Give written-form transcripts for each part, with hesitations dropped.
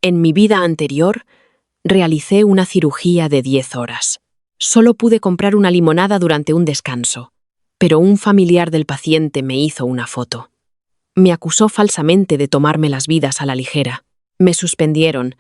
En mi vida anterior, realicé una cirugía de 10 horas. Solo pude comprar una limonada durante un descanso, pero un familiar del paciente me hizo una foto. Me acusó falsamente de tomarme las vidas a la ligera. Me suspendieron,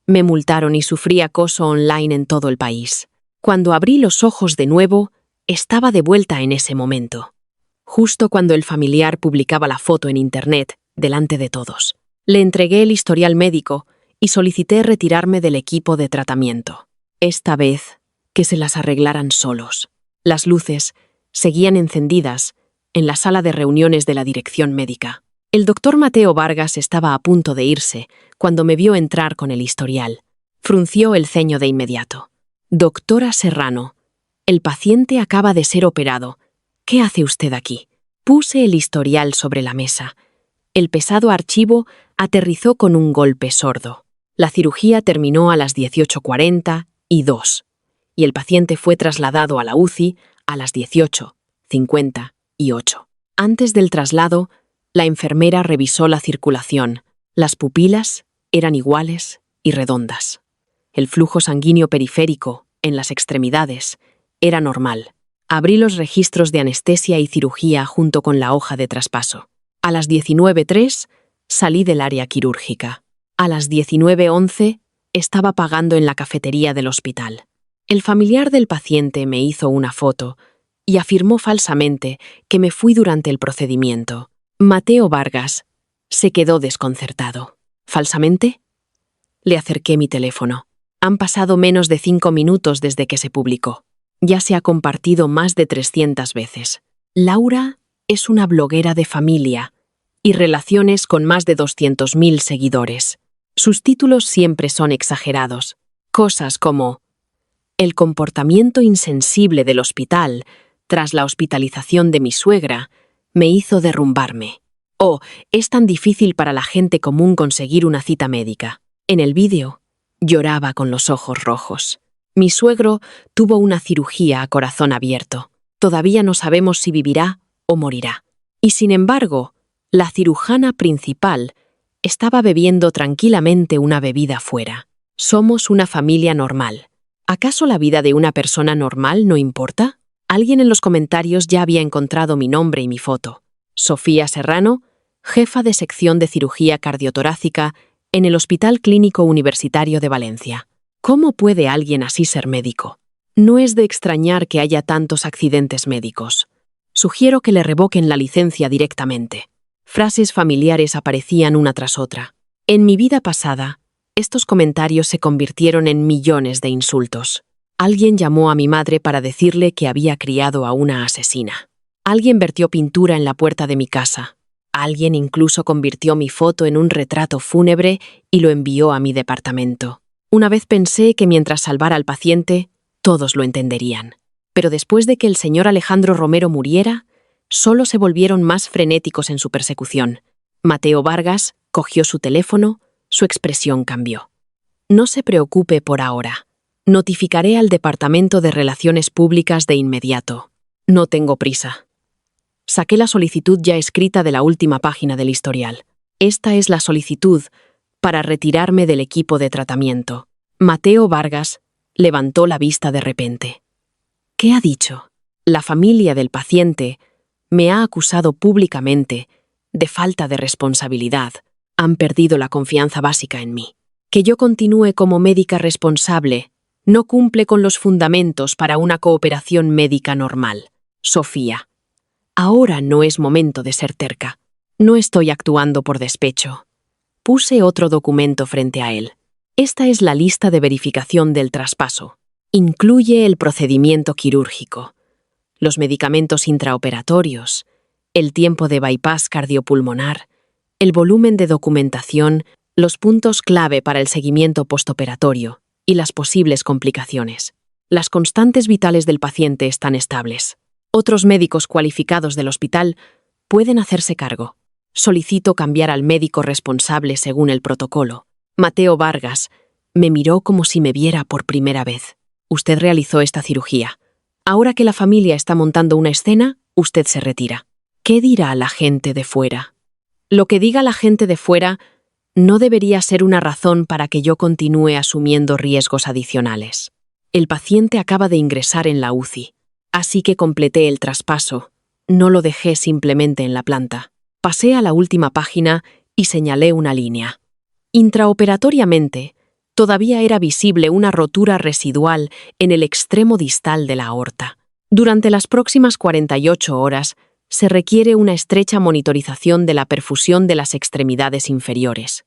me multaron y sufrí acoso online en todo el país. Cuando abrí los ojos de nuevo, estaba de vuelta en ese momento. Justo cuando el familiar publicaba la foto en internet, delante de todos. Le entregué el historial médico y solicité retirarme del equipo de tratamiento. Esta vez, que se las arreglaran solos. Las luces seguían encendidas en la sala de reuniones de la dirección médica. El doctor Mateo Vargas estaba a punto de irse cuando me vio entrar con el historial. Frunció el ceño de inmediato. «Doctora Serrano, el paciente acaba de ser operado. ¿Qué hace usted aquí?» Puse el historial sobre la mesa. El pesado archivo aterrizó con un golpe sordo. La cirugía terminó a las 18:42 y el paciente fue trasladado a la UCI a las 18:58. Antes del traslado, la enfermera revisó la circulación. Las pupilas eran iguales y redondas. El flujo sanguíneo periférico, en las extremidades, era normal. Abrí los registros de anestesia y cirugía junto con la hoja de traspaso. A las 19:03 salí del área quirúrgica. A las 19:11 estaba pagando en la cafetería del hospital. El familiar del paciente me hizo una foto y afirmó falsamente que me fui durante el procedimiento. Mateo Vargas se quedó desconcertado. ¿Falsamente? Le acerqué mi teléfono. Han pasado menos de 5 minutos desde que se publicó. Ya se ha compartido más de 300 veces. Laura es una bloguera de familia y relaciones con más de 200.000 seguidores. Sus títulos siempre son exagerados. Cosas como «El comportamiento insensible del hospital tras la hospitalización de mi suegra me hizo derrumbarme». O «Es tan difícil para la gente común conseguir una cita médica». En el vídeo, lloraba con los ojos rojos. Mi suegro tuvo una cirugía a corazón abierto. Todavía no sabemos si vivirá o morirá. Y sin embargo, la cirujana principal estaba bebiendo tranquilamente una bebida fuera. Somos una familia normal. ¿Acaso la vida de una persona normal no importa? Alguien en los comentarios ya había encontrado mi nombre y mi foto. Sofía Serrano, jefa de sección de cirugía cardiotorácica en el Hospital Clínico Universitario de Valencia. ¿Cómo puede alguien así ser médico? No es de extrañar que haya tantos accidentes médicos. Sugiero que le revoquen la licencia directamente. Frases familiares aparecían una tras otra. En mi vida pasada, estos comentarios se convirtieron en millones de insultos. Alguien llamó a mi madre para decirle que había criado a una asesina. Alguien vertió pintura en la puerta de mi casa. Alguien incluso convirtió mi foto en un retrato fúnebre y lo envió a mi departamento. Una vez pensé que mientras salvara al paciente, todos lo entenderían. Pero después de que el señor Alejandro Romero muriera, solo se volvieron más frenéticos en su persecución. Mateo Vargas cogió su teléfono, su expresión cambió. No se preocupe por ahora. Notificaré al Departamento de Relaciones Públicas de inmediato. No tengo prisa. Saqué la solicitud ya escrita de la última página del historial. Esta es la solicitud para retirarme del equipo de tratamiento. Mateo Vargas levantó la vista de repente. ¿Qué ha dicho? La familia del paciente me ha acusado públicamente de falta de responsabilidad. Han perdido la confianza básica en mí. Que yo continúe como médica responsable no cumple con los fundamentos para una cooperación médica normal. Sofía, ahora no es momento de ser terca. No estoy actuando por despecho. Puse otro documento frente a él. Esta es la lista de verificación del traspaso. Incluye el procedimiento quirúrgico, los medicamentos intraoperatorios, el tiempo de bypass cardiopulmonar, el volumen de documentación, los puntos clave para el seguimiento postoperatorio y las posibles complicaciones. Las constantes vitales del paciente están estables. Otros médicos cualificados del hospital pueden hacerse cargo. Solicito cambiar al médico responsable según el protocolo. Mateo Vargas me miró como si me viera por primera vez. Usted realizó esta cirugía. Ahora que la familia está montando una escena, usted se retira. ¿Qué dirá la gente de fuera? Lo que diga la gente de fuera no debería ser una razón para que yo continúe asumiendo riesgos adicionales. El paciente acaba de ingresar en la UCI, así que completé el traspaso. No lo dejé simplemente en la planta. Pasé a la última página y señalé una línea. Intraoperatoriamente, todavía era visible una rotura residual en el extremo distal de la aorta. Durante las próximas 48 horas, se requiere una estrecha monitorización de la perfusión de las extremidades inferiores,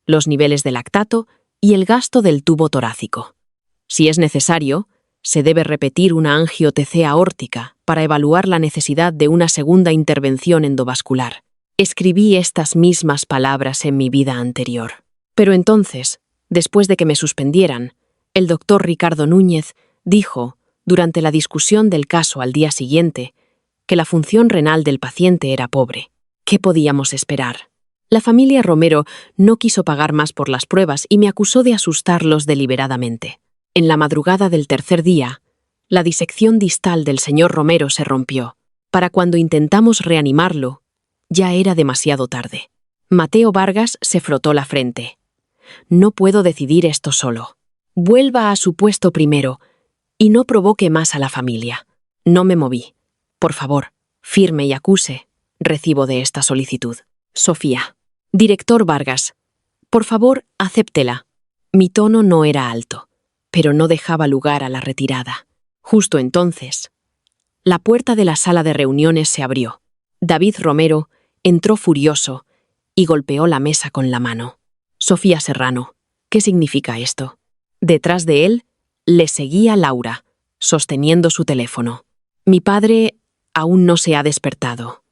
los niveles de lactato y el gasto del tubo torácico. Si es necesario, se debe repetir una angio-TC aórtica para evaluar la necesidad de una segunda intervención endovascular. Escribí estas mismas palabras en mi vida anterior. Pero entonces, después de que me suspendieran, el doctor Ricardo Núñez dijo, durante la discusión del caso al día siguiente, que la función renal del paciente era pobre. ¿Qué podíamos esperar? La familia Romero no quiso pagar más por las pruebas y me acusó de asustarlos deliberadamente. En la madrugada del tercer día, la disección distal del señor Romero se rompió. Para cuando intentamos reanimarlo, ya era demasiado tarde. Mateo Vargas se frotó la frente. No puedo decidir esto solo. Vuelva a su puesto primero y no provoque más a la familia. No me moví. Por favor, firme y acuse. Recibo de esta solicitud. Sofía. Director Vargas. Por favor, acéptela. Mi tono no era alto, pero no dejaba lugar a la retirada. Justo entonces, la puerta de la sala de reuniones se abrió. David Romero entró furioso y golpeó la mesa con la mano. Sofía Serrano. ¿Qué significa esto? Detrás de él le seguía Laura, sosteniendo su teléfono. Mi padre aún no se ha despertado.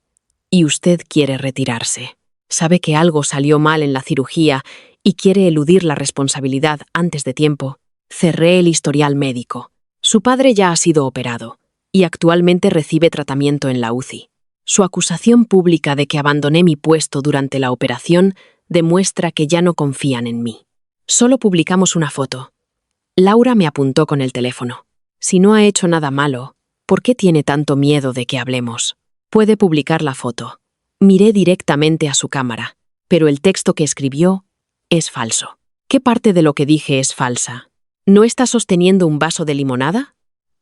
Y usted quiere retirarse. Sabe que algo salió mal en la cirugía y quiere eludir la responsabilidad antes de tiempo. Cerré el historial médico. Su padre ya ha sido operado y actualmente recibe tratamiento en la UCI. Su acusación pública de que abandoné mi puesto durante la operación demuestra que ya no confían en mí. Solo publicamos una foto. Laura me apuntó con el teléfono. Si no ha hecho nada malo, ¿por qué tiene tanto miedo de que hablemos? Puede publicar la foto. Miré directamente a su cámara, pero el texto que escribió es falso. ¿Qué parte de lo que dije es falsa? ¿No está sosteniendo un vaso de limonada?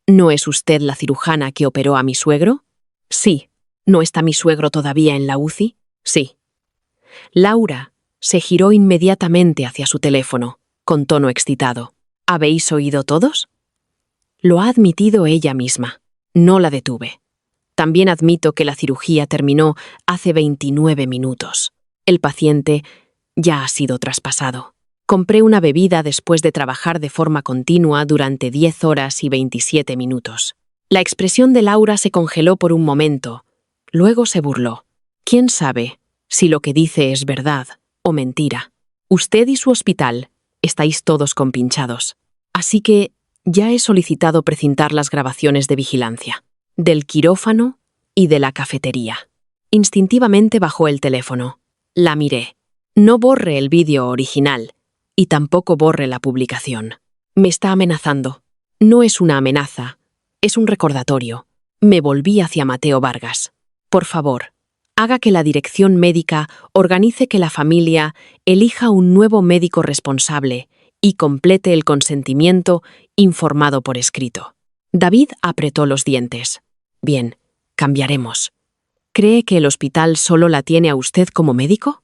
¿No es usted la cirujana que operó a mi suegro? Sí. ¿No está mi suegro todavía en la UCI? Sí. Laura se giró inmediatamente hacia su teléfono, con tono excitado. ¿Habéis oído todos? Lo ha admitido ella misma. No la detuve. También admito que la cirugía terminó hace 29 minutos. El paciente ya ha sido traspasado. Compré una bebida después de trabajar de forma continua durante 10 horas y 27 minutos. La expresión de Laura se congeló por un momento. Luego se burló. ¿Quién sabe si lo que dice es verdad o mentira? Usted y su hospital estáis todos compinchados. Así que ya he solicitado precintar las grabaciones de vigilancia, del quirófano y de la cafetería. Instintivamente bajó el teléfono. La miré. No borre el vídeo original y tampoco borre la publicación. Me está amenazando. No es una amenaza, es un recordatorio. Me volví hacia Mateo Vargas. Por favor, haga que la dirección médica organice que la familia elija un nuevo médico responsable y complete el consentimiento informado por escrito. David apretó los dientes. Bien, cambiaremos. ¿Cree que el hospital solo la tiene a usted como médico?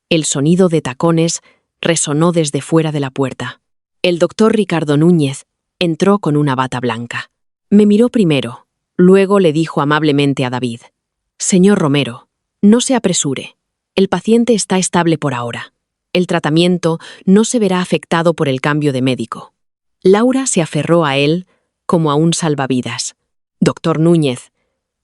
El sonido de tacones resonó desde fuera de la puerta. El doctor Ricardo Núñez entró con una bata blanca. Me miró primero, luego le dijo amablemente a David: Señor Romero, no se apresure. El paciente está estable por ahora. El tratamiento no se verá afectado por el cambio de médico. Laura se aferró a él como a un salvavidas. Doctor Núñez,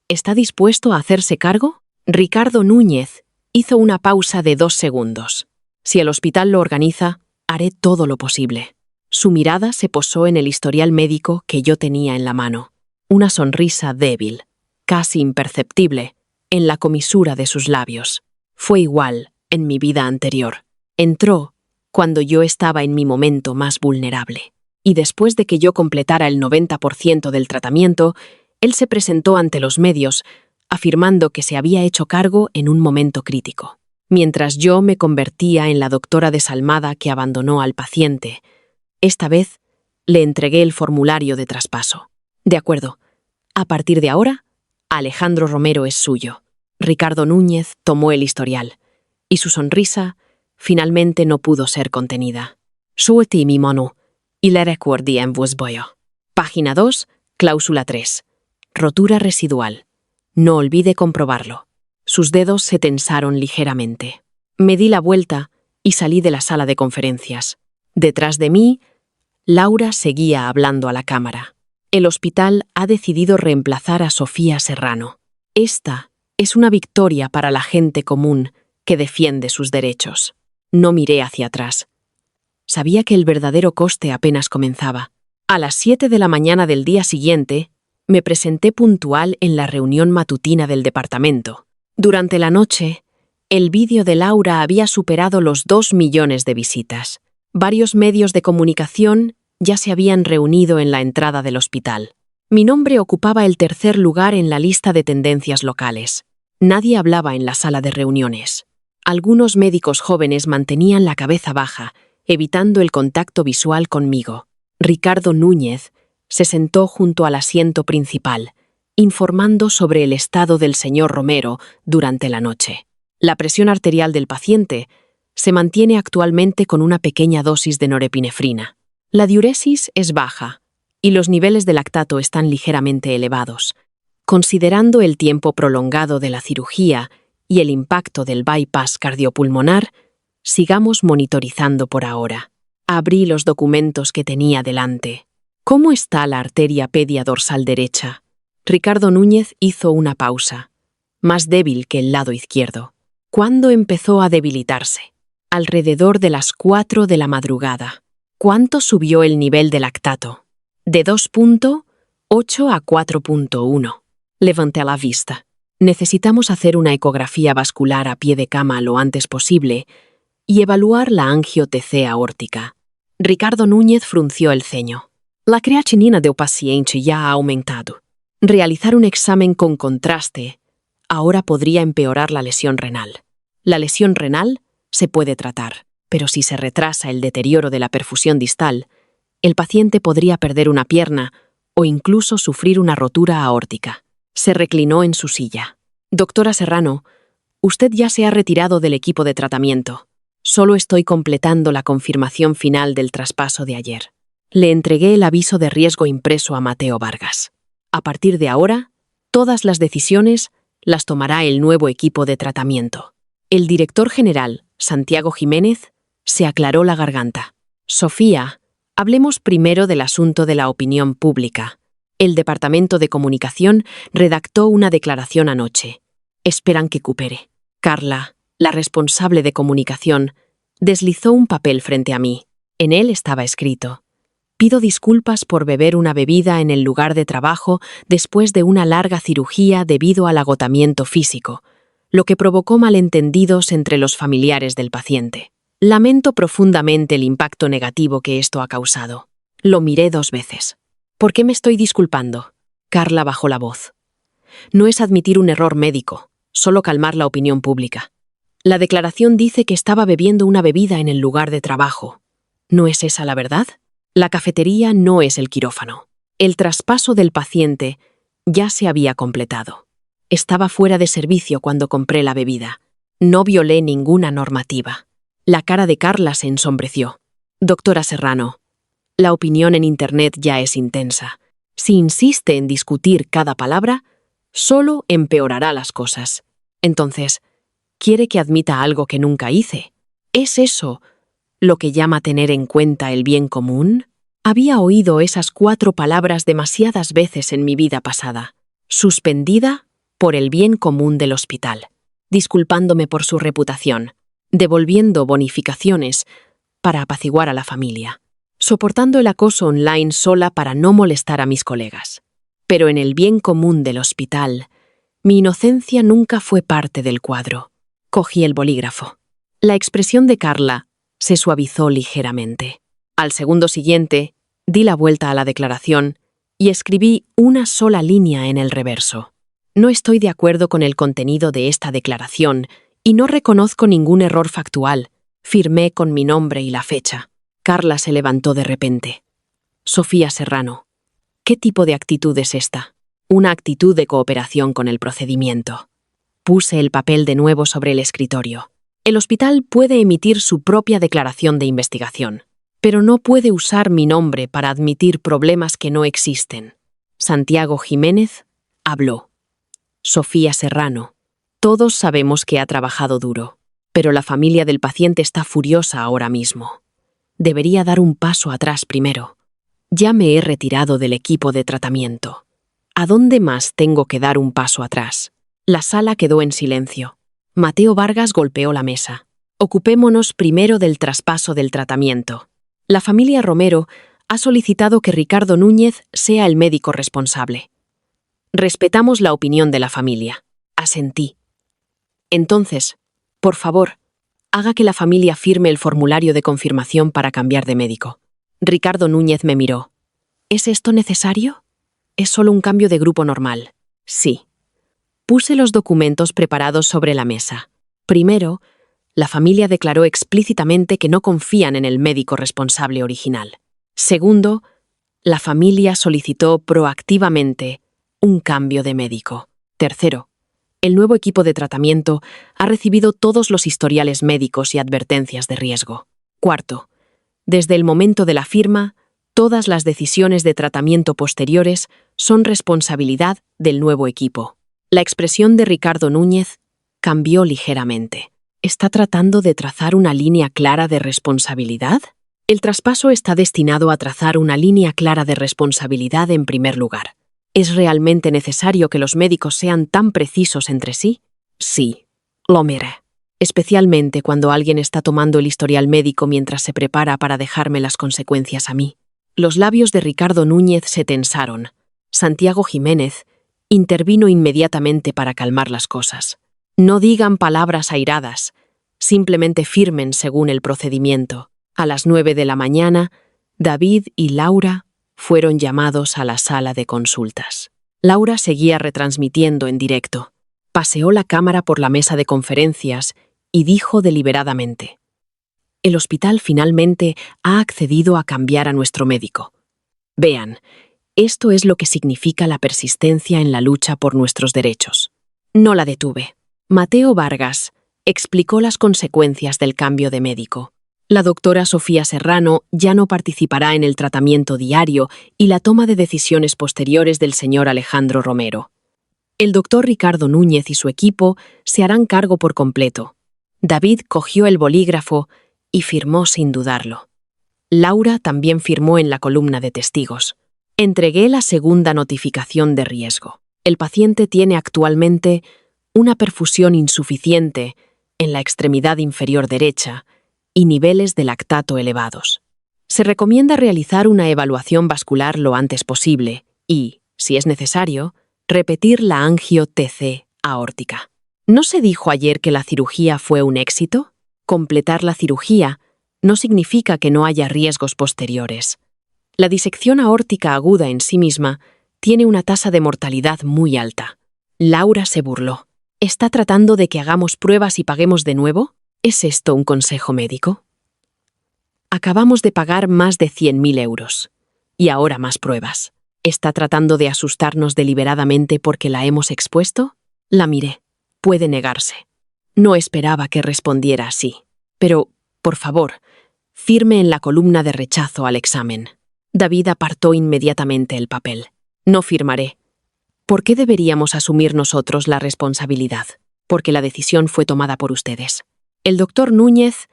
¿está dispuesto a hacerse cargo? Ricardo Núñez hizo una pausa de 2 segundos. Si el hospital lo organiza, haré todo lo posible. Su mirada se posó en el historial médico que yo tenía en la mano. Una sonrisa débil, casi imperceptible, en la comisura de sus labios. Fue igual en mi vida anterior. Entró cuando yo estaba en mi momento más vulnerable. Y después de que yo completara el 90% del tratamiento, él se presentó ante los medios, afirmando que se había hecho cargo en un momento crítico. mientras yo me convertía en la doctora desalmada que abandonó al paciente. Esta vez le entregué el formulario de traspaso. De acuerdo. A partir de ahora, Alejandro Romero es suyo. Ricardo Núñez tomó el historial, y su sonrisa finalmente no pudo ser contenida. Suelti mi mano, y le recuerdi en vos boyo. Página 2, cláusula 3. Rotura residual. No olvide comprobarlo. Sus dedos se tensaron ligeramente. Me di la vuelta y salí de la sala de conferencias. Detrás de mí, Laura seguía hablando a la cámara. El hospital ha decidido reemplazar a Sofía Serrano. Esta es una victoria para la gente común que defiende sus derechos. No miré hacia atrás. Sabía que el verdadero coste apenas comenzaba. A las 7 de la mañana del día siguiente, me presenté puntual en la reunión matutina del departamento. Durante la noche, el vídeo de Laura había superado los 2 millones de visitas. Varios medios de comunicación ya se habían reunido en la entrada del hospital. Mi nombre ocupaba el tercer lugar en la lista de tendencias locales. Nadie hablaba en la sala de reuniones. Algunos médicos jóvenes mantenían la cabeza baja, evitando el contacto visual conmigo. Ricardo Núñez se sentó junto al asiento principal, informando sobre el estado del señor Romero durante la noche. La presión arterial del paciente se mantiene actualmente con una pequeña dosis de norepinefrina. La diuresis es baja y los niveles de lactato están ligeramente elevados. Considerando el tiempo prolongado de la cirugía y el impacto del bypass cardiopulmonar, sigamos monitorizando por ahora. Abrí los documentos que tenía delante. ¿Cómo está la arteria pedia dorsal derecha? Ricardo Núñez hizo una pausa, más débil que el lado izquierdo. ¿Cuándo empezó a debilitarse? Alrededor de las 4 de la madrugada. ¿Cuánto subió el nivel de lactato? De 2.8 a 4.1. Levanté la vista. Necesitamos hacer una ecografía vascular a pie de cama lo antes posible y evaluar la angio-TC aórtica. Ricardo Núñez frunció el ceño. La creatinina del paciente ya ha aumentado. Realizar un examen con contraste ahora podría empeorar la lesión renal. La lesión renal se puede tratar, pero si se retrasa el deterioro de la perfusión distal, el paciente podría perder una pierna o incluso sufrir una rotura aórtica. Se reclinó en su silla. Doctora Serrano, usted ya se ha retirado del equipo de tratamiento. Solo estoy completando la confirmación final del traspaso de ayer. Le entregué el aviso de riesgo impreso a Mateo Vargas. A partir de ahora, todas las decisiones las tomará el nuevo equipo de tratamiento. El director general, Santiago Jiménez, se aclaró la garganta. Sofía, hablemos primero del asunto de la opinión pública. El Departamento de Comunicación redactó una declaración anoche. Esperan que coopere. Carla, la responsable de comunicación, deslizó un papel frente a mí. En él estaba escrito: pido disculpas por beber una bebida en el lugar de trabajo después de una larga cirugía debido al agotamiento físico, lo que provocó malentendidos entre los familiares del paciente. Lamento profundamente el impacto negativo que esto ha causado. Lo miré 2 veces. ¿Por qué me estoy disculpando? Carla bajó la voz. No es admitir un error médico, solo calmar la opinión pública. La declaración dice que estaba bebiendo una bebida en el lugar de trabajo. ¿No es esa la verdad? La cafetería no es el quirófano. El traspaso del paciente ya se había completado. Estaba fuera de servicio cuando compré la bebida. No violé ninguna normativa. La cara de Carla se ensombreció. Doctora Serrano, la opinión en Internet ya es intensa. Si insiste en discutir cada palabra, solo empeorará las cosas. Entonces, ¿quiere que admita algo que nunca hice? ¿Es eso lo que llama tener en cuenta el bien común? Había oído esas 4 palabras demasiadas veces en mi vida pasada. Suspendida por el bien común del hospital, disculpándome por su reputación, devolviendo bonificaciones para apaciguar a la familia, soportando el acoso online sola para no molestar a mis colegas. Pero en el bien común del hospital, mi inocencia nunca fue parte del cuadro. Cogí el bolígrafo. La expresión de Carla se suavizó ligeramente. Al segundo siguiente, di la vuelta a la declaración y escribí una sola línea en el reverso. No estoy de acuerdo con el contenido de esta declaración Y no reconozco ningún error factual. Firmé con mi nombre y la fecha. Carla se levantó de repente. Sofía Serrano. ¿Qué tipo de actitud es esta? Una actitud de cooperación con el procedimiento. Puse el papel de nuevo sobre el escritorio. El hospital puede emitir su propia declaración de investigación, pero no puede usar mi nombre para admitir problemas que no existen. Santiago Jiménez habló. Sofía Serrano. Todos sabemos que ha trabajado duro, pero la familia del paciente está furiosa ahora mismo. Debería dar un paso atrás primero. Ya me he retirado del equipo de tratamiento. ¿A dónde más tengo que dar un paso atrás? La sala quedó en silencio. Mateo Vargas golpeó la mesa. Ocupémonos primero del traspaso del tratamiento. La familia Romero ha solicitado que Ricardo Núñez sea el médico responsable. Respetamos la opinión de la familia. Asentí. Entonces, por favor, haga que la familia firme el formulario de confirmación para cambiar de médico. Ricardo Núñez me miró. ¿Es esto necesario? Es solo un cambio de grupo normal. Sí. Puse los documentos preparados sobre la mesa. Primero, la familia declaró explícitamente que no confían en el médico responsable original. Segundo, la familia solicitó proactivamente un cambio de médico. Tercero, el nuevo equipo de tratamiento ha recibido todos los historiales médicos y advertencias de riesgo. Cuarto, desde el momento de la firma, todas las decisiones de tratamiento posteriores son responsabilidad del nuevo equipo. La expresión de Ricardo Núñez cambió ligeramente. ¿Está tratando de trazar una línea clara de responsabilidad? El traspaso está destinado a trazar una línea clara de responsabilidad en primer lugar. ¿Es realmente necesario que los médicos sean tan precisos entre sí? Sí, lo miré. Especialmente cuando alguien está tomando el historial médico mientras se prepara para dejarme las consecuencias a mí. Los labios de Ricardo Núñez se tensaron. Santiago Jiménez intervino inmediatamente para calmar las cosas. No digan palabras airadas, simplemente firmen según el procedimiento. A las 9 de la mañana, David y Laura fueron llamados a la sala de consultas. Laura seguía retransmitiendo en directo. Paseó la cámara por la mesa de conferencias y dijo deliberadamente: el hospital finalmente ha accedido a cambiar a nuestro médico. Vean, esto es lo que significa la persistencia en la lucha por nuestros derechos. No la detuve. Mateo Vargas explicó las consecuencias del cambio de médico. La doctora Sofía Serrano ya no participará en el tratamiento diario y la toma de decisiones posteriores del señor Alejandro Romero. El doctor Ricardo Núñez y su equipo se harán cargo por completo. David cogió el bolígrafo y firmó sin dudarlo. Laura también firmó en la columna de testigos. Entregué la segunda notificación de riesgo. El paciente tiene actualmente una perfusión insuficiente en la extremidad inferior derecha y niveles de lactato elevados. Se recomienda realizar una evaluación vascular lo antes posible y, si es necesario, repetir la angio-TC aórtica. ¿No se dijo ayer que la cirugía fue un éxito? Completar la cirugía no significa que no haya riesgos posteriores. La disección aórtica aguda en sí misma tiene una tasa de mortalidad muy alta. Laura se burló. ¿Está tratando de que hagamos pruebas y paguemos de nuevo? ¿Es esto un consejo médico? Acabamos de pagar más de 100.000 euros. Y ahora más pruebas. ¿Está tratando de asustarnos deliberadamente porque la hemos expuesto? La miré. Puede negarse. No esperaba que respondiera así. Pero, por favor, firme en la columna de rechazo al examen. David apartó inmediatamente el papel. No firmaré. ¿Por qué deberíamos asumir nosotros la responsabilidad? Porque la decisión fue tomada por ustedes. El doctor Núñez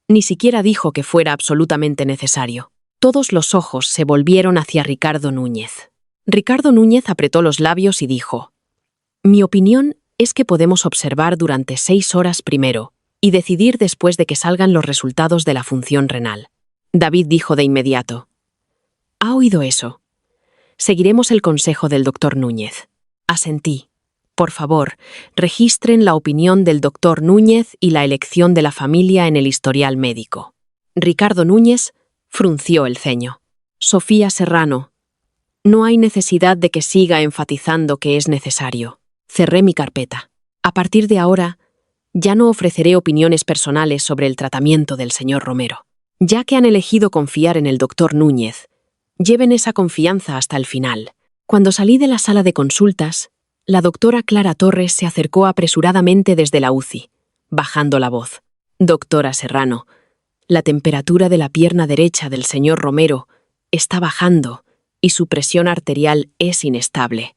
ni siquiera dijo que fuera absolutamente necesario. Todos los ojos se volvieron hacia Ricardo Núñez. Ricardo Núñez apretó los labios y dijo: mi opinión es que podemos observar durante 6 horas primero y decidir después de que salgan los resultados de la función renal. David dijo de inmediato: ¿ha oído eso? Seguiremos el consejo del doctor Núñez. Asentí. Por favor, registren la opinión del doctor Núñez y la elección de la familia en el historial médico. Ricardo Núñez frunció el ceño. Sofía Serrano. No hay necesidad de que siga enfatizando que es necesario. Cerré mi carpeta. A partir de ahora, Ya no ofreceré opiniones personales sobre el tratamiento del señor Romero. Ya que han elegido confiar en el doctor Núñez, lleven esa confianza hasta el final. Cuando salí de la sala de consultas, la doctora Clara Torres se acercó apresuradamente desde la UCI, bajando la voz. Doctora Serrano, la temperatura de la pierna derecha del señor Romero está bajando y su presión arterial es inestable.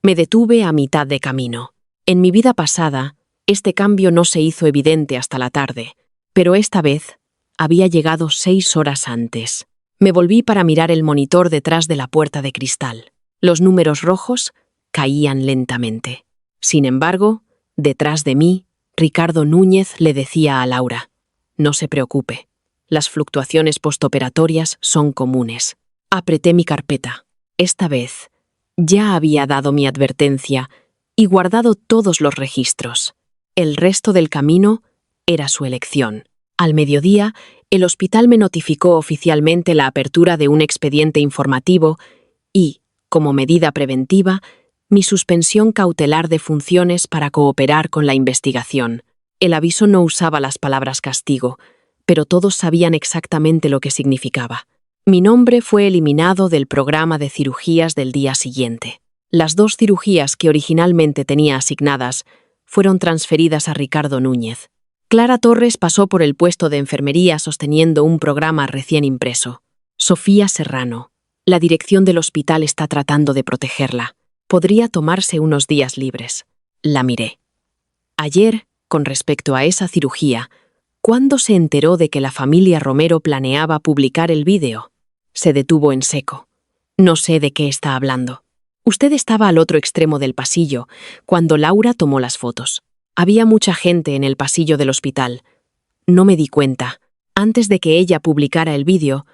Me detuve a mitad de camino. En mi vida pasada, este cambio no se hizo evidente hasta la tarde, pero esta vez había llegado 6 horas antes. Me volví para mirar el monitor detrás de la puerta de cristal. Los números rojos caían lentamente. Sin embargo, detrás de mí, Ricardo Núñez le decía a Laura: «No se preocupe, las fluctuaciones postoperatorias son comunes». Apreté mi carpeta. Esta vez, ya había dado mi advertencia y guardado todos los registros. El resto del camino era su elección. Al mediodía, el hospital me notificó oficialmente la apertura de un expediente informativo y, como medida preventiva, mi suspensión cautelar de funciones para cooperar con la investigación. El aviso no usaba las palabras castigo, pero todos sabían exactamente lo que significaba. Mi nombre fue eliminado del programa de cirugías del día siguiente. Las 2 cirugías que originalmente tenía asignadas fueron transferidas a Ricardo Núñez. Clara Torres pasó por el puesto de enfermería sosteniendo un programa recién impreso. Sofía Serrano, la dirección del hospital está tratando de protegerla. Podría tomarse unos días libres. La miré. Ayer, con respecto a esa cirugía, ¿cuándo se enteró de que la familia Romero planeaba publicar el vídeo? Se detuvo en seco. No sé de qué está hablando. Usted estaba al otro extremo del pasillo cuando Laura tomó las fotos. Había mucha gente en el pasillo del hospital. No me di cuenta. Antes de que ella publicara el vídeo,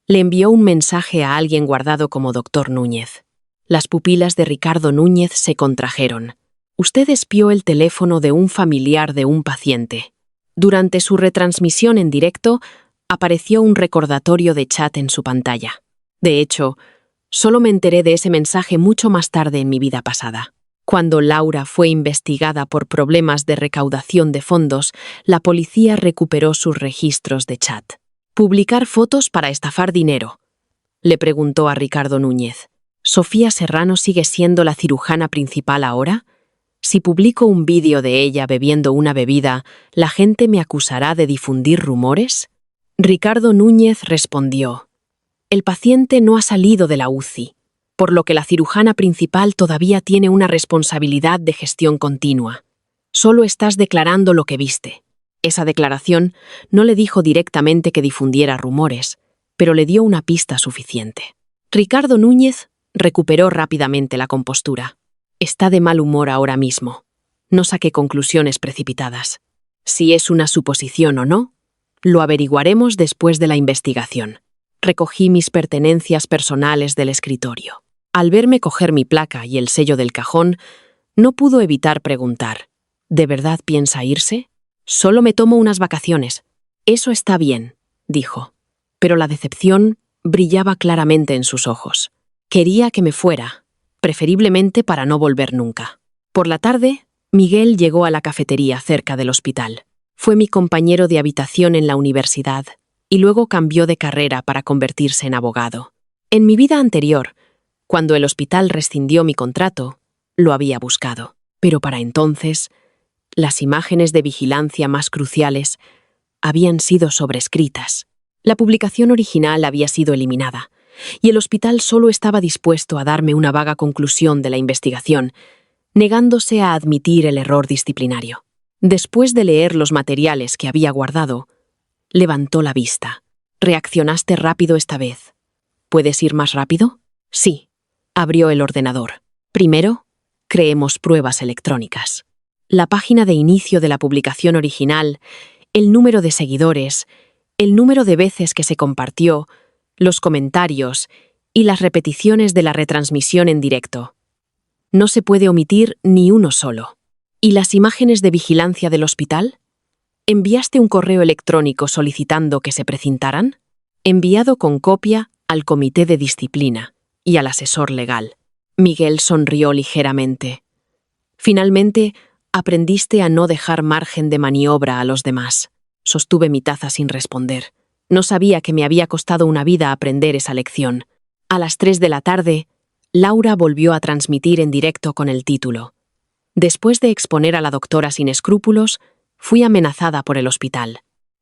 le envió un mensaje a alguien guardado como doctor Núñez. Las pupilas de Ricardo Núñez se contrajeron. Usted espió el teléfono de un familiar de un paciente. Durante su retransmisión en directo, apareció un recordatorio de chat en su pantalla. De hecho, solo me enteré de ese mensaje mucho más tarde en mi vida pasada. Cuando Laura fue investigada por problemas de recaudación de fondos, la policía recuperó sus registros de chat. ¿Publicar fotos para estafar dinero?, le preguntó a Ricardo Núñez. ¿Sofía Serrano sigue siendo la cirujana principal ahora? Si publico un vídeo de ella bebiendo una bebida, ¿la gente me acusará de difundir rumores? Ricardo Núñez respondió: «El paciente no ha salido de la UCI, por lo que la cirujana principal todavía tiene una responsabilidad de gestión continua. Solo estás declarando lo que viste». Esa declaración no le dijo directamente que difundiera rumores, pero le dio una pista suficiente. Ricardo Núñez recuperó rápidamente la compostura. Está de mal humor ahora mismo. No saqué conclusiones precipitadas. Si es una suposición o no, lo averiguaremos después de la investigación. Recogí mis pertenencias personales del escritorio. Al verme coger mi placa y el sello del cajón, no pudo evitar preguntar: ¿de verdad piensa irse? Solo me tomo unas vacaciones. Eso está bien, dijo. Pero la decepción brillaba claramente en sus ojos. Quería que me fuera, preferiblemente para no volver nunca. Por la tarde, Miguel llegó a la cafetería cerca del hospital. Fue mi compañero de habitación en la universidad y luego cambió de carrera para convertirse en abogado. En mi vida anterior, cuando el hospital rescindió mi contrato, lo había buscado. Pero para entonces, las imágenes de vigilancia más cruciales habían sido sobrescritas. La publicación original había sido eliminada, y el hospital solo estaba dispuesto a darme una vaga conclusión de la investigación, negándose a admitir el error disciplinario. Después de leer los materiales que había guardado, levantó la vista. «Reaccionaste rápido esta vez. ¿Puedes ir más rápido?» «Sí». Abrió el ordenador. «Primero, creemos pruebas electrónicas. La página de inicio de la publicación original, el número de seguidores, el número de veces que se compartió, los comentarios y las repeticiones de la retransmisión en directo. No se puede omitir ni uno solo. ¿Y las imágenes de vigilancia del hospital? ¿Enviaste un correo electrónico solicitando que se precintaran?» «Enviado con copia al comité de disciplina y al asesor legal». Miguel sonrió ligeramente. «Finalmente, Aprendiste a no dejar margen de maniobra a los demás. Sostuve mi taza sin responder. No sabía que me había costado una vida aprender esa lección. A las 3 de la tarde, Laura volvió a transmitir en directo con el título. Después de exponer a la doctora sin escrúpulos, fui amenazada por el hospital.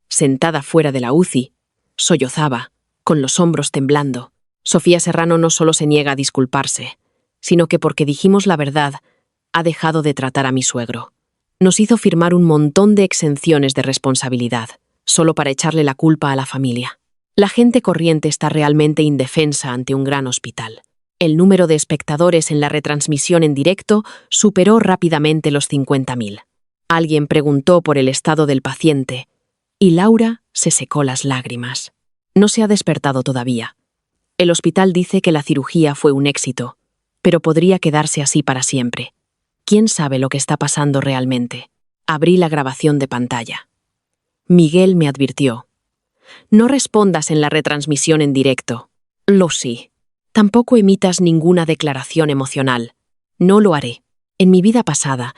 Sentada fuera de la UCI, sollozaba, con los hombros temblando. Sofía Serrano no solo se niega a disculparse, sino que porque dijimos la verdad, ha dejado de tratar a mi suegro. Nos hizo firmar un montón de exenciones de responsabilidad, solo para echarle la culpa a la familia. La gente corriente está realmente indefensa ante un gran hospital. El número de espectadores en la retransmisión en directo superó rápidamente los 50.000. Alguien preguntó por el estado del paciente, y Laura se secó las lágrimas. No se ha despertado todavía. El hospital dice que la cirugía fue un éxito, pero podría quedarse así para siempre. ¿Quién sabe lo que está pasando realmente? Abrí la grabación de pantalla. Miguel me advirtió. No respondas en la retransmisión en directo. Lucy, tampoco emitas ninguna declaración emocional. No lo haré. En mi vida pasada,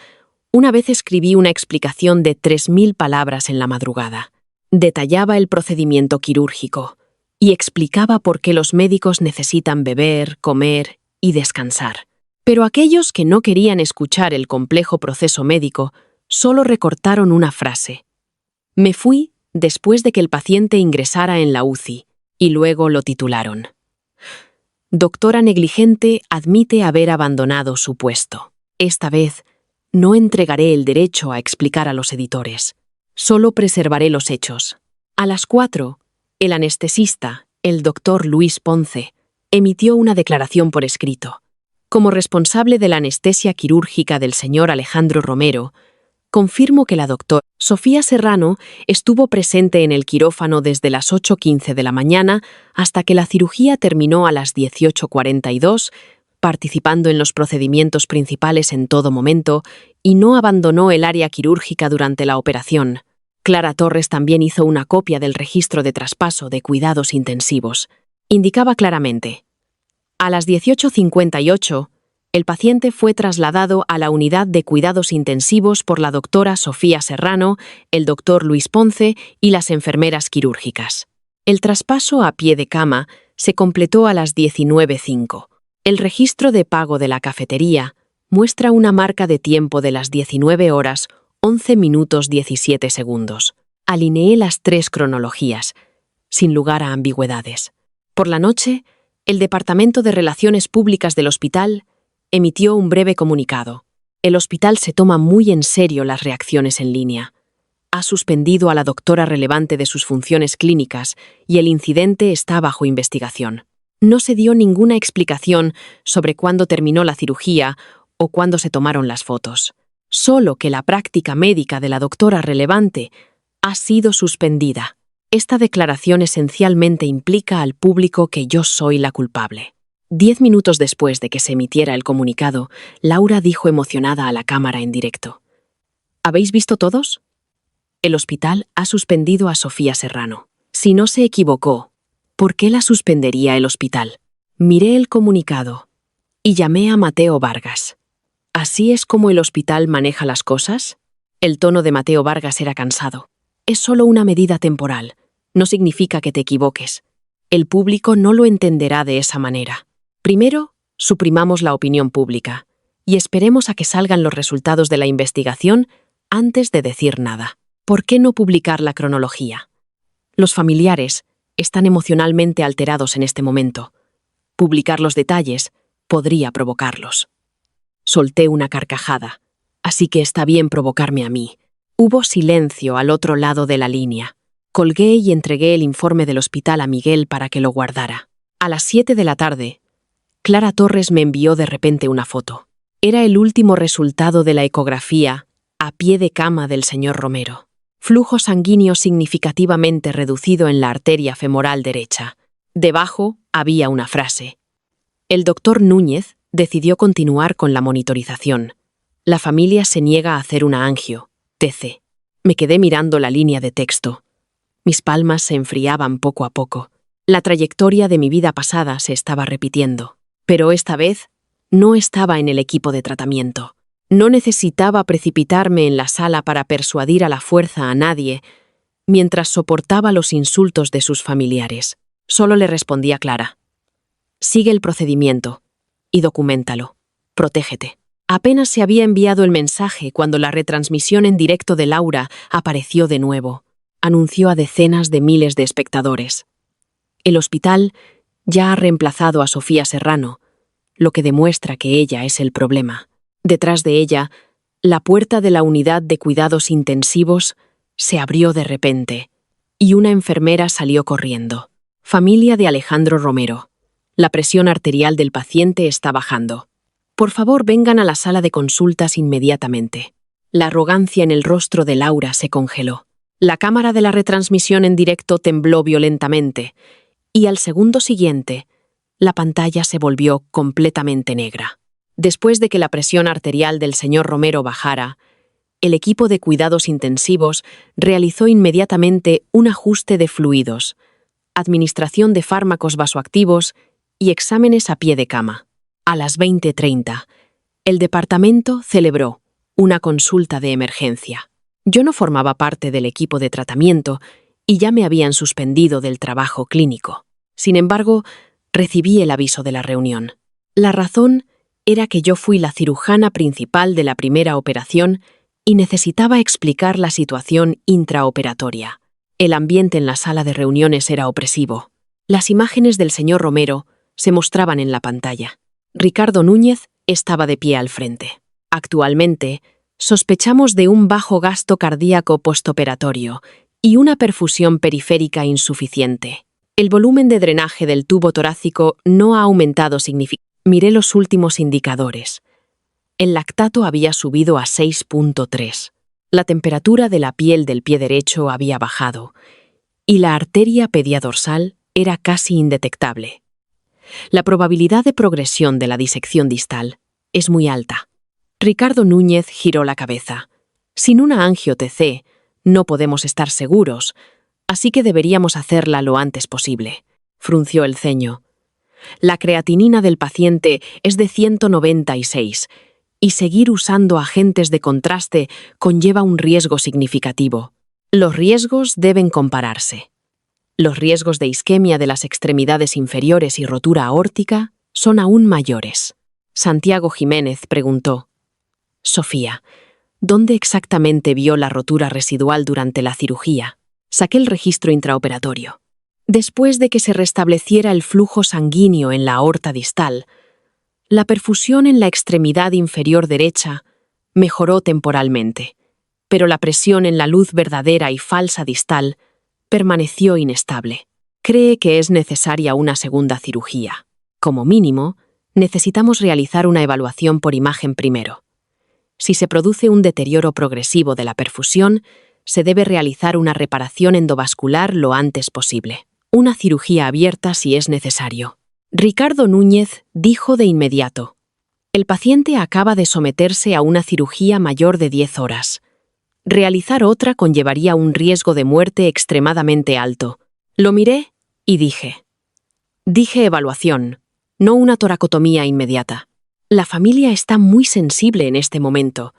una vez escribí una explicación de 3.000 palabras en la madrugada. Detallaba el procedimiento quirúrgico y explicaba por qué los médicos necesitan beber, comer y descansar. Pero aquellos que no querían escuchar el complejo proceso médico solo recortaron una frase. Me fui después de que el paciente ingresara en la UCI y luego lo titularon. Doctora negligente admite haber abandonado su puesto. Esta vez no entregaré el derecho a explicar a los editores. Solo preservaré los hechos. A las 4, el anestesista, el doctor Luis Ponce, emitió una declaración por escrito. Como responsable de la anestesia quirúrgica del señor Alejandro Romero, confirmo que la doctora Sofía Serrano estuvo presente en el quirófano desde las 8:15 de la mañana hasta que la cirugía terminó a las 18:42, participando en los procedimientos principales en todo momento y no abandonó el área quirúrgica durante la operación. Clara Torres también hizo una copia del registro de traspaso de cuidados intensivos. Indicaba claramente: a las 18:58, el paciente fue trasladado a la unidad de cuidados intensivos por la doctora Sofía Serrano, el doctor Luis Ponce y las enfermeras quirúrgicas. El traspaso a pie de cama se completó a las 19:05. El registro de pago de la cafetería muestra una marca de tiempo de las 19 horas, 11 minutos 17 segundos. Alineé las 3 cronologías, sin lugar a ambigüedades. Por la noche, el Departamento de Relaciones Públicas del hospital emitió un breve comunicado. El hospital se toma muy en serio las reacciones en línea. Ha suspendido a la doctora relevante de sus funciones clínicas y el incidente está bajo investigación. No se dio ninguna explicación sobre cuándo terminó la cirugía o cuándo se tomaron las fotos. Solo que la práctica médica de la doctora relevante ha sido suspendida. Esta declaración esencialmente implica al público que yo soy la culpable. 10 minutos después de que se emitiera el comunicado, Laura dijo emocionada a la cámara en directo: ¿Habéis visto todos? El hospital ha suspendido a Sofía Serrano. Si no se equivocó, ¿por qué la suspendería el hospital? Miré el comunicado y llamé a Mateo Vargas. ¿Así es como el hospital maneja las cosas? El tono de Mateo Vargas era cansado. Es solo una medida temporal. No significa que te equivoques. El público no lo entenderá de esa manera. Primero, suprimamos la opinión pública y esperemos a que salgan los resultados de la investigación antes de decir nada. ¿Por qué no publicar la cronología? Los familiares están emocionalmente alterados en este momento. Publicar los detalles podría provocarlos. Solté una carcajada, así que está bien provocarme a mí. Hubo silencio al otro lado de la línea. Colgué y entregué el informe del hospital a Miguel para que lo guardara. A las 7 de la tarde, Clara Torres me envió de repente una foto. Era el último resultado de la ecografía a pie de cama del señor Romero. Flujo sanguíneo significativamente reducido en la arteria femoral derecha. Debajo había una frase. El doctor Núñez decidió continuar con la monitorización. La familia se niega a hacer una angio. TC. Me quedé mirando la línea de texto. Mis palmas se enfriaban poco a poco. La trayectoria de mi vida pasada se estaba repitiendo. Pero esta vez no estaba en el equipo de tratamiento. No necesitaba precipitarme en la sala para persuadir a la fuerza a nadie, mientras soportaba los insultos de sus familiares. Solo le respondía Clara: sigue el procedimiento y documéntalo. Protégete. Apenas se había enviado el mensaje cuando la retransmisión en directo de Laura apareció de nuevo. Anunció a decenas de miles de espectadores: el hospital ya ha reemplazado a Sofía Serrano, lo que demuestra que ella es el problema. Detrás de ella, la puerta de la unidad de cuidados intensivos se abrió de repente y una enfermera salió corriendo. Familia de Alejandro Romero. La presión arterial del paciente está bajando. Por favor, vengan a la sala de consultas inmediatamente. La arrogancia en el rostro de Laura se congeló. La cámara de la retransmisión en directo tembló violentamente y al segundo siguiente, la pantalla se volvió completamente negra. Después de que la presión arterial del señor Romero bajara, el equipo de cuidados intensivos realizó inmediatamente un ajuste de fluidos, administración de fármacos vasoactivos y exámenes a pie de cama. A las 20:30, el departamento celebró una consulta de emergencia. Yo no formaba parte del equipo de tratamiento y ya me habían suspendido del trabajo clínico. Sin embargo, recibí el aviso de la reunión. La razón era que yo fui la cirujana principal de la primera operación y necesitaba explicar la situación intraoperatoria. El ambiente en la sala de reuniones era opresivo. Las imágenes del señor Romero se mostraban en la pantalla. Ricardo Núñez estaba de pie al frente. Actualmente, sospechamos de un bajo gasto cardíaco postoperatorio y una perfusión periférica insuficiente. El volumen de drenaje del tubo torácico no ha aumentado significativamente. Miré los últimos indicadores. El lactato había subido a 6.3. La temperatura de la piel del pie derecho había bajado y la arteria pediadorsal era casi indetectable. La probabilidad de progresión de la disección distal es muy alta. Ricardo Núñez giró la cabeza. Sin una angio-TC no podemos estar seguros, así que deberíamos hacerla lo antes posible. Frunció el ceño. La creatinina del paciente es de 196 y seguir usando agentes de contraste conlleva un riesgo significativo. Los riesgos deben compararse. Los riesgos de isquemia de las extremidades inferiores y rotura aórtica son aún mayores. Santiago Jiménez preguntó: Sofía, ¿dónde exactamente vio la rotura residual durante la cirugía? Saqué el registro intraoperatorio. Después de que se restableciera el flujo sanguíneo en la aorta distal, la perfusión en la extremidad inferior derecha mejoró temporalmente, pero la presión en la luz verdadera y falsa distal permaneció inestable. Cree que es necesaria una segunda cirugía. Como mínimo, necesitamos realizar una evaluación por imagen primero. Si se produce un deterioro progresivo de la perfusión, se debe realizar una reparación endovascular lo antes posible. Una cirugía abierta si es necesario. Ricardo Núñez dijo de inmediato: el paciente acaba de someterse a una cirugía mayor de 10 horas. Realizar otra conllevaría un riesgo de muerte extremadamente alto. Lo miré y dije evaluación, no una toracotomía inmediata. La familia está muy sensible en este momento.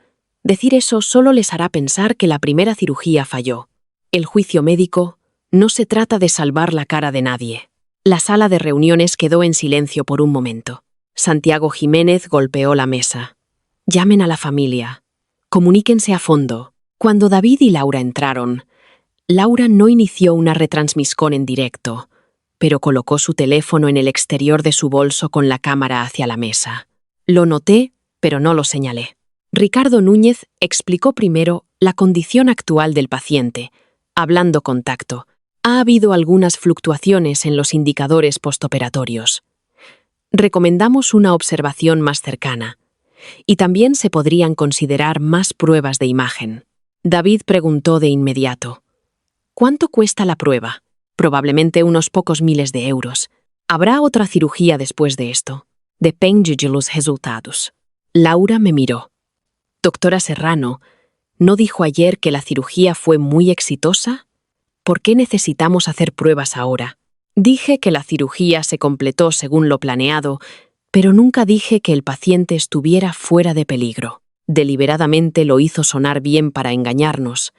Decir eso solo les hará pensar que la primera cirugía falló. El juicio médico no se trata de salvar la cara de nadie. La sala de reuniones quedó en silencio por un momento. Santiago Jiménez golpeó la mesa. Llamen a la familia. Comuníquense a fondo. Cuando David y Laura entraron, Laura no inició una retransmisión en directo, pero colocó su teléfono en el exterior de su bolso con la cámara hacia la mesa. Lo noté, pero no lo señalé. Ricardo Núñez explicó primero la condición actual del paciente, hablando con tacto. Ha habido algunas fluctuaciones en los indicadores postoperatorios. Recomendamos una observación más cercana, y también se podrían considerar más pruebas de imagen. David preguntó de inmediato: ¿cuánto cuesta la prueba? Probablemente unos pocos miles de euros. ¿Habrá otra cirugía después de esto? Depende de los resultados. Laura me miró. Doctora Serrano, ¿no dijo ayer que la cirugía fue muy exitosa? ¿Por qué necesitamos hacer pruebas ahora? Dije que la cirugía se completó según lo planeado, pero nunca dije que el paciente estuviera fuera de peligro. Deliberadamente lo hizo sonar bien para engañarnos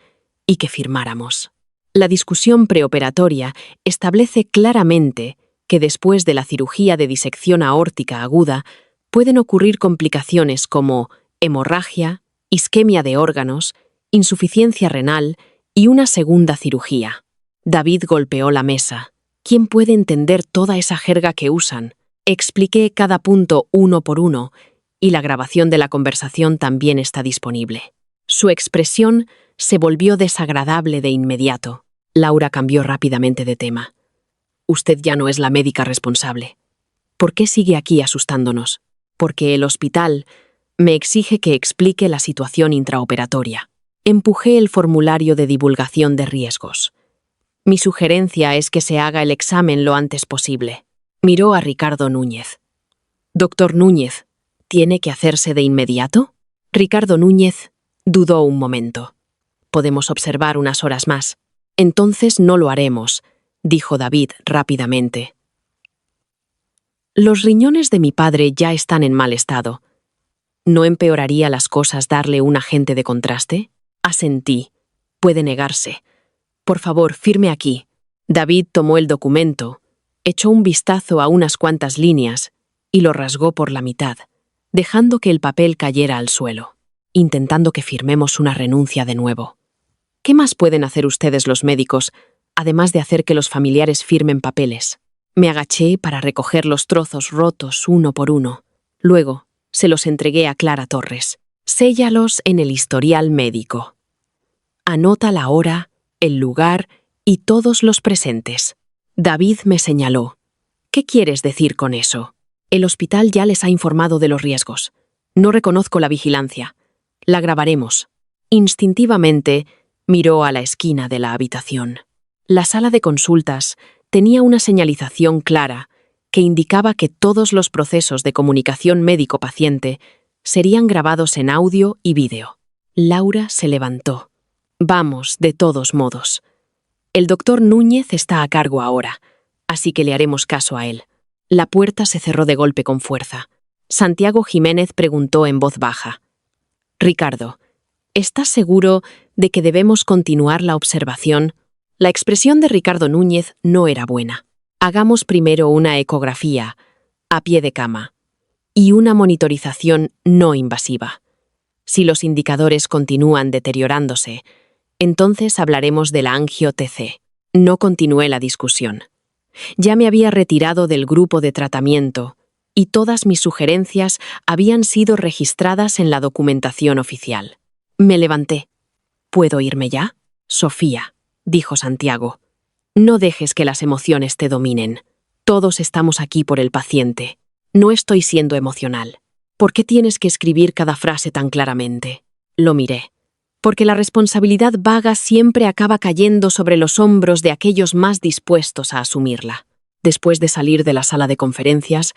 y que firmáramos. La discusión preoperatoria establece claramente que después de la cirugía de disección aórtica aguda pueden ocurrir complicaciones como hemorragia, isquemia de órganos, insuficiencia renal y una segunda cirugía. David golpeó la mesa. ¿Quién puede entender toda esa jerga que usan? Expliqué cada punto uno por uno y la grabación de la conversación también está disponible. Su expresión se volvió desagradable de inmediato. Laura cambió rápidamente de tema. Usted ya no es la médica responsable. ¿Por qué sigue aquí asustándonos? Porque el hospital me exige que explique la situación intraoperatoria. Empujé el formulario de divulgación de riesgos. Mi sugerencia es que se haga el examen lo antes posible. Miró a Ricardo Núñez. Doctor Núñez, ¿tiene que hacerse de inmediato? Ricardo Núñez dudó un momento. Podemos observar unas horas más. Entonces no lo haremos, dijo David rápidamente. Los riñones de mi padre ya están en mal estado. ¿No empeoraría las cosas darle un agente de contraste? Asentí. Puede negarse. Por favor, firme aquí. David tomó el documento, echó un vistazo a unas cuantas líneas y lo rasgó por la mitad, dejando que el papel cayera al suelo, intentando que firmemos una renuncia de nuevo. ¿Qué más pueden hacer ustedes los médicos, además de hacer que los familiares firmen papeles? Me agaché para recoger los trozos rotos uno por uno. Luego, se los entregué a Clara Torres. Séllalos en el historial médico. Anota la hora, el lugar y todos los presentes. David me señaló. ¿Qué quieres decir con eso? El hospital ya les ha informado de los riesgos. No reconozco la vigilancia. La grabaremos. Instintivamente, miró a la esquina de la habitación. La sala de consultas tenía una señalización clara que indicaba que todos los procesos de comunicación médico-paciente serían grabados en audio y vídeo. Laura se levantó. Vamos, de todos modos. El doctor Núñez está a cargo ahora, así que le haremos caso a él. La puerta se cerró de golpe con fuerza. Santiago Jiménez preguntó en voz baja. Ricardo, ¿estás seguro de que debemos continuar la observación? La expresión de Ricardo Núñez no era buena. Hagamos primero una ecografía, a pie de cama, y una monitorización no invasiva. Si los indicadores continúan deteriorándose, entonces hablaremos de la angio-TC. No continué la discusión. Ya me había retirado del grupo de tratamiento y todas mis sugerencias habían sido registradas en la documentación oficial. Me levanté. ¿Puedo irme ya? Sofía, dijo Santiago. No dejes que las emociones te dominen. Todos estamos aquí por el paciente. No estoy siendo emocional. ¿Por qué tienes que escribir cada frase tan claramente? Lo miré. Porque la responsabilidad vaga siempre acaba cayendo sobre los hombros de aquellos más dispuestos a asumirla. Después de salir de la sala de conferencias,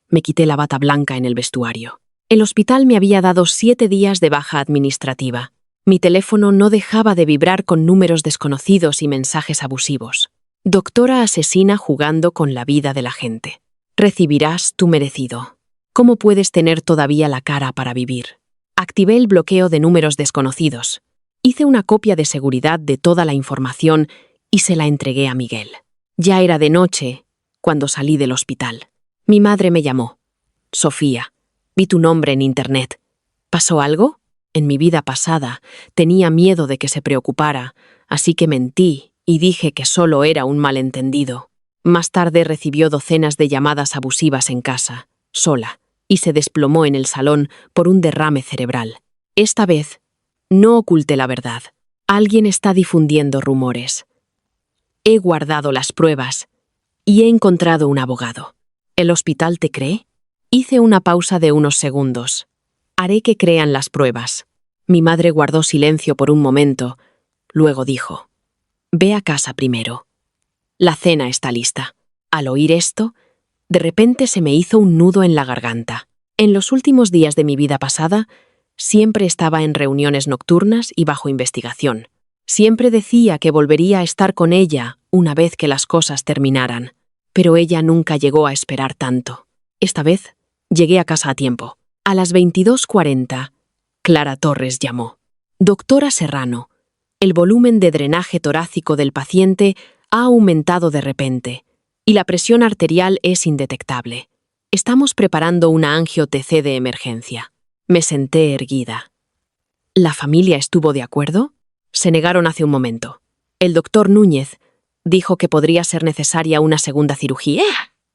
me quité la bata blanca en el vestuario. El hospital me había dado 7 días de baja administrativa. Mi teléfono no dejaba de vibrar con números desconocidos y mensajes abusivos. Doctora asesina jugando con la vida de la gente. Recibirás tu merecido. ¿Cómo puedes tener todavía la cara para vivir? Activé el bloqueo de números desconocidos. Hice una copia de seguridad de toda la información y se la entregué a Miguel. Ya era de noche cuando salí del hospital. Mi madre me llamó. Sofía, vi tu nombre en internet. ¿Pasó algo? En mi vida pasada tenía miedo de que se preocupara, así que mentí y dije que solo era un malentendido. Más tarde recibió docenas de llamadas abusivas en casa, sola, y se desplomó en el salón por un derrame cerebral. Esta vez, no oculté la verdad. Alguien está difundiendo rumores. He guardado las pruebas y he encontrado un abogado. ¿El hospital te cree? Hice una pausa de unos segundos. Haré que crean las pruebas. Mi madre guardó silencio por un momento. Luego dijo, ve a casa primero. La cena está lista. Al oír esto, de repente se me hizo un nudo en la garganta. En los últimos días de mi vida pasada, siempre estaba en reuniones nocturnas y bajo investigación. Siempre decía que volvería a estar con ella una vez que las cosas terminaran, pero ella nunca llegó a esperar tanto. Esta vez, llegué a casa a tiempo. A las 22:40, Clara Torres llamó. Doctora Serrano, el volumen de drenaje torácico del paciente ha aumentado de repente y la presión arterial es indetectable. Estamos preparando una angio-TC de emergencia. Me senté erguida. ¿La familia estuvo de acuerdo? Se negaron hace un momento. El doctor Núñez dijo que podría ser necesaria una segunda cirugía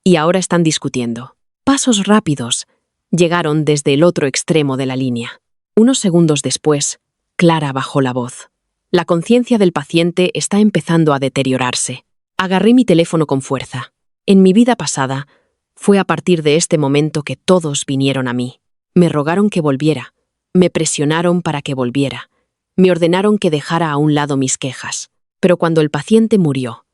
y ahora están discutiendo. Pasos rápidos llegaron desde el otro extremo de la línea. Unos segundos después, Clara bajó la voz. La conciencia del paciente está empezando a deteriorarse. Agarré mi teléfono con fuerza. En mi vida pasada, fue a partir de este momento que todos vinieron a mí. Me rogaron que volviera. Me presionaron para que volviera. Me ordenaron que dejara a un lado mis quejas. Pero cuando el paciente murió,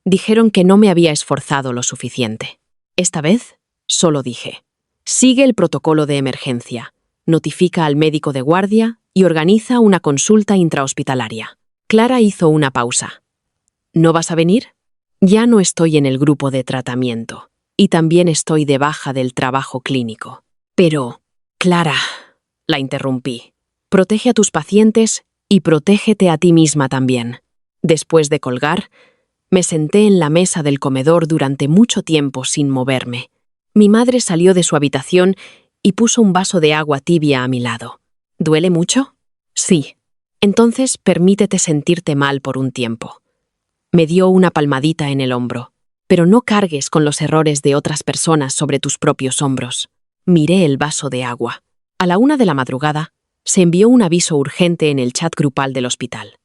dijeron que no me había esforzado lo suficiente. Esta vez, solo dije: sigue el protocolo de emergencia, notifica al médico de guardia y organiza una consulta intrahospitalaria. Clara hizo una pausa. ¿No vas a venir? Ya no estoy en el grupo de tratamiento y también estoy de baja del trabajo clínico. Pero, Clara, la interrumpí, protege a tus pacientes y protégete a ti misma también. Después de colgar, me senté en la mesa del comedor durante mucho tiempo sin moverme. Mi madre salió de su habitación y puso un vaso de agua tibia a mi lado. ¿Duele mucho? Sí. Entonces permítete sentirte mal por un tiempo. Me dio una palmadita en el hombro. Pero no cargues con los errores de otras personas sobre tus propios hombros. Miré el vaso de agua. A la 1 de la madrugada, se envió un aviso urgente en el chat grupal del hospital.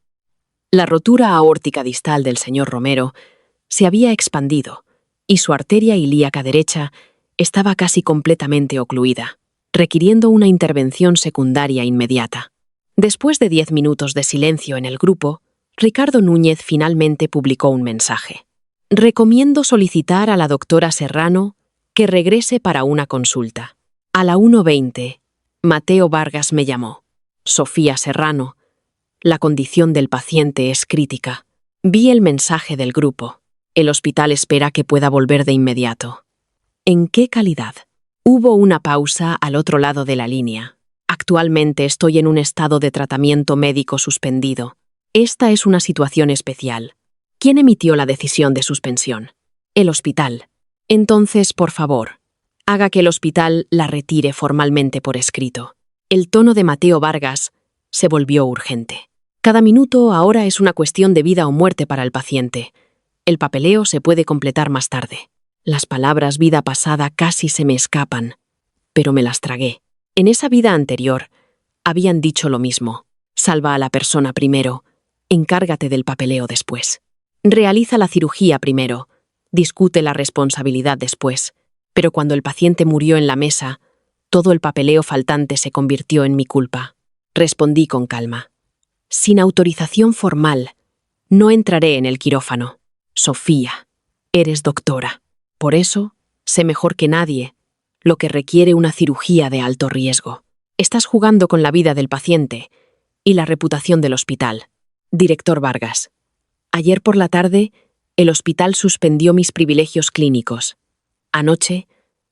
La rotura aórtica distal del señor Romero se había expandido y su arteria ilíaca derecha estaba casi completamente ocluida, requiriendo una intervención secundaria inmediata. Después de 10 minutos de silencio en el grupo, Ricardo Núñez finalmente publicó un mensaje. Recomiendo solicitar a la doctora Serrano que regrese para una consulta. A la 1:20, Mateo Vargas me llamó. Sofía Serrano, la condición del paciente es crítica. Vi el mensaje del grupo. El hospital espera que pueda volver de inmediato. ¿En qué calidad? Hubo una pausa al otro lado de la línea. Actualmente estoy en un estado de tratamiento médico suspendido. Esta es una situación especial. ¿Quién emitió la decisión de suspensión? El hospital. Entonces, por favor, haga que el hospital la retire formalmente por escrito. El tono de Mateo Vargas se volvió urgente. Cada minuto ahora es una cuestión de vida o muerte para el paciente. El papeleo se puede completar más tarde. Las palabras vida pasada casi se me escapan, pero me las tragué. En esa vida anterior, habían dicho lo mismo. Salva a la persona primero, encárgate del papeleo después. Realiza la cirugía primero, discute la responsabilidad después. Pero cuando el paciente murió en la mesa, todo el papeleo faltante se convirtió en mi culpa. Respondí con calma. Sin autorización formal, no entraré en el quirófano. Sofía, eres doctora. Por eso, sé mejor que nadie lo que requiere una cirugía de alto riesgo. Estás jugando con la vida del paciente y la reputación del hospital. Director Vargas, ayer por la tarde, el hospital suspendió mis privilegios clínicos. Anoche,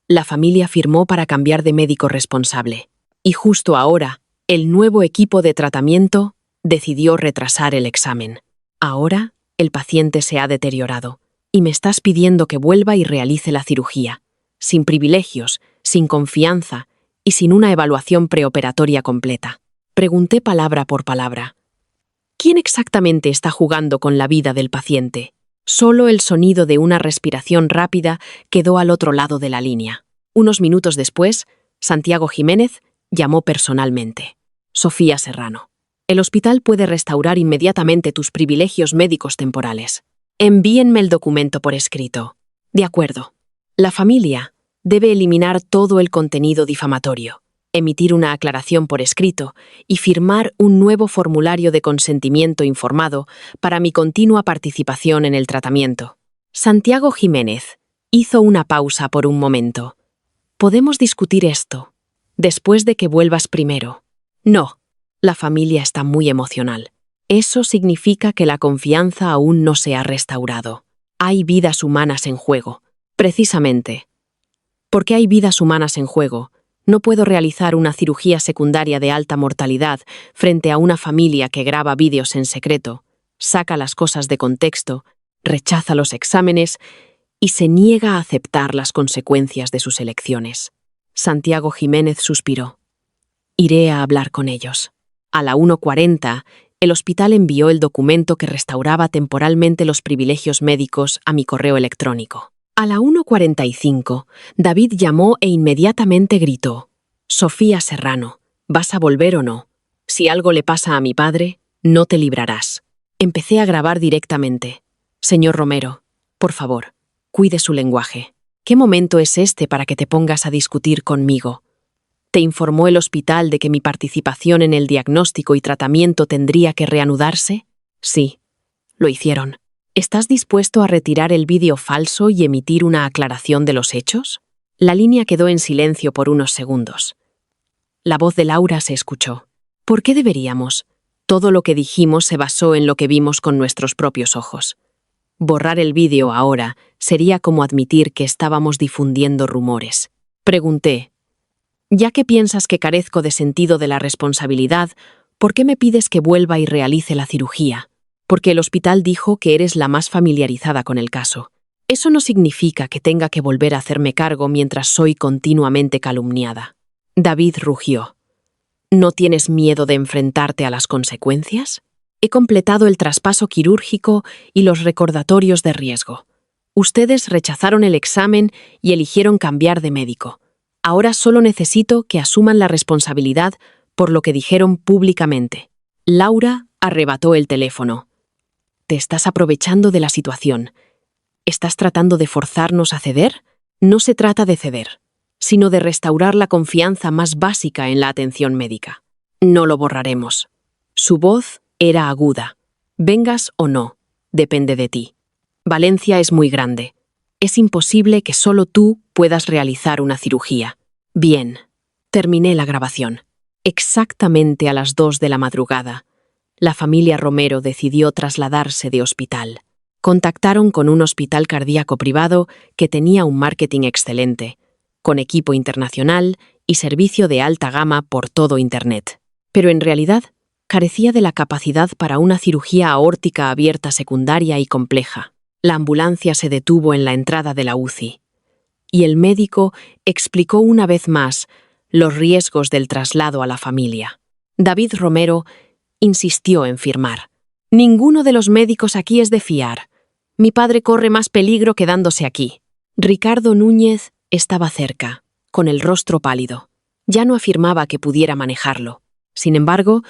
la familia firmó para cambiar de médico responsable. Y justo ahora, el nuevo equipo de tratamiento decidió retrasar el examen. Ahora, el paciente se ha deteriorado y me estás pidiendo que vuelva y realice la cirugía, sin privilegios, sin confianza y sin una evaluación preoperatoria completa. Pregunté palabra por palabra. ¿Quién exactamente está jugando con la vida del paciente? Solo el sonido de una respiración rápida quedó al otro lado de la línea. Unos minutos después, Santiago Jiménez llamó personalmente. Sofía Serrano. El hospital puede restaurar inmediatamente tus privilegios médicos temporales. Envíenme el documento por escrito. De acuerdo. La familia debe eliminar todo el contenido difamatorio, emitir una aclaración por escrito y firmar un nuevo formulario de consentimiento informado para mi continua participación en el tratamiento. Santiago Jiménez hizo una pausa por un momento. ¿Podemos discutir esto después de que vuelvas primero? No. La familia está muy emocional. Eso significa que la confianza aún no se ha restaurado. Hay vidas humanas en juego. Precisamente. Porque hay vidas humanas en juego, No puedo realizar una cirugía secundaria de alta mortalidad frente a una familia que graba vídeos en secreto, saca las cosas de contexto, rechaza los exámenes y se niega a aceptar las consecuencias de sus elecciones. Santiago Jiménez suspiró. Iré a hablar con ellos. A la 1:40, el hospital envió el documento que restauraba temporalmente los privilegios médicos a mi correo electrónico. A la 1:45, David llamó e inmediatamente gritó: «Sofía Serrano, ¿vas a volver o no? Si algo le pasa a mi padre, no te librarás». Empecé a grabar directamente. «Señor Romero, por favor, cuide su lenguaje. ¿Qué momento es este para que te pongas a discutir conmigo? ¿Te informó el hospital de que mi participación en el diagnóstico y tratamiento tendría que reanudarse? Sí, lo hicieron. ¿Estás dispuesto a retirar el vídeo falso y emitir una aclaración de los hechos?» La línea quedó en silencio por unos segundos. La voz de Laura se escuchó. «¿Por qué deberíamos? Todo lo que dijimos se basó en lo que vimos con nuestros propios ojos. Borrar el vídeo ahora sería como admitir que estábamos difundiendo rumores». Pregunté: «Ya que piensas que carezco de sentido de la responsabilidad, ¿por qué me pides que vuelva y realice la cirugía? Porque el hospital dijo que eres la más familiarizada con el caso. Eso no significa que tenga que volver a hacerme cargo mientras soy continuamente calumniada». David rugió. «¿No tienes miedo de enfrentarte a las consecuencias? He completado el traspaso quirúrgico y los recordatorios de riesgo. Ustedes rechazaron el examen y eligieron cambiar de médico. Ahora solo necesito que asuman la responsabilidad por lo que dijeron públicamente». Laura arrebató el teléfono. «Te estás aprovechando de la situación. ¿Estás tratando de forzarnos a ceder? No se trata de ceder, sino de restaurar la confianza más básica en la atención médica. No lo borraremos». Su voz era aguda. «Vengas o no, depende de ti. Valencia es muy grande. Es imposible que solo tú puedas realizar una cirugía». Bien, terminé la grabación. Exactamente a las 2 de la madrugada, la familia Romero decidió trasladarse de hospital. Contactaron con un hospital cardíaco privado que tenía un marketing excelente, con equipo internacional y servicio de alta gama por todo Internet. Pero en realidad, carecía de la capacidad para una cirugía aórtica abierta secundaria y compleja. La ambulancia se detuvo en la entrada de la UCI. Y el médico explicó una vez más los riesgos del traslado a la familia. David Romero insistió en firmar. «Ninguno de los médicos aquí es de fiar. Mi padre corre más peligro quedándose aquí». Ricardo Núñez estaba cerca, con el rostro pálido. Ya no afirmaba que pudiera manejarlo. Sin embargo,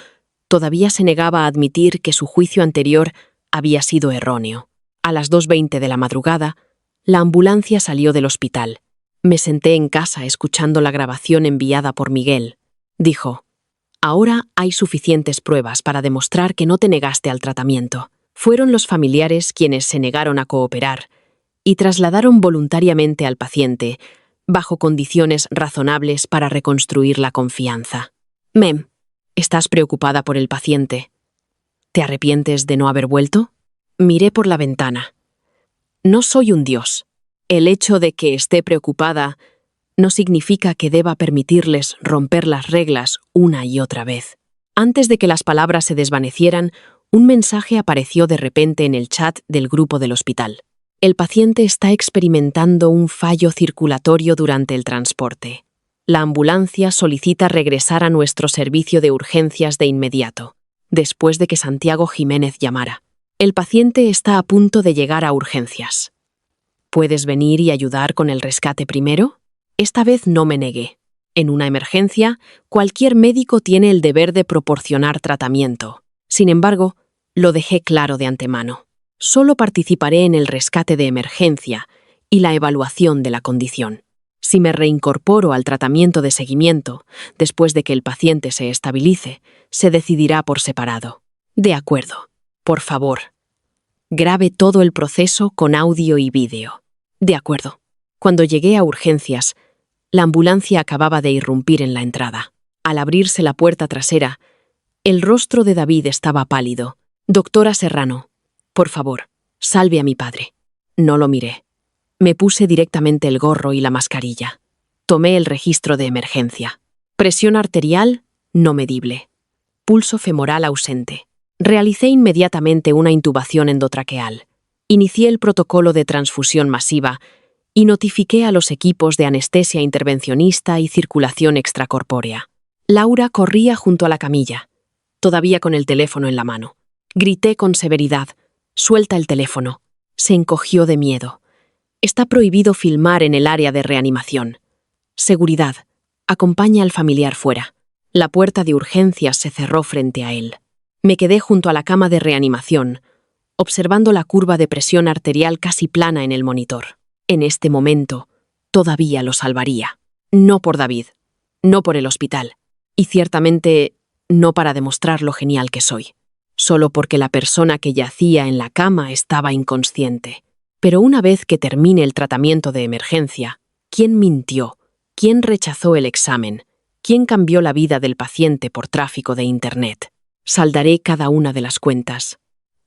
todavía se negaba a admitir que su juicio anterior había sido erróneo. A las 2:20 de la madrugada, la ambulancia salió del hospital. Me senté en casa escuchando la grabación enviada por Miguel. Dijo: «Ahora hay suficientes pruebas para demostrar que no te negaste al tratamiento. Fueron los familiares quienes se negaron a cooperar y trasladaron voluntariamente al paciente, bajo condiciones razonables para reconstruir la confianza. Mem, estás preocupada por el paciente. ¿Te arrepientes de no haber vuelto?» Miré por la ventana. No soy un dios. El hecho de que esté preocupada no significa que deba permitirles romper las reglas una y otra vez. Antes de que las palabras se desvanecieran, un mensaje apareció de repente en el chat del grupo del hospital. «El paciente está experimentando un fallo circulatorio durante el transporte. La ambulancia solicita regresar a nuestro servicio de urgencias de inmediato, después de que Santiago Jiménez llamara. El paciente está a punto de llegar a urgencias. ¿Puedes venir y ayudar con el rescate primero?» Esta vez no me negué. En una emergencia, cualquier médico tiene el deber de proporcionar tratamiento. Sin embargo, lo dejé claro de antemano. Solo participaré en el rescate de emergencia y la evaluación de la condición. Si me reincorporo al tratamiento de seguimiento, después de que el paciente se estabilice, se decidirá por separado. De acuerdo. Por favor, grabe todo el proceso con audio y vídeo. De acuerdo. Cuando llegué a urgencias, la ambulancia acababa de irrumpir en la entrada. Al abrirse la puerta trasera, el rostro de David estaba pálido. «Doctora Serrano, por favor, salve a mi padre». No lo miré. Me puse directamente el gorro y la mascarilla. Tomé el registro de emergencia. Presión arterial no medible. Pulso femoral ausente. Realicé inmediatamente una intubación endotraqueal. Inicié el protocolo de transfusión masiva y notifiqué a los equipos de anestesia intervencionista y circulación extracorpórea. Laura corría junto a la camilla, todavía con el teléfono en la mano. Grité con severidad: «Suelta el teléfono». Se encogió de miedo. «Está prohibido filmar en el área de reanimación». «Seguridad, acompaña al familiar fuera». La puerta de urgencias se cerró frente a él. Me quedé junto a la cama de reanimación, observando la curva de presión arterial casi plana en el monitor. En este momento, todavía lo salvaría. No por David, no por el hospital, y ciertamente no para demostrar lo genial que soy, solo porque la persona que yacía en la cama estaba inconsciente. Pero una vez que termine el tratamiento de emergencia, ¿quién mintió? ¿Quién rechazó el examen? ¿Quién cambió la vida del paciente por tráfico de Internet? Saldaré cada una de las cuentas.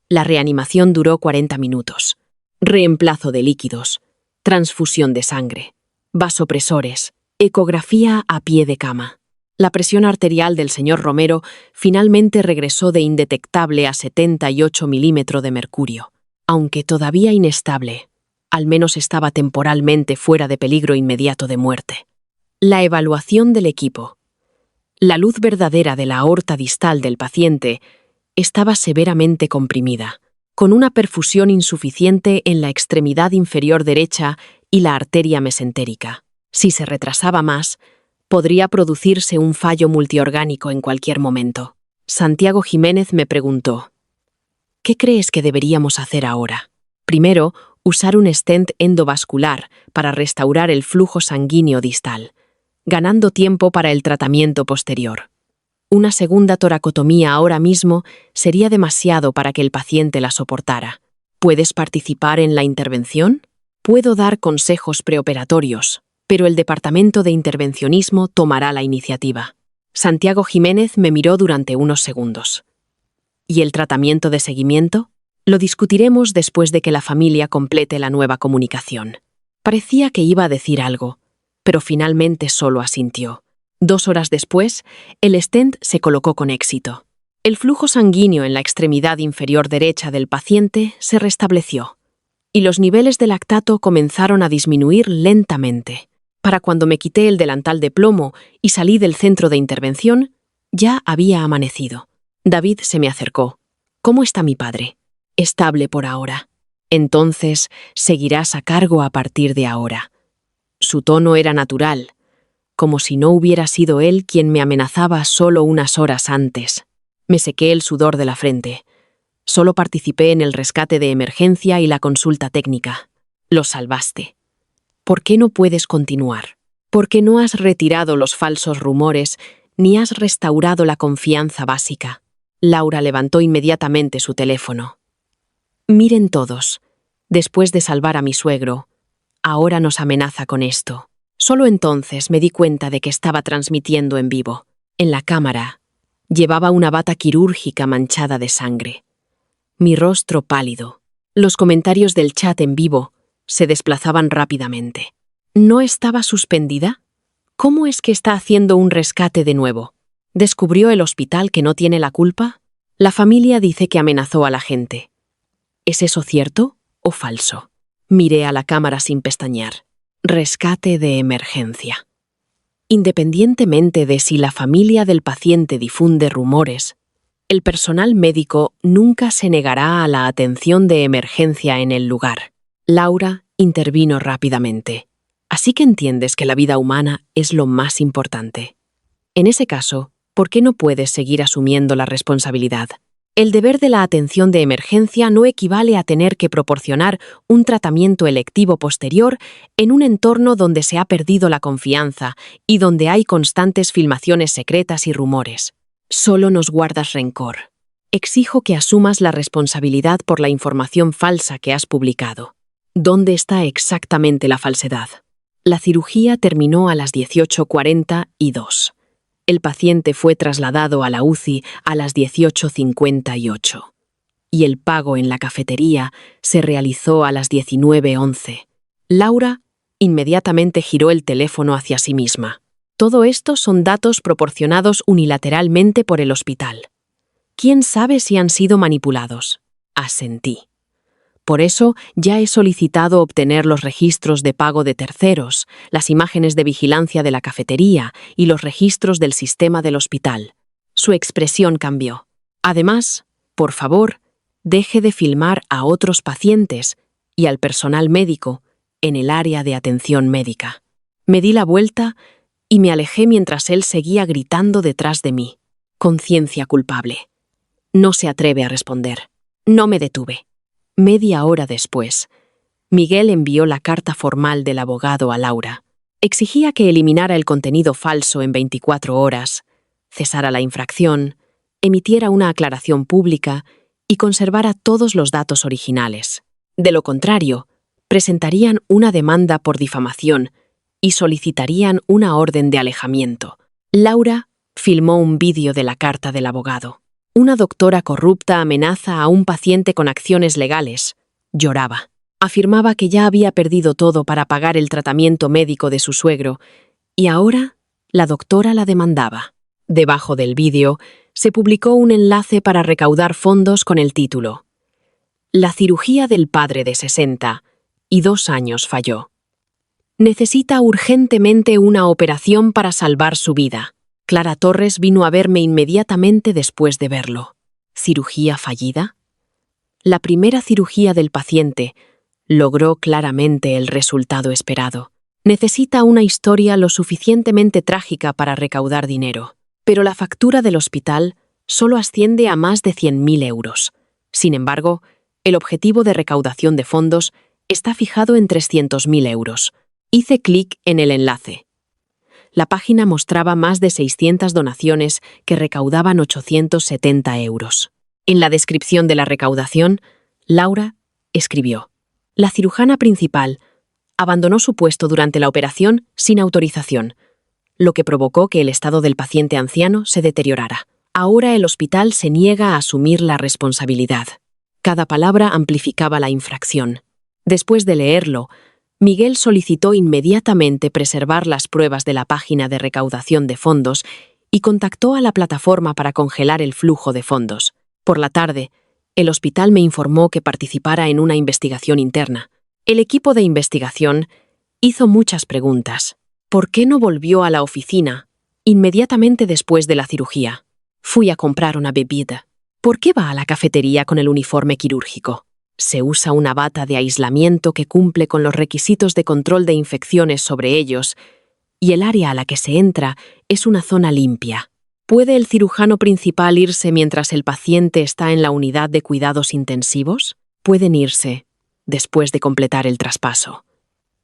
La reanimación duró 40 minutos. Reemplazo de líquidos, transfusión de sangre, vasopresores, ecografía a pie de cama. La presión arterial del señor Romero finalmente regresó de indetectable a 78 milímetros de mercurio. Aunque todavía inestable, al menos estaba temporalmente fuera de peligro inmediato de muerte. La evaluación del equipo. La luz verdadera de la aorta distal del paciente estaba severamente comprimida, con una perfusión insuficiente en la extremidad inferior derecha y la arteria mesentérica. Si se retrasaba más, podría producirse un fallo multiorgánico en cualquier momento. Santiago Jiménez me preguntó: «¿Qué crees que deberíamos hacer ahora?» Primero, usar un stent endovascular para restaurar el flujo sanguíneo distal, ganando tiempo para el tratamiento posterior. Una segunda toracotomía ahora mismo sería demasiado para que el paciente la soportara. ¿Puedes participar en la intervención? Puedo dar consejos preoperatorios, pero el departamento de intervencionismo tomará la iniciativa. Santiago Jiménez me miró durante unos segundos. ¿Y el tratamiento de seguimiento? Lo discutiremos después de que la familia complete la nueva comunicación. Parecía que iba a decir algo, pero finalmente solo asintió. 2 horas después, el stent se colocó con éxito. El flujo sanguíneo en la extremidad inferior derecha del paciente se restableció, y los niveles de lactato comenzaron a disminuir lentamente. Para cuando me quité el delantal de plomo y salí del centro de intervención, ya había amanecido. David se me acercó. «¿Cómo está mi padre?» «Estable por ahora». «Entonces, seguirás a cargo a partir de ahora». Su tono era natural, como si no hubiera sido él quien me amenazaba solo unas horas antes. Me sequé el sudor de la frente. Solo participé en el rescate de emergencia y la consulta técnica. Lo salvaste. ¿Por qué no puedes continuar? ¿Por qué no has retirado los falsos rumores ni has restaurado la confianza básica? Laura levantó inmediatamente su teléfono. «Miren todos. Después de salvar a mi suegro, ahora nos amenaza con esto». Solo entonces me di cuenta de que estaba transmitiendo en vivo. En la cámara, llevaba una bata quirúrgica manchada de sangre. Mi rostro pálido. Los comentarios del chat en vivo se desplazaban rápidamente. ¿No estaba suspendida? ¿Cómo es que está haciendo un rescate de nuevo? ¿Descubrió el hospital que no tiene la culpa? La familia dice que amenazó a la gente. ¿Es eso cierto o falso? Miré a la cámara sin pestañear. Rescate de emergencia. Independientemente de si la familia del paciente difunde rumores, el personal médico nunca se negará a la atención de emergencia en el lugar. Laura intervino rápidamente. Así que entiendes que la vida humana es lo más importante. En ese caso, ¿por qué no puedes seguir asumiendo la responsabilidad? El deber de la atención de emergencia no equivale a tener que proporcionar un tratamiento electivo posterior en un entorno donde se ha perdido la confianza y donde hay constantes filmaciones secretas y rumores. Solo nos guardas rencor. Exijo que asumas la responsabilidad por la información falsa que has publicado. ¿Dónde está exactamente la falsedad? La cirugía terminó a las 18:42. El paciente fue trasladado a la UCI a las 18:58 y el pago en la cafetería se realizó a las 19:11. Laura Inmediatamente giró el teléfono hacia sí misma. Todo esto son datos proporcionados unilateralmente por el hospital. ¿Quién sabe si han sido manipulados? Asentí. Por eso ya he solicitado obtener los registros de pago de terceros, las imágenes de vigilancia de la cafetería y los registros del sistema del hospital. Su expresión cambió. Además, por favor, deje de filmar a otros pacientes y al personal médico en el área de atención médica. Me di la vuelta y me alejé mientras él seguía gritando detrás de mí. Conciencia culpable. No se atreve a responder. No me detuve. Media hora después, Miguel envió la carta formal del abogado a Laura. Exigía que eliminara el contenido falso en 24 horas, cesara la infracción, emitiera una aclaración pública y conservara todos los datos originales. De lo contrario, presentarían una demanda por difamación y solicitarían una orden de alejamiento. Laura filmó un vídeo de la carta del abogado. Una doctora corrupta amenaza a un paciente con acciones legales. Lloraba. Afirmaba que ya había perdido todo para pagar el tratamiento médico de su suegro, y ahora la doctora la demandaba. Debajo del vídeo se publicó un enlace para recaudar fondos con el título: La cirugía del padre de 60 y 2 años falló. Necesita urgentemente una operación para salvar su vida. Clara Torres vino a verme inmediatamente después de verlo. ¿Cirugía fallida? La primera cirugía del paciente logró claramente el resultado esperado. Necesita una historia lo suficientemente trágica para recaudar dinero, pero la factura del hospital solo asciende a más de 100.000 euros. Sin embargo, el objetivo de recaudación de fondos está fijado en 300.000 euros. Hice clic en el enlace. La página mostraba más de 600 donaciones que recaudaban 870 euros. En la descripción de la recaudación, Laura escribió: La cirujana principal abandonó su puesto durante la operación sin autorización, lo que provocó que el estado del paciente anciano se deteriorara. Ahora el hospital se niega a asumir la responsabilidad. Cada palabra amplificaba la infracción. Después de leerlo, Miguel solicitó inmediatamente preservar las pruebas de la página de recaudación de fondos y contactó a la plataforma para congelar el flujo de fondos. Por la tarde, el hospital me informó que participara en una investigación interna. El equipo de investigación hizo muchas preguntas. ¿Por qué no volvió a la oficina inmediatamente después de la cirugía? Fui a comprar una bebida. ¿Por qué va a la cafetería con el uniforme quirúrgico? Se usa una bata de aislamiento que cumple con los requisitos de control de infecciones sobre ellos, y el área a la que se entra es una zona limpia. ¿Puede el cirujano principal irse mientras el paciente está en la unidad de cuidados intensivos? Pueden irse después de completar el traspaso.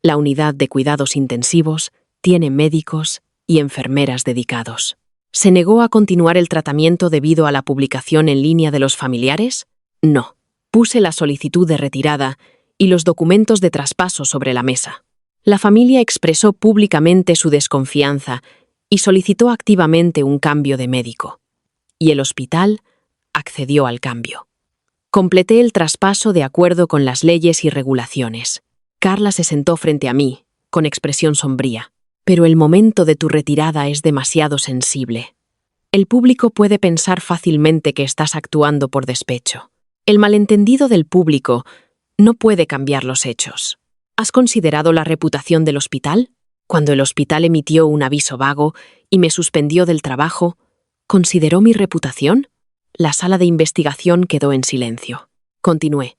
La unidad de cuidados intensivos tiene médicos y enfermeras dedicados. ¿Se negó a continuar el tratamiento debido a la publicación en línea de los familiares? No. Puse la solicitud de retirada y los documentos de traspaso sobre la mesa. La familia expresó públicamente su desconfianza y solicitó activamente un cambio de médico. Y el hospital accedió al cambio. Completé el traspaso de acuerdo con las leyes y regulaciones. Carla se sentó frente a mí, con expresión sombría. Pero el momento de tu retirada es demasiado sensible. El público puede pensar fácilmente que estás actuando por despecho. El malentendido del público no puede cambiar los hechos. ¿Has considerado la reputación del hospital? Cuando el hospital emitió un aviso vago y me suspendió del trabajo, ¿consideró mi reputación? La sala de investigación quedó en silencio. Continué.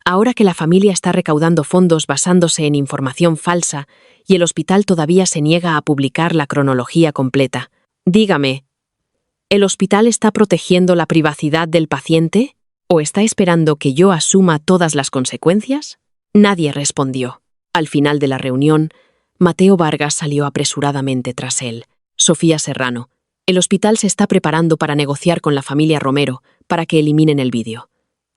Ahora que la familia está recaudando fondos basándose en información falsa y el hospital todavía se niega a publicar la cronología completa, dígame, ¿el hospital está protegiendo la privacidad del paciente o está esperando que yo asuma todas las consecuencias? Nadie respondió. Al final de la reunión, Mateo Vargas salió apresuradamente tras él. Sofía Serrano. El hospital se está preparando para negociar con la familia Romero para que eliminen el vídeo.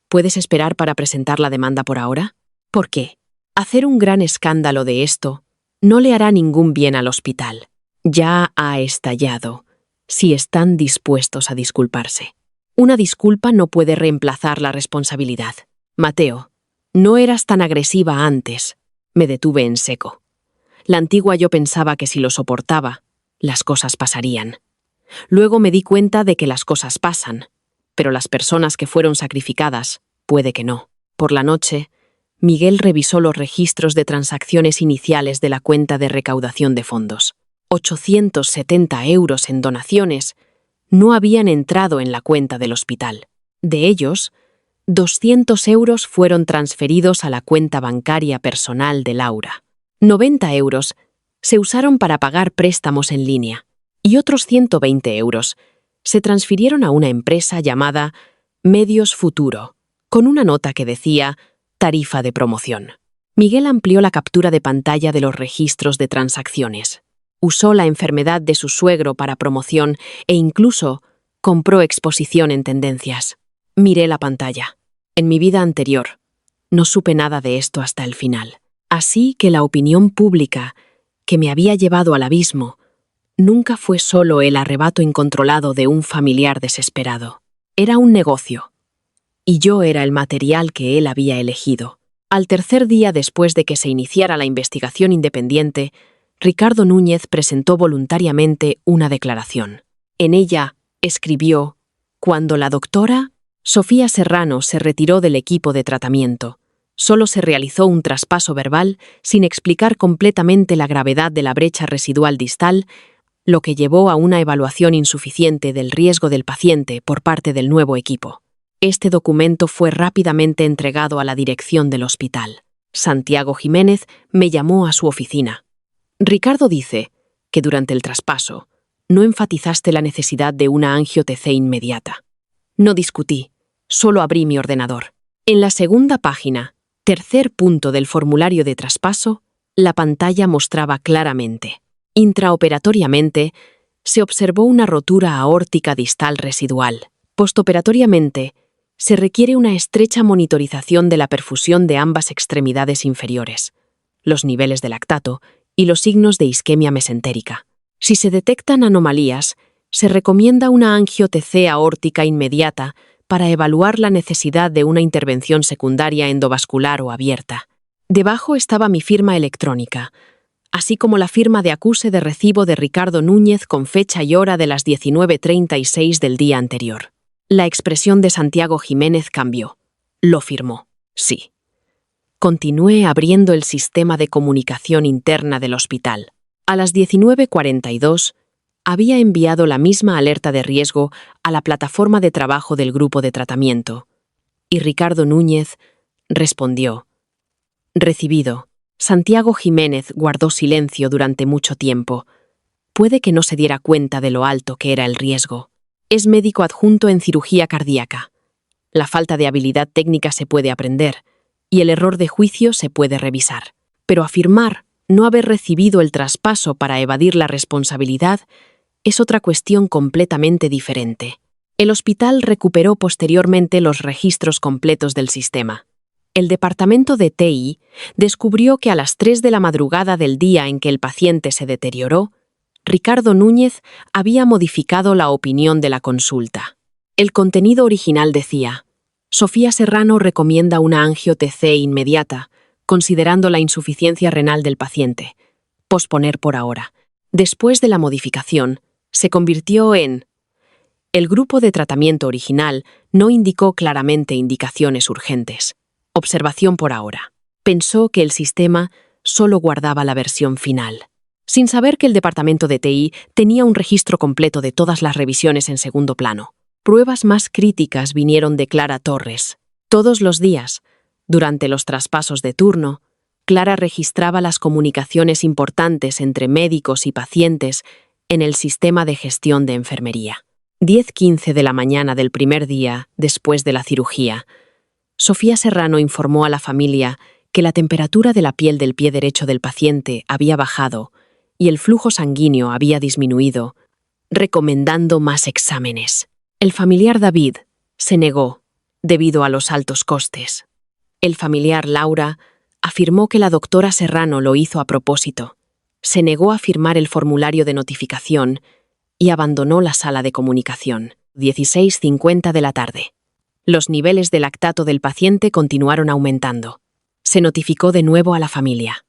¿Puedes esperar para presentar la demanda por ahora? ¿Por qué? Hacer un gran escándalo de esto no le hará ningún bien al hospital. Ya ha estallado, si están dispuestos a disculparse. Una disculpa no puede reemplazar la responsabilidad. Mateo, no eras tan agresiva antes. Me detuve en seco. La antigua yo pensaba que si lo soportaba, las cosas pasarían. Luego me di cuenta de que las cosas pasan, pero las personas que fueron sacrificadas, puede que no. Por la noche, Miguel revisó los registros de transacciones iniciales de la cuenta de recaudación de fondos. 870 euros en donaciones no habían entrado en la cuenta del hospital. De ellos, 200 euros fueron transferidos a la cuenta bancaria personal de Laura. 90 euros se usaron para pagar préstamos en línea y otros 120 euros se transfirieron a una empresa llamada Medios Futuro, con una nota que decía tarifa de promoción. Miguel amplió la captura de pantalla de los registros de transacciones. Usó la enfermedad de su suegro para promoción e incluso compró exposición en Tendencias. Miré la pantalla. En mi vida anterior, no supe nada de esto hasta el final. Así que la opinión pública, que me había llevado al abismo, nunca fue solo el arrebato incontrolado de un familiar desesperado. Era un negocio. Y yo era el material que él había elegido. Al tercer día después de que se iniciara la investigación independiente, Ricardo Núñez presentó voluntariamente una declaración. En ella escribió: cuando la doctora Sofía Serrano se retiró del equipo de tratamiento, solo se realizó un traspaso verbal sin explicar completamente la gravedad de la brecha residual distal, lo que llevó a una evaluación insuficiente del riesgo del paciente por parte del nuevo equipo. Este documento fue rápidamente entregado a la dirección del hospital. Santiago Jiménez me llamó a su oficina. Ricardo dice que durante el traspaso no enfatizaste la necesidad de una angio-TC inmediata. No discutí, solo abrí mi ordenador. En la segunda página, tercer punto del formulario de traspaso, la pantalla mostraba claramente: intraoperatoriamente se observó una rotura aórtica distal residual. Postoperatoriamente, se requiere una estrecha monitorización de la perfusión de ambas extremidades inferiores, los niveles de lactato y los signos de isquemia mesentérica. Si se detectan anomalías, se recomienda una angio-TC aórtica inmediata para evaluar la necesidad de una intervención secundaria endovascular o abierta. Debajo estaba mi firma electrónica, así como la firma de acuse de recibo de Ricardo Núñez con fecha y hora de las 19:36 del día anterior. La expresión de Santiago Jiménez cambió. Lo firmó. Sí. Continué abriendo el sistema de comunicación interna del hospital. A las 19:42, había enviado la misma alerta de riesgo a la plataforma de trabajo del grupo de tratamiento, y Ricardo Núñez respondió: recibido. Santiago Jiménez guardó silencio durante mucho tiempo. Puede que no se diera cuenta de lo alto que era el riesgo. Es médico adjunto en cirugía cardíaca. La falta de habilidad técnica se puede aprender, y el error de juicio se puede revisar. Pero afirmar no haber recibido el traspaso para evadir la responsabilidad es otra cuestión completamente diferente. El hospital recuperó posteriormente los registros completos del sistema. El departamento de TI descubrió que a las 3 de la madrugada del día en que el paciente se deterioró, Ricardo Núñez había modificado la opinión de la consulta. El contenido original decía: Sofía Serrano recomienda una angio-TC inmediata, considerando la insuficiencia renal del paciente. Posponer por ahora. Después de la modificación, se convirtió en: el grupo de tratamiento original no indicó claramente indicaciones urgentes. Observación por ahora. Pensó que el sistema solo guardaba la versión final, sin saber que el departamento de TI tenía un registro completo de todas las revisiones en segundo plano. Pruebas más críticas vinieron de Clara Torres. Todos los días, durante los traspasos de turno, Clara registraba las comunicaciones importantes entre médicos y pacientes en el sistema de gestión de enfermería. 10:15 de la mañana del primer día después de la cirugía, Sofía Serrano informó a la familia que la temperatura de la piel del pie derecho del paciente había bajado y el flujo sanguíneo había disminuido, recomendando más exámenes. El familiar David se negó debido a los altos costes. El familiar Laura afirmó que la doctora Serrano lo hizo a propósito. Se negó a firmar el formulario de notificación y abandonó la sala de comunicación. 16:50 de la tarde. Los niveles de lactato del paciente continuaron aumentando. Se notificó de nuevo a la familia.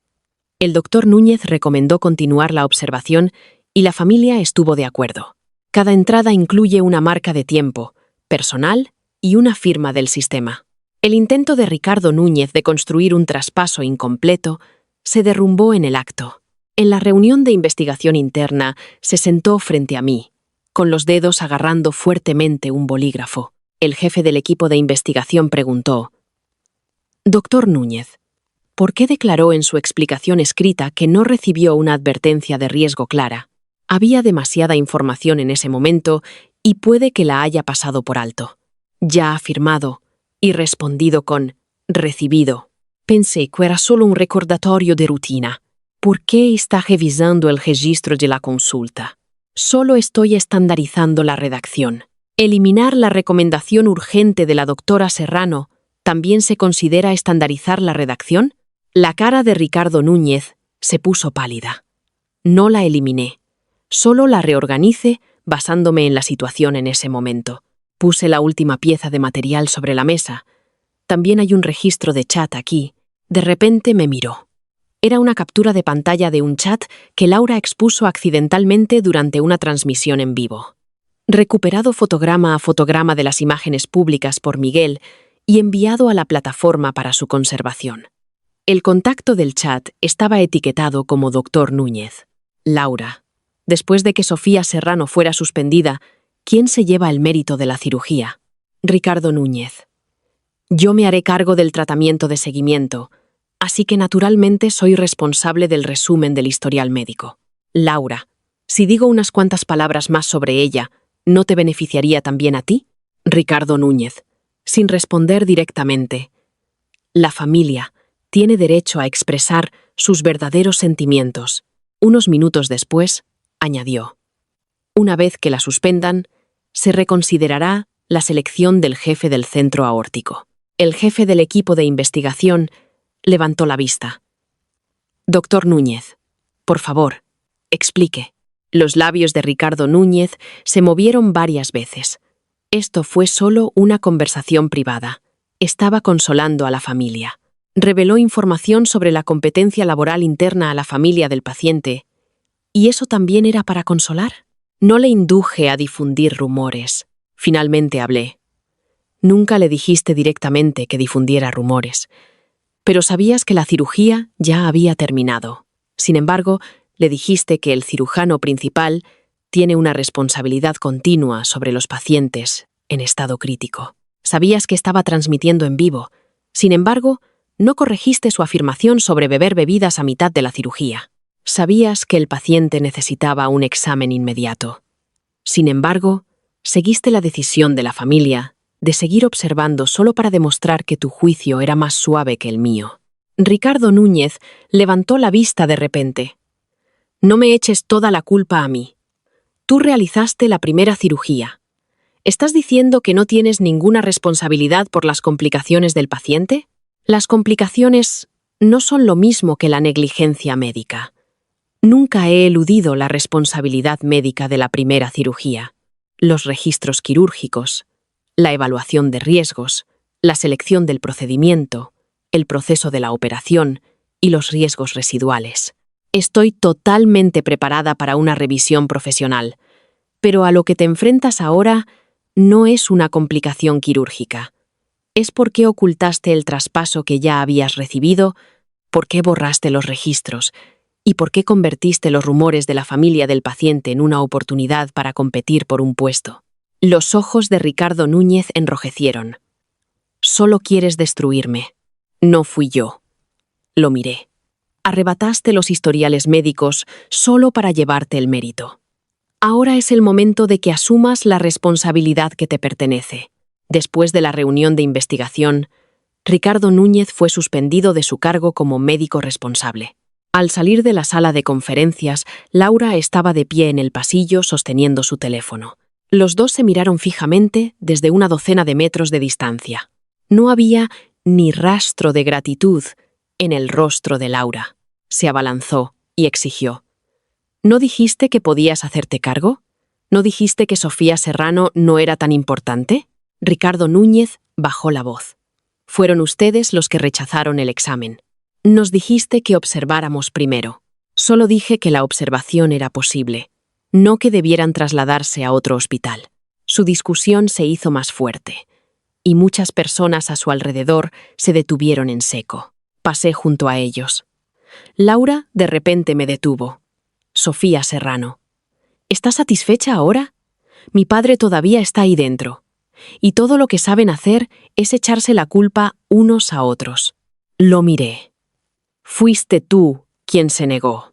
El doctor Núñez recomendó continuar la observación y la familia estuvo de acuerdo. Cada entrada incluye una marca de tiempo, personal y una firma del sistema. El intento de Ricardo Núñez de construir un traspaso incompleto se derrumbó en el acto. En la reunión de investigación interna se sentó frente a mí, con los dedos agarrando fuertemente un bolígrafo. El jefe del equipo de investigación preguntó: «Doctor Núñez, ¿por qué declaró en su explicación escrita que no recibió una advertencia de riesgo clara? Había demasiada información en ese momento y puede que la haya pasado por alto. Ya ha firmado y respondido con recibido. Pensé que era solo un recordatorio de rutina. ¿Por qué está revisando el registro de la consulta? Solo estoy estandarizando la redacción. Eliminar la recomendación urgente de la doctora Serrano, ¿también se considera estandarizar la redacción?». La cara de Ricardo Núñez se puso pálida. No la eliminé. Solo la reorganicé basándome en la situación en ese momento. Puse la última pieza de material sobre la mesa. También hay un registro de chat aquí. De repente me miró. Era una captura de pantalla de un chat que Laura expuso accidentalmente durante una transmisión en vivo. Recuperado fotograma a fotograma de las imágenes públicas por Miguel y enviado a la plataforma para su conservación. El contacto del chat estaba etiquetado como Dr. Núñez. Laura. Después de que Sofía Serrano fuera suspendida, ¿quién se lleva el mérito de la cirugía? Ricardo Núñez. Yo me haré cargo del tratamiento de seguimiento, así que naturalmente soy responsable del resumen del historial médico. Laura. Si digo unas cuantas palabras más sobre ella, ¿no te beneficiaría también a ti? Ricardo Núñez. Sin responder directamente. La familia tiene derecho a expresar sus verdaderos sentimientos. Unos minutos después, añadió: una vez que la suspendan, se reconsiderará la selección del jefe del centro aórtico. El jefe del equipo de investigación levantó la vista. Doctor Núñez, por favor, explique. Los labios de Ricardo Núñez se movieron varias veces. Esto fue solo una conversación privada. Estaba consolando a la familia. Reveló información sobre la competencia laboral interna a la familia del paciente. ¿Y eso también era para consolar? No le induje a difundir rumores. Finalmente hablé. Nunca le dijiste directamente que difundiera rumores, pero sabías que la cirugía ya había terminado. Sin embargo, le dijiste que el cirujano principal tiene una responsabilidad continua sobre los pacientes en estado crítico. Sabías que estaba transmitiendo en vivo. Sin embargo, no corregiste su afirmación sobre beber bebidas a mitad de la cirugía. Sabías que el paciente necesitaba un examen inmediato. Sin embargo, seguiste la decisión de la familia de seguir observando solo para demostrar que tu juicio era más suave que el mío. Ricardo Núñez levantó la vista de repente. No me eches toda la culpa a mí. Tú realizaste la primera cirugía. ¿Estás diciendo que no tienes ninguna responsabilidad por las complicaciones del paciente? Las complicaciones no son lo mismo que la negligencia médica. Nunca he eludido la responsabilidad médica de la primera cirugía. Los registros quirúrgicos, la evaluación de riesgos, la selección del procedimiento, el proceso de la operación y los riesgos residuales. Estoy totalmente preparada para una revisión profesional, pero a lo que te enfrentas ahora no es una complicación quirúrgica. Es por qué ocultaste el traspaso que ya habías recibido, por qué borraste los registros y por qué convertiste los rumores de la familia del paciente en una oportunidad para competir por un puesto. Los ojos de Ricardo Núñez enrojecieron. Solo quieres destruirme. No fui yo. Lo miré. Arrebataste los historiales médicos solo para llevarte el mérito. Ahora es el momento de que asumas la responsabilidad que te pertenece. Después de la reunión de investigación, Ricardo Núñez fue suspendido de su cargo como médico responsable. Al salir de la sala de conferencias, Laura estaba de pie en el pasillo sosteniendo su teléfono. Los dos se miraron fijamente desde una docena de metros de distancia. No había ni rastro de gratitud en el rostro de Laura. Se abalanzó y exigió: ¿no dijiste que podías hacerte cargo? ¿No dijiste que Sofía Serrano no era tan importante? Ricardo Núñez bajó la voz. Fueron ustedes los que rechazaron el examen. Nos dijiste que observáramos primero. Solo dije que la observación era posible, no que debieran trasladarse a otro hospital. Su discusión se hizo más fuerte, y muchas personas a su alrededor se detuvieron en seco. Pasé junto a ellos. Laura de repente me detuvo. Sofía Serrano. ¿Estás satisfecha ahora? Mi padre todavía está ahí dentro. Y todo lo que saben hacer es echarse la culpa unos a otros. Lo miré. Fuiste tú quien se negó.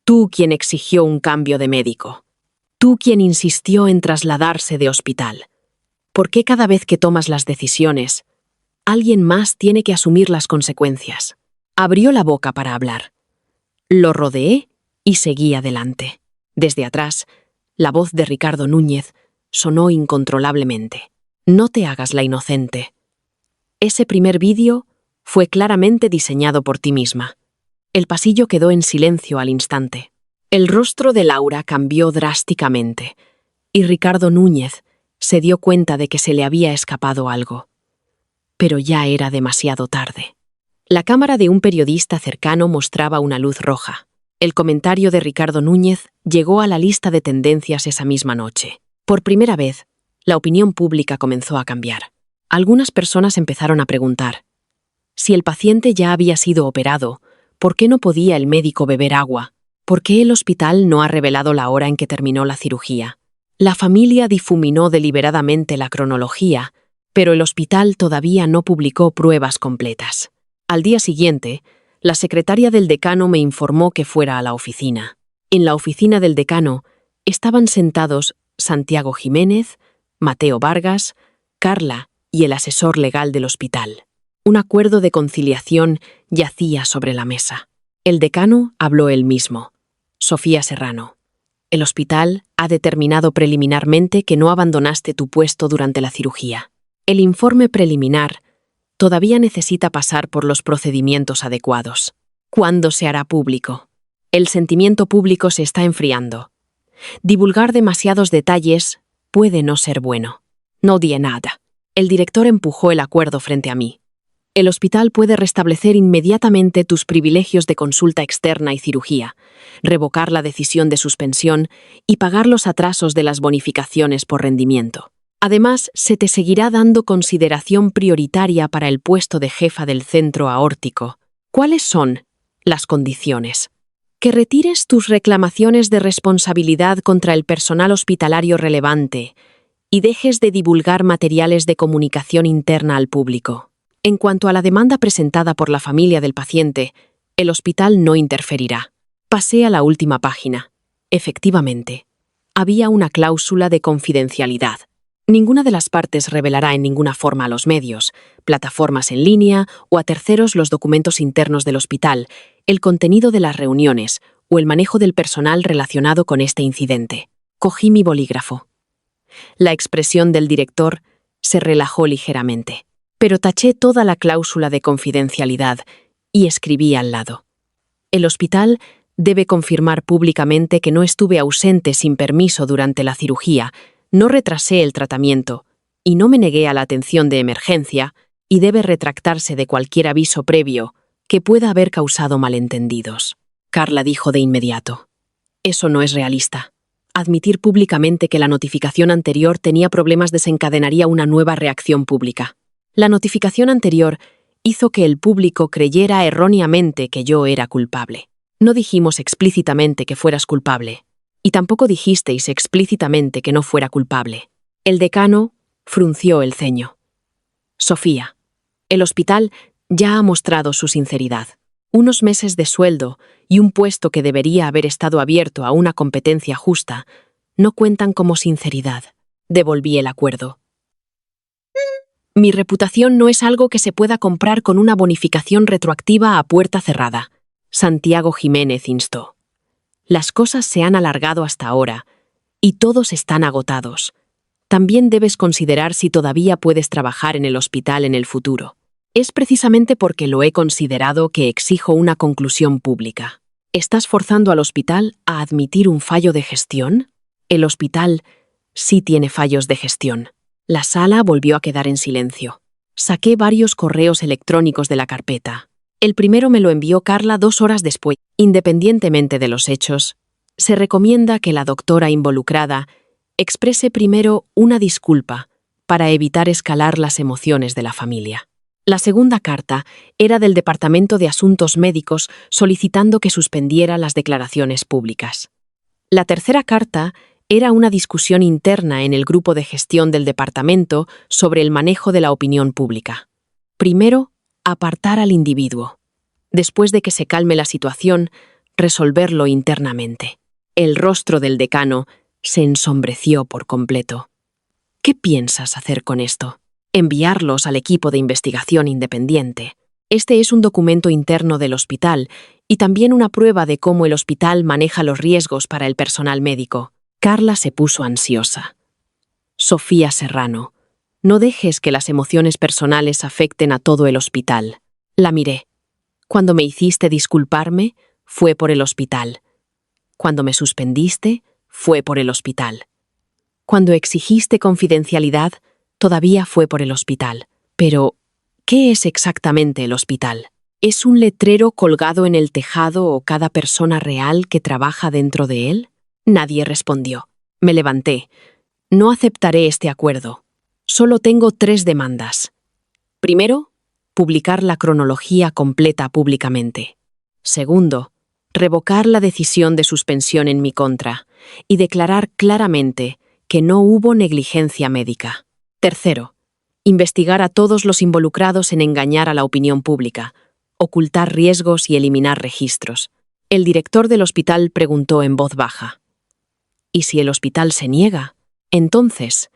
Tú quien exigió un cambio de médico. Tú quien insistió en trasladarse de hospital. ¿Por qué cada vez que tomas las decisiones, alguien más tiene que asumir las consecuencias? Abrió la boca para hablar. Lo rodeé y seguí adelante. Desde atrás, la voz de Ricardo Núñez sonó incontrolablemente. No te hagas la inocente. Ese primer vídeo fue claramente diseñado por ti misma. El pasillo quedó en silencio al instante. El rostro de Laura cambió drásticamente, y Ricardo Núñez se dio cuenta de que se le había escapado algo. Pero ya era demasiado tarde. La cámara de un periodista cercano mostraba una luz roja. El comentario de Ricardo Núñez llegó a la lista de tendencias esa misma noche. Por primera vez, la opinión pública comenzó a cambiar. Algunas personas empezaron a preguntar: si el paciente ya había sido operado, ¿por qué no podía el médico beber agua? ¿Por qué el hospital no ha revelado la hora en que terminó la cirugía? La familia difuminó deliberadamente la cronología, pero el hospital todavía no publicó pruebas completas. Al día siguiente, la secretaria del decano me informó que fuera a la oficina. En la oficina del decano estaban sentados Santiago Jiménez, Mateo Vargas, Carla y el asesor legal del hospital. Un acuerdo de conciliación yacía sobre la mesa. El decano habló él mismo. Sofía Serrano. El hospital ha determinado preliminarmente que no abandonaste tu puesto durante la cirugía. El informe preliminar todavía necesita pasar por los procedimientos adecuados. ¿Cuándo se hará público? El sentimiento público se está enfriando. Divulgar demasiados detalles puede no ser bueno. No di nada. El director empujó el acuerdo frente a mí. El hospital puede restablecer inmediatamente tus privilegios de consulta externa y cirugía, revocar la decisión de suspensión y pagar los atrasos de las bonificaciones por rendimiento. Además, se te seguirá dando consideración prioritaria para el puesto de jefa del centro aórtico. ¿Cuáles son las condiciones? Que retires tus reclamaciones de responsabilidad contra el personal hospitalario relevante y dejes de divulgar materiales de comunicación interna al público. En cuanto a la demanda presentada por la familia del paciente, el hospital no interferirá. Pasé a la última página. Efectivamente, había una cláusula de confidencialidad. Ninguna de las partes revelará en ninguna forma a los medios, plataformas en línea o a terceros los documentos internos del hospital, el contenido de las reuniones o el manejo del personal relacionado con este incidente. Cogí mi bolígrafo. La expresión del director se relajó ligeramente, pero taché toda la cláusula de confidencialidad y escribí al lado: el hospital debe confirmar públicamente que no estuve ausente sin permiso durante la cirugía, no retrasé el tratamiento y no me negué a la atención de emergencia, y debe retractarse de cualquier aviso previo que pueda haber causado malentendidos. Carla dijo de inmediato: eso no es realista. Admitir públicamente que la notificación anterior tenía problemas desencadenaría una nueva reacción pública. La notificación anterior hizo que el público creyera erróneamente que yo era culpable. No dijimos explícitamente que fueras culpable, y tampoco dijisteis explícitamente que no fuera culpable. El decano frunció el ceño. Sofía, el hospital ya ha mostrado su sinceridad. Unos meses de sueldo y un puesto que debería haber estado abierto a una competencia justa no cuentan como sinceridad. Devolví el acuerdo. Mi reputación no es algo que se pueda comprar con una bonificación retroactiva a puerta cerrada. Santiago Jiménez instó. Las cosas se han alargado hasta ahora, y todos están agotados. También debes considerar si todavía puedes trabajar en el hospital en el futuro. Es precisamente porque lo he considerado que exijo una conclusión pública. ¿Estás forzando al hospital a admitir un fallo de gestión? El hospital sí tiene fallos de gestión. La sala volvió a quedar en silencio. Saqué varios correos electrónicos de la carpeta. El primero me lo envió Carla 2 horas después. Independientemente de los hechos, se recomienda que la doctora involucrada exprese primero una disculpa para evitar escalar las emociones de la familia. La segunda carta era del Departamento de Asuntos Médicos solicitando que suspendiera las declaraciones públicas. La tercera carta era una discusión interna en el grupo de gestión del departamento sobre el manejo de la opinión pública. Primero, apartar al individuo. Después de que se calme la situación, resolverlo internamente. El rostro del decano se ensombreció por completo. ¿Qué piensas hacer con esto? Enviarlos al equipo de investigación independiente. Este es un documento interno del hospital y también una prueba de cómo el hospital maneja los riesgos para el personal médico. Carla se puso ansiosa. Sofía Serrano, no dejes que las emociones personales afecten a todo el hospital. La miré. Cuando me hiciste disculparme, fue por el hospital. Cuando me suspendiste, fue por el hospital. Cuando exigiste confidencialidad, todavía fue por el hospital. Pero, ¿qué es exactamente el hospital? ¿Es un letrero colgado en el tejado o cada persona real que trabaja dentro de él? Nadie respondió. Me levanté. No aceptaré este acuerdo. Solo tengo 3 demandas. Primero, publicar la cronología completa públicamente. Segundo, revocar la decisión de suspensión en mi contra y declarar claramente que no hubo negligencia médica. Tercero, investigar a todos los involucrados en engañar a la opinión pública, ocultar riesgos y eliminar registros. El director del hospital preguntó en voz baja. ¿Y si el hospital se niega? Entonces,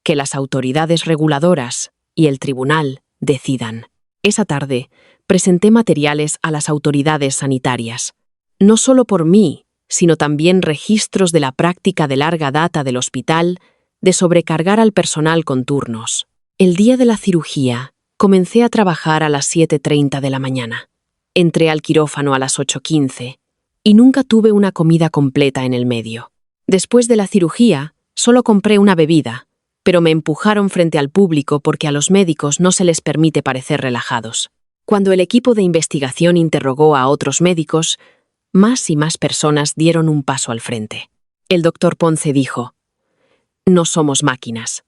que las autoridades reguladoras y el tribunal decidan. Esa tarde, presenté materiales a las autoridades sanitarias. No solo por mí, sino también registros de la práctica de larga data del hospital de sobrecargar al personal con turnos. El día de la cirugía, comencé a trabajar a las 7:30 de la mañana. Entré al quirófano a las 8:15 y nunca tuve una comida completa en el medio. Después de la cirugía, solo compré una bebida, pero me empujaron frente al público porque a los médicos no se les permite parecer relajados. Cuando el equipo de investigación interrogó a otros médicos, más y más personas dieron un paso al frente. El doctor Ponce dijo: «No somos máquinas.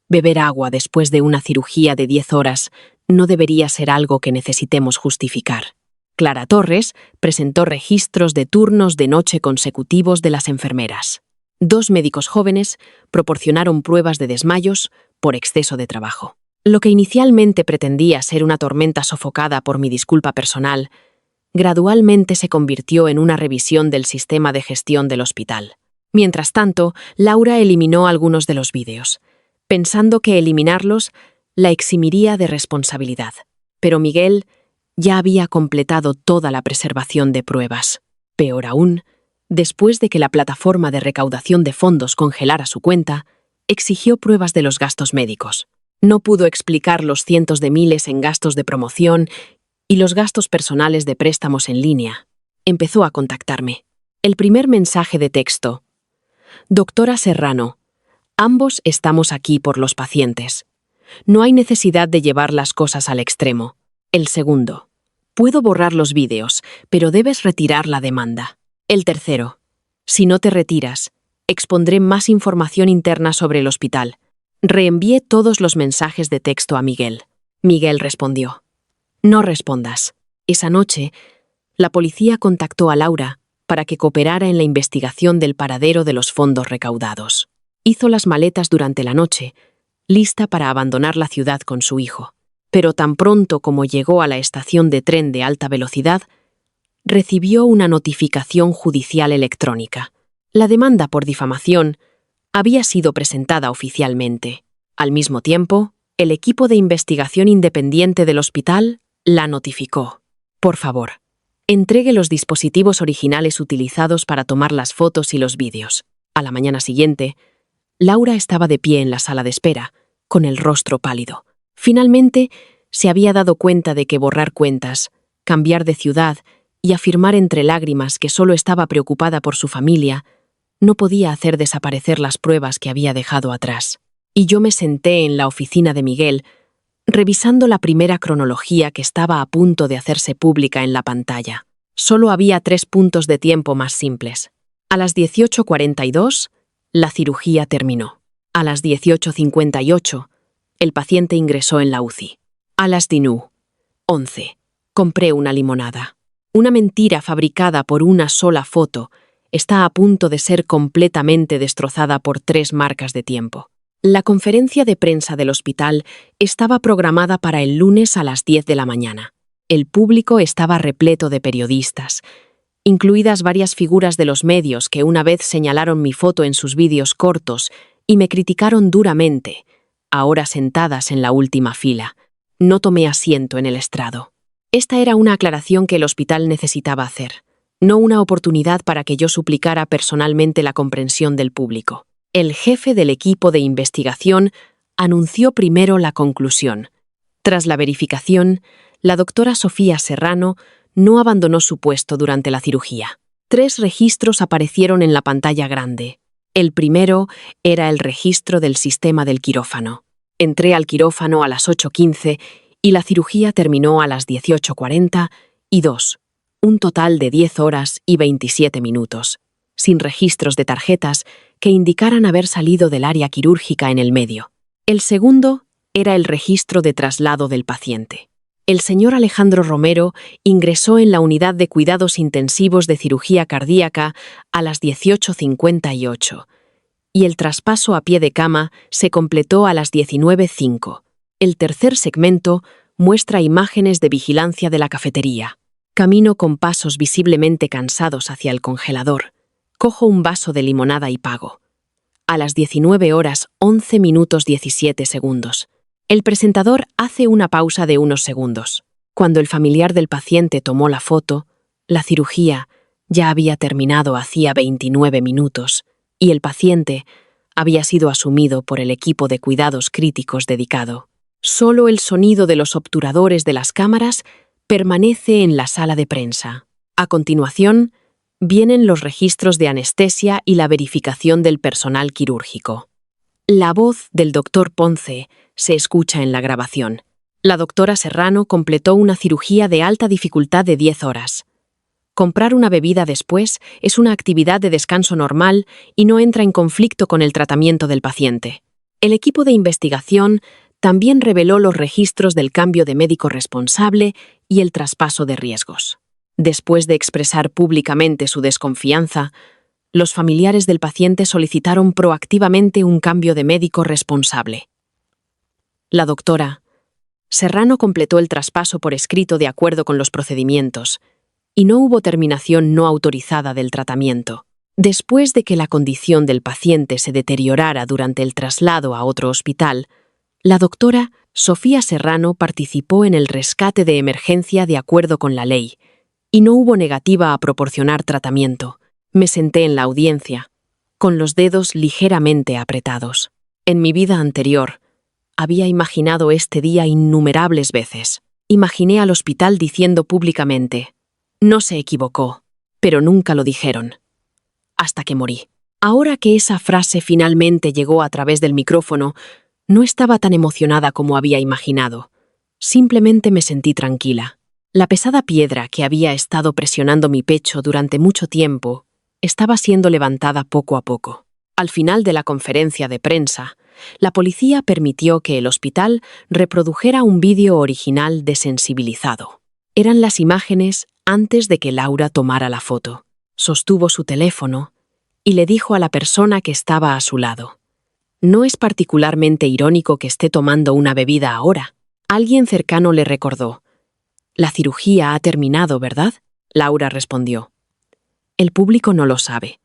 Beber agua después de una cirugía de 10 horas no debería ser algo que necesitemos justificar». Clara Torres presentó registros de turnos de noche consecutivos de las enfermeras. 2 médicos jóvenes proporcionaron pruebas de desmayos por exceso de trabajo. Lo que inicialmente pretendía ser una tormenta sofocada por mi disculpa personal, gradualmente se convirtió en una revisión del sistema de gestión del hospital. Mientras tanto, Laura eliminó algunos de los vídeos, pensando que eliminarlos la eximiría de responsabilidad. Pero Miguel ya había completado toda la preservación de pruebas. Peor aún, después de que la plataforma de recaudación de fondos congelara su cuenta, exigió pruebas de los gastos médicos. No pudo explicar los cientos de miles en gastos de promoción y los gastos personales de préstamos en línea. Empezó a contactarme. El primer mensaje de texto: «Doctora Serrano, ambos estamos aquí por los pacientes. No hay necesidad de llevar las cosas al extremo». El segundo: «Puedo borrar los vídeos, pero debes retirar la demanda». El tercero: «Si no te retiras, expondré más información interna sobre el hospital». Reenvié todos los mensajes de texto a Miguel. Miguel respondió: «No respondas». Esa noche, la policía contactó a Laura para que cooperara en la investigación del paradero de los fondos recaudados. Hizo las maletas durante la noche, lista para abandonar la ciudad con su hijo. Pero tan pronto como llegó a la estación de tren de alta velocidad, recibió una notificación judicial electrónica. La demanda por difamación había sido presentada oficialmente. Al mismo tiempo, el equipo de investigación independiente del hospital la notificó. «Por favor, entregue los dispositivos originales utilizados para tomar las fotos y los vídeos». A la mañana siguiente, Laura estaba de pie en la sala de espera, con el rostro pálido. Finalmente, se había dado cuenta de que borrar cuentas, cambiar de ciudad y afirmar entre lágrimas que solo estaba preocupada por su familia no podía hacer desaparecer las pruebas que había dejado atrás. Y yo me senté en la oficina de Miguel, revisando la primera cronología que estaba a punto de hacerse pública en la pantalla. Solo había 3 puntos de tiempo más simples. A las 18:42, la cirugía terminó. A las 18:58, el paciente ingresó en la UCI. A las 19:11, compré una limonada. Una mentira fabricada por una sola foto está a punto de ser completamente destrozada por 3 marcas de tiempo. La conferencia de prensa del hospital estaba programada para el lunes a las 10 de la mañana. El público estaba repleto de periodistas, incluidas varias figuras de los medios que una vez señalaron mi foto en sus vídeos cortos y me criticaron duramente, ahora sentadas en la última fila. No tomé asiento en el estrado. Esta era una aclaración que el hospital necesitaba hacer, no una oportunidad para que yo suplicara personalmente la comprensión del público. El jefe del equipo de investigación anunció primero la conclusión. Tras la verificación, la doctora Sofía Serrano no abandonó su puesto durante la cirugía. 3 registros aparecieron en la pantalla grande. El primero era el registro del sistema del quirófano. Entré al quirófano a las 8:15 y la cirugía terminó a las 18:42, un total de 10 horas y 27 minutos, sin registros de tarjetas que indicaran haber salido del área quirúrgica en el medio. El segundo era el registro de traslado del paciente. El señor Alejandro Romero ingresó en la unidad de cuidados intensivos de cirugía cardíaca a las 18:58 y el traspaso a pie de cama se completó a las 19:05. El tercer segmento muestra imágenes de vigilancia de la cafetería. Camino con pasos visiblemente cansados hacia el congelador. Cojo un vaso de limonada y pago. A las 19:11:17. El presentador hace una pausa de unos segundos. Cuando el familiar del paciente tomó la foto, la cirugía ya había terminado hacía 29 minutos y el paciente había sido asumido por el equipo de cuidados críticos dedicado. Solo el sonido de los obturadores de las cámaras permanece en la sala de prensa. A continuación, vienen los registros de anestesia y la verificación del personal quirúrgico. La voz del doctor Ponce se escucha en la grabación. La doctora Serrano completó una cirugía de alta dificultad de 10 horas. Comprar una bebida después es una actividad de descanso normal y no entra en conflicto con el tratamiento del paciente. El equipo de investigación también reveló los registros del cambio de médico responsable y el traspaso de riesgos. Después de expresar públicamente su desconfianza, los familiares del paciente solicitaron proactivamente un cambio de médico responsable. La doctora Serrano completó el traspaso por escrito de acuerdo con los procedimientos, y no hubo terminación no autorizada del tratamiento. Después de que la condición del paciente se deteriorara durante el traslado a otro hospital, la doctora Sofía Serrano participó en el rescate de emergencia de acuerdo con la ley, y no hubo negativa a proporcionar tratamiento. Me senté en la audiencia, con los dedos ligeramente apretados. En mi vida anterior, había imaginado este día innumerables veces. Imaginé al hospital diciendo públicamente: no se equivocó, pero nunca lo dijeron. Hasta que morí. Ahora que esa frase finalmente llegó a través del micrófono, no estaba tan emocionada como había imaginado. Simplemente me sentí tranquila. La pesada piedra que había estado presionando mi pecho durante mucho tiempo estaba siendo levantada poco a poco. Al final de la conferencia de prensa, la policía permitió que el hospital reprodujera un vídeo original desensibilizado. Eran las imágenes antes de que Laura tomara la foto. Sostuvo su teléfono y le dijo a la persona que estaba a su lado: no es particularmente irónico que esté tomando una bebida ahora. Alguien cercano le recordó: la cirugía ha terminado, ¿verdad? Laura respondió: el público no lo sabe.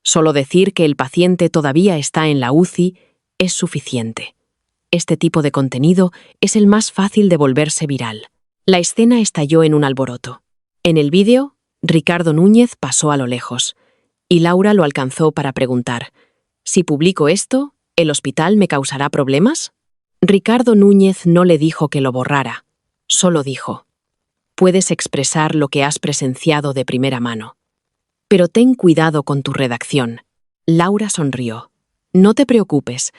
Solo decir que el paciente todavía está en la UCI es suficiente. Este tipo de contenido es el más fácil de volverse viral. La escena estalló en un alboroto. En el vídeo, Ricardo Núñez pasó a lo lejos, y Laura lo alcanzó para preguntar: ¿si publico esto, el hospital me causará problemas? Ricardo Núñez no le dijo que lo borrara, solo dijo: puedes expresar lo que has presenciado de primera mano. Pero ten cuidado con tu redacción. Laura sonrió. No te preocupes,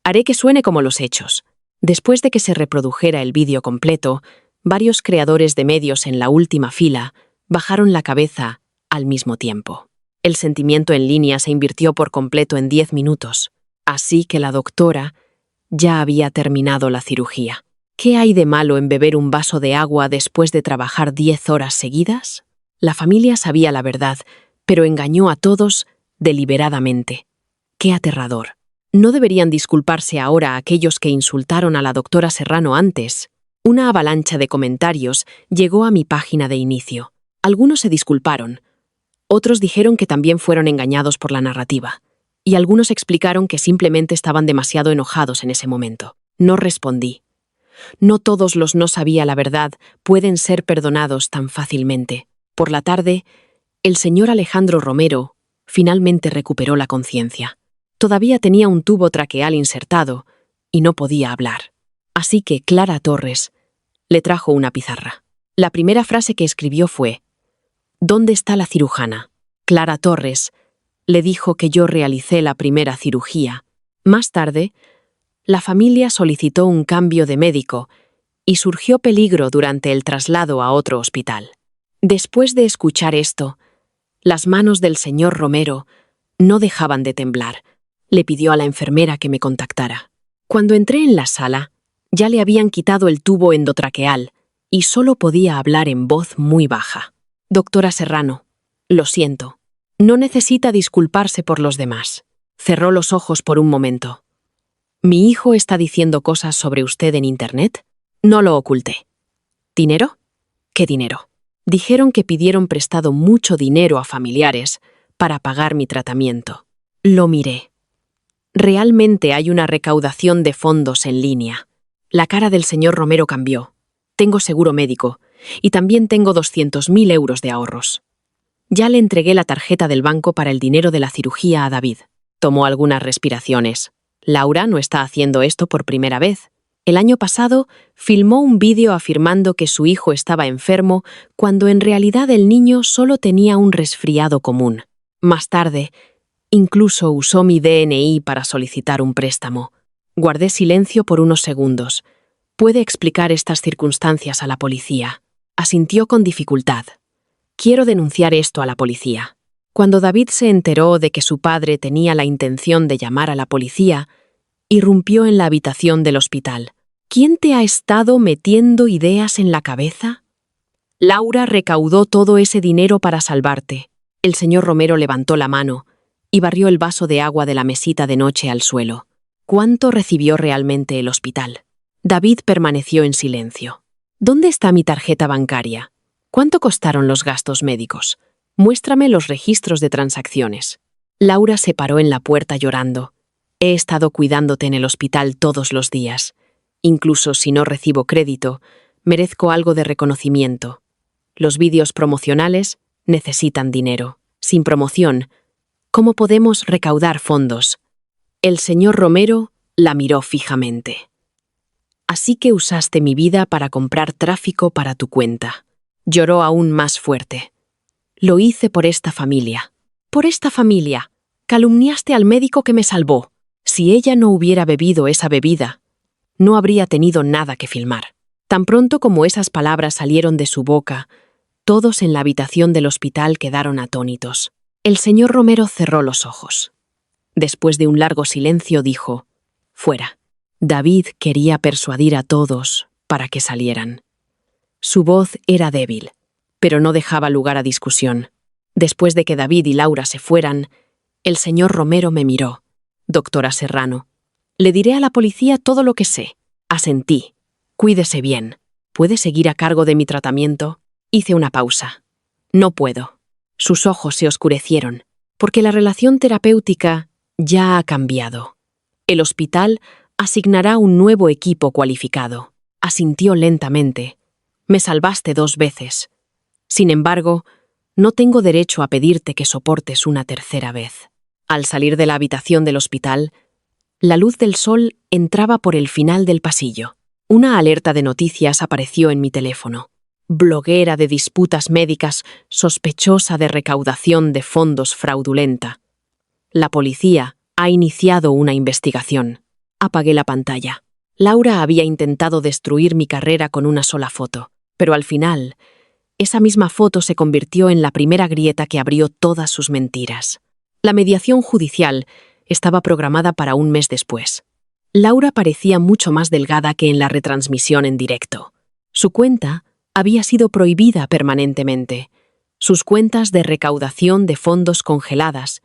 haré que suene como los hechos. Después de que se reprodujera el vídeo completo, varios creadores de medios en la última fila bajaron la cabeza al mismo tiempo. El sentimiento en línea se invirtió por completo en 10 minutos, así que la doctora ya había terminado la cirugía. ¿Qué hay de malo en beber un vaso de agua después de trabajar 10 horas seguidas? La familia sabía la verdad, pero engañó a todos deliberadamente. ¡Qué aterrador! ¿No deberían disculparse ahora aquellos que insultaron a la doctora Serrano antes? Una avalancha de comentarios llegó a mi página de inicio. Algunos se disculparon. Otros dijeron que también fueron engañados por la narrativa. Y algunos explicaron que simplemente estaban demasiado enojados en ese momento. No respondí. No todos los no sabía la verdad pueden ser perdonados tan fácilmente. Por la tarde, el señor Alejandro Romero finalmente recuperó la conciencia. Todavía tenía un tubo traqueal insertado y no podía hablar. Así que Clara Torres le trajo una pizarra. La primera frase que escribió fue: ¿Dónde está la cirujana? Clara Torres le dijo que yo realicé la primera cirugía. Más tarde, la familia solicitó un cambio de médico y surgió peligro durante el traslado a otro hospital. Después de escuchar esto, las manos del señor Romero no dejaban de temblar. Le pidió a la enfermera que me contactara. Cuando entré en la sala, ya le habían quitado el tubo endotraqueal y solo podía hablar en voz muy baja. Doctora Serrano, lo siento. No necesita disculparse por los demás. Cerró los ojos por un momento. ¿Mi hijo está diciendo cosas sobre usted en Internet? No lo oculté. ¿Dinero? ¿Qué dinero? Dijeron que pidieron prestado mucho dinero a familiares para pagar mi tratamiento. Lo miré. Realmente hay una recaudación de fondos en línea. La cara del señor Romero cambió. Tengo seguro médico y también tengo 200.000 euros de ahorros. Ya le entregué la tarjeta del banco para el dinero de la cirugía a David. Tomó algunas respiraciones. Laura no está haciendo esto por primera vez. El año pasado filmó un vídeo afirmando que su hijo estaba enfermo cuando en realidad el niño solo tenía un resfriado común. Más tarde, incluso usó mi DNI para solicitar un préstamo. Guardé silencio por unos segundos. ¿Puede explicar estas circunstancias a la policía? Asintió con dificultad. Quiero denunciar esto a la policía. Cuando David se enteró de que su padre tenía la intención de llamar a la policía, irrumpió en la habitación del hospital. ¿Quién te ha estado metiendo ideas en la cabeza? Laura recaudó todo ese dinero para salvarte. El señor Romero levantó la mano y barrió el vaso de agua de la mesita de noche al suelo. ¿Cuánto recibió realmente el hospital? David permaneció en silencio. ¿Dónde está mi tarjeta bancaria? ¿Cuánto costaron los gastos médicos? Muéstrame los registros de transacciones. Laura se paró en la puerta llorando. He estado cuidándote en el hospital todos los días. Incluso si no recibo crédito, merezco algo de reconocimiento. Los vídeos promocionales necesitan dinero. Sin promoción, ¿cómo podemos recaudar fondos? El señor Romero la miró fijamente. Así que usaste mi vida para comprar tráfico para tu cuenta. Lloró aún más fuerte. Lo hice por esta familia. Por esta familia. Calumniaste al médico que me salvó. Si ella no hubiera bebido esa bebida, no habría tenido nada que filmar. Tan pronto como esas palabras salieron de su boca, todos en la habitación del hospital quedaron atónitos. El señor Romero cerró los ojos. Después de un largo silencio dijo: «Fuera». David quería persuadir a todos para que salieran. Su voz era débil, pero no dejaba lugar a discusión. Después de que David y Laura se fueran, el señor Romero me miró. «Doctora Serrano, le diré a la policía todo lo que sé». Asentí. «Cuídese bien. ¿Puede seguir a cargo de mi tratamiento?» Hice una pausa. «No puedo». Sus ojos se oscurecieron, porque la relación terapéutica ya ha cambiado. El hospital asignará un nuevo equipo cualificado. Asintió lentamente. Me salvaste 2 veces. Sin embargo, no tengo derecho a pedirte que soportes una tercera vez. Al salir de la habitación del hospital, la luz del sol entraba por el final del pasillo. Una alerta de noticias apareció en mi teléfono. Bloguera de disputas médicas sospechosa de recaudación de fondos fraudulenta. La policía ha iniciado una investigación. Apagué la pantalla. Laura había intentado destruir mi carrera con una sola foto, pero al final, esa misma foto se convirtió en la primera grieta que abrió todas sus mentiras. La mediación judicial estaba programada para un mes después. Laura parecía mucho más delgada que en la retransmisión en directo. Su cuenta había sido prohibida permanentemente, sus cuentas de recaudación de fondos congeladas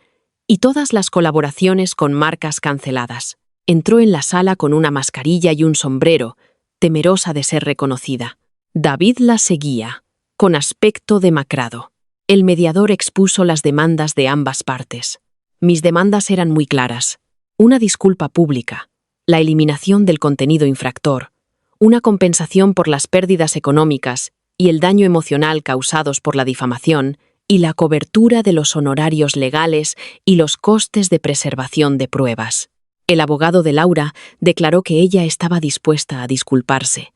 y todas las colaboraciones con marcas canceladas. Entró en la sala con una mascarilla y un sombrero, temerosa de ser reconocida. David la seguía, con aspecto demacrado. El mediador expuso las demandas de ambas partes. Mis demandas eran muy claras. Una disculpa pública, la eliminación del contenido infractor, una compensación por las pérdidas económicas y el daño emocional causados por la difamación y la cobertura de los honorarios legales y los costes de preservación de pruebas. El abogado de Laura declaró que ella estaba dispuesta a disculparse,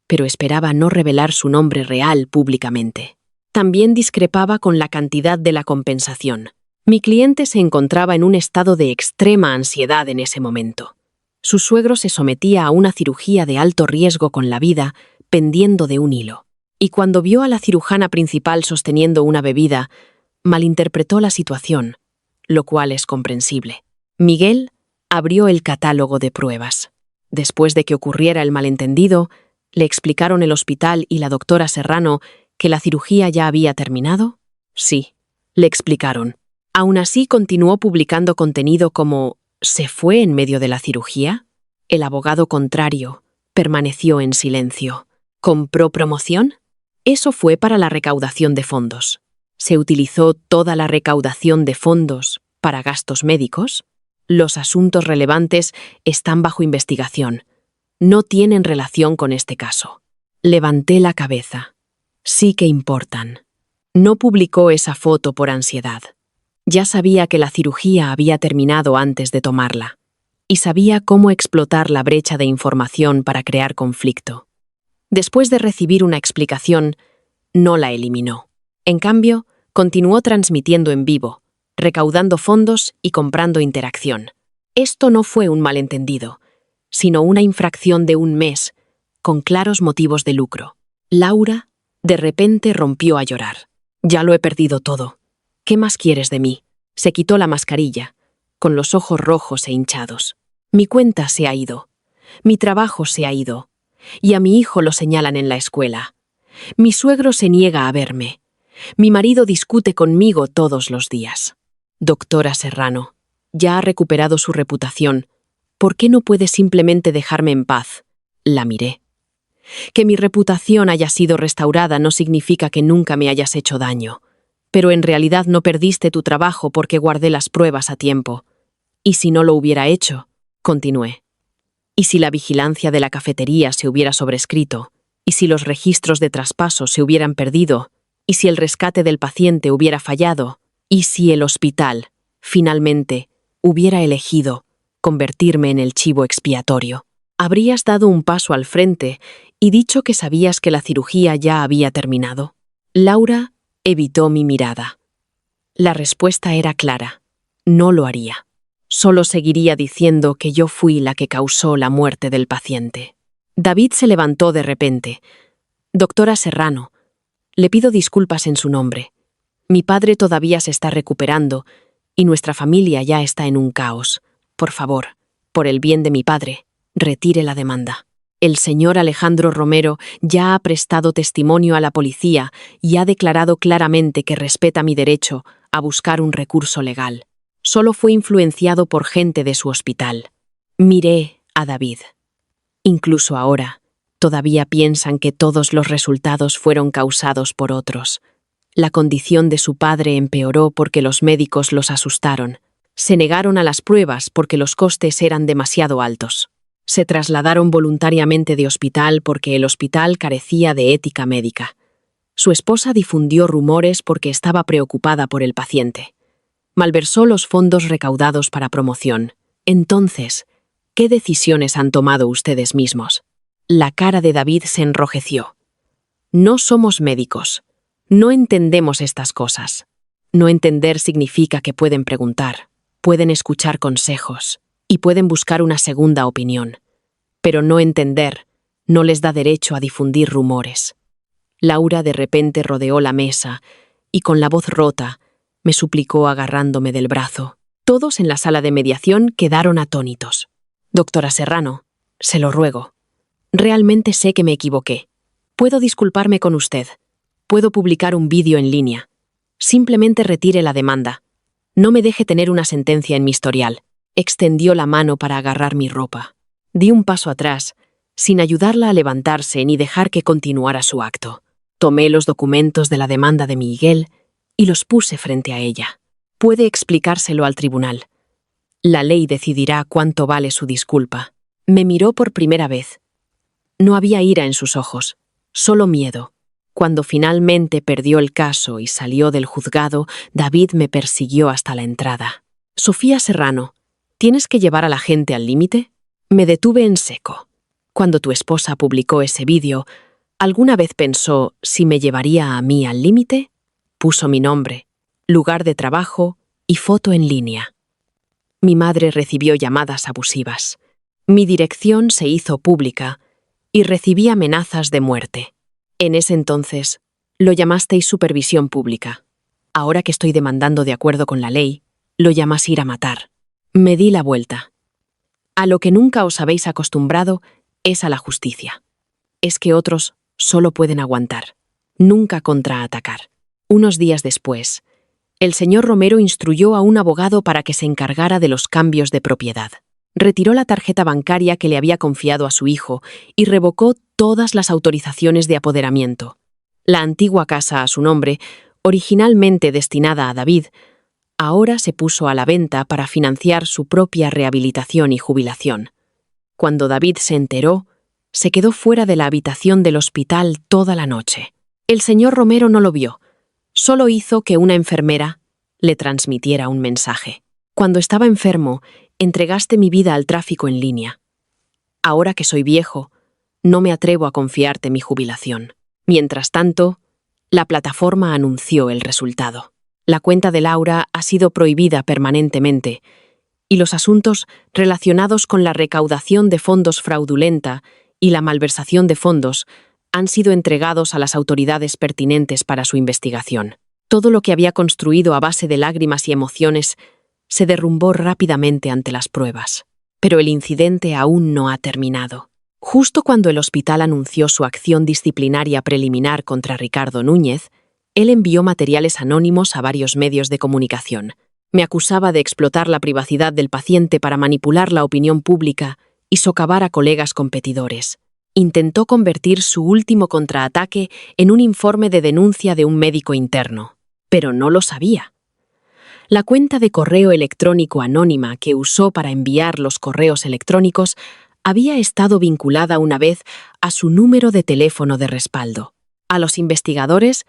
pero esperaba no revelar su nombre real públicamente. También discrepaba con la cantidad de la compensación. Mi cliente se encontraba en un estado de extrema ansiedad en ese momento. Su suegro se sometía a una cirugía de alto riesgo con la vida pendiendo de un hilo. Y cuando vio a la cirujana principal sosteniendo una bebida, malinterpretó la situación, lo cual es comprensible. Miguel abrió el catálogo de pruebas. Después de que ocurriera el malentendido, le explicaron el hospital y la doctora Serrano que la cirugía ya había terminado. Sí, le explicaron. Aún así continuó publicando contenido como ¿se fue en medio de la cirugía? El abogado contrario permaneció en silencio. ¿Compró promoción? Eso fue para la recaudación de fondos. ¿Se utilizó toda la recaudación de fondos para gastos médicos? Los asuntos relevantes están bajo investigación. No tienen relación con este caso. Levanté la cabeza. Sí que importan. No publicó esa foto por ansiedad. Ya sabía que la cirugía había terminado antes de tomarla, y sabía cómo explotar la brecha de información para crear conflicto. Después de recibir una explicación, no la eliminó. En cambio, continuó transmitiendo en vivo, recaudando fondos y comprando interacción. Esto no fue un malentendido, sino una infracción de un mes, con claros motivos de lucro. Laura, de repente, rompió a llorar. Ya lo he perdido todo. ¿Qué más quieres de mí? Se quitó la mascarilla, con los ojos rojos e hinchados. Mi cuenta se ha ido. Mi trabajo se ha ido. Y a mi hijo lo señalan en la escuela. Mi suegro se niega a verme. Mi marido discute conmigo todos los días. Doctora Serrano, ya ha recuperado su reputación. ¿Por qué no puede simplemente dejarme en paz? La miré. Que mi reputación haya sido restaurada no significa que nunca me hayas hecho daño. Pero en realidad no perdiste tu trabajo porque guardé las pruebas a tiempo. ¿Y si no lo hubiera hecho? Continué. ¿Y si la vigilancia de la cafetería se hubiera sobrescrito? ¿Y si los registros de traspaso se hubieran perdido? ¿Y si el rescate del paciente hubiera fallado? ¿Y si el hospital, finalmente, hubiera elegido convertirme en el chivo expiatorio? ¿Habrías dado un paso al frente y dicho que sabías que la cirugía ya había terminado? Laura evitó mi mirada. La respuesta era clara. No lo haría. Solo seguiría diciendo que yo fui la que causó la muerte del paciente. David se levantó de repente. Doctora Serrano, le pido disculpas en su nombre. Mi padre todavía se está recuperando y nuestra familia ya está en un caos. Por favor, por el bien de mi padre, retire la demanda. El señor Alejandro Romero ya ha prestado testimonio a la policía y ha declarado claramente que respeta mi derecho a buscar un recurso legal. Solo fue influenciado por gente de su hospital. Miré a David. Incluso ahora, todavía piensan que todos los resultados fueron causados por otros. La condición de su padre empeoró porque los médicos los asustaron. Se negaron a las pruebas porque los costes eran demasiado altos. Se trasladaron voluntariamente de hospital porque el hospital carecía de ética médica. Su esposa difundió rumores porque estaba preocupada por el paciente. Malversó los fondos recaudados para promoción. Entonces, ¿qué decisiones han tomado ustedes mismos? La cara de David se enrojeció. No somos médicos. No entendemos estas cosas. No entender significa que pueden preguntar, pueden escuchar consejos y pueden buscar una segunda opinión. Pero no entender no les da derecho a difundir rumores. Laura de repente rodeó la mesa y con la voz rota me suplicó agarrándome del brazo. Todos en la sala de mediación quedaron atónitos. Doctora Serrano, se lo ruego. Realmente sé que me equivoqué. Puedo disculparme con usted. Puedo publicar un vídeo en línea. Simplemente retire la demanda. No me deje tener una sentencia en mi historial. Extendió la mano para agarrar mi ropa. Di un paso atrás, sin ayudarla a levantarse ni dejar que continuara su acto. Tomé los documentos de la demanda de Miguel y los puse frente a ella. Puede explicárselo al tribunal. La ley decidirá cuánto vale su disculpa. Me miró por primera vez. No había ira en sus ojos, solo miedo. Cuando finalmente perdió el caso y salió del juzgado, David me persiguió hasta la entrada. Sofía Serrano, ¿tienes que llevar a la gente al límite? Me detuve en seco. Cuando tu esposa publicó ese vídeo, ¿alguna vez pensó si me llevaría a mí al límite? Puso mi nombre, lugar de trabajo y foto en línea. Mi madre recibió llamadas abusivas. Mi dirección se hizo pública y recibí amenazas de muerte. En ese entonces, lo llamasteis supervisión pública. Ahora que estoy demandando de acuerdo con la ley, lo llamas ir a matar. Me di la vuelta. A lo que nunca os habéis acostumbrado es a la justicia. Es que otros solo pueden aguantar, nunca contraatacar. Unos días después, el señor Romero instruyó a un abogado para que se encargara de los cambios de propiedad. Retiró la tarjeta bancaria que le había confiado a su hijo y revocó todas las autorizaciones de apoderamiento. La antigua casa a su nombre, originalmente destinada a David, ahora se puso a la venta para financiar su propia rehabilitación y jubilación. Cuando David se enteró, se quedó fuera de la habitación del hospital toda la noche. El señor Romero no lo vio, solo hizo que una enfermera le transmitiera un mensaje. Cuando estaba enfermo, entregaste mi vida al tráfico en línea. Ahora que soy viejo, no me atrevo a confiarte mi jubilación. Mientras tanto, la plataforma anunció el resultado. La cuenta de Laura ha sido prohibida permanentemente y los asuntos relacionados con la recaudación de fondos fraudulenta y la malversación de fondos han sido entregados a las autoridades pertinentes para su investigación. Todo lo que había construido a base de lágrimas y emociones se derrumbó rápidamente ante las pruebas. Pero el incidente aún no ha terminado. Justo cuando el hospital anunció su acción disciplinaria preliminar contra Ricardo Núñez, él envió materiales anónimos a varios medios de comunicación. Me acusaba de explotar la privacidad del paciente para manipular la opinión pública y socavar a colegas competidores. Intentó convertir su último contraataque en un informe de denuncia de un médico interno, pero no lo sabía. La cuenta de correo electrónico anónima que usó para enviar los correos electrónicos había estado vinculada una vez a su número de teléfono de respaldo. A los investigadores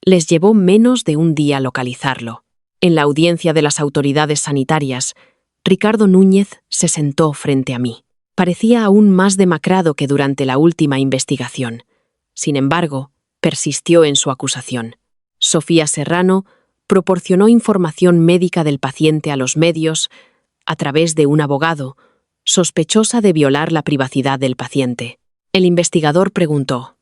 les llevó menos de un día localizarlo. En la audiencia de las autoridades sanitarias, Ricardo Núñez se sentó frente a mí. Parecía aún más demacrado que durante la última investigación. Sin embargo, persistió en su acusación. Sofía Serrano proporcionó información médica del paciente a los medios a través de un abogado, sospechosa de violar la privacidad del paciente. El investigador preguntó: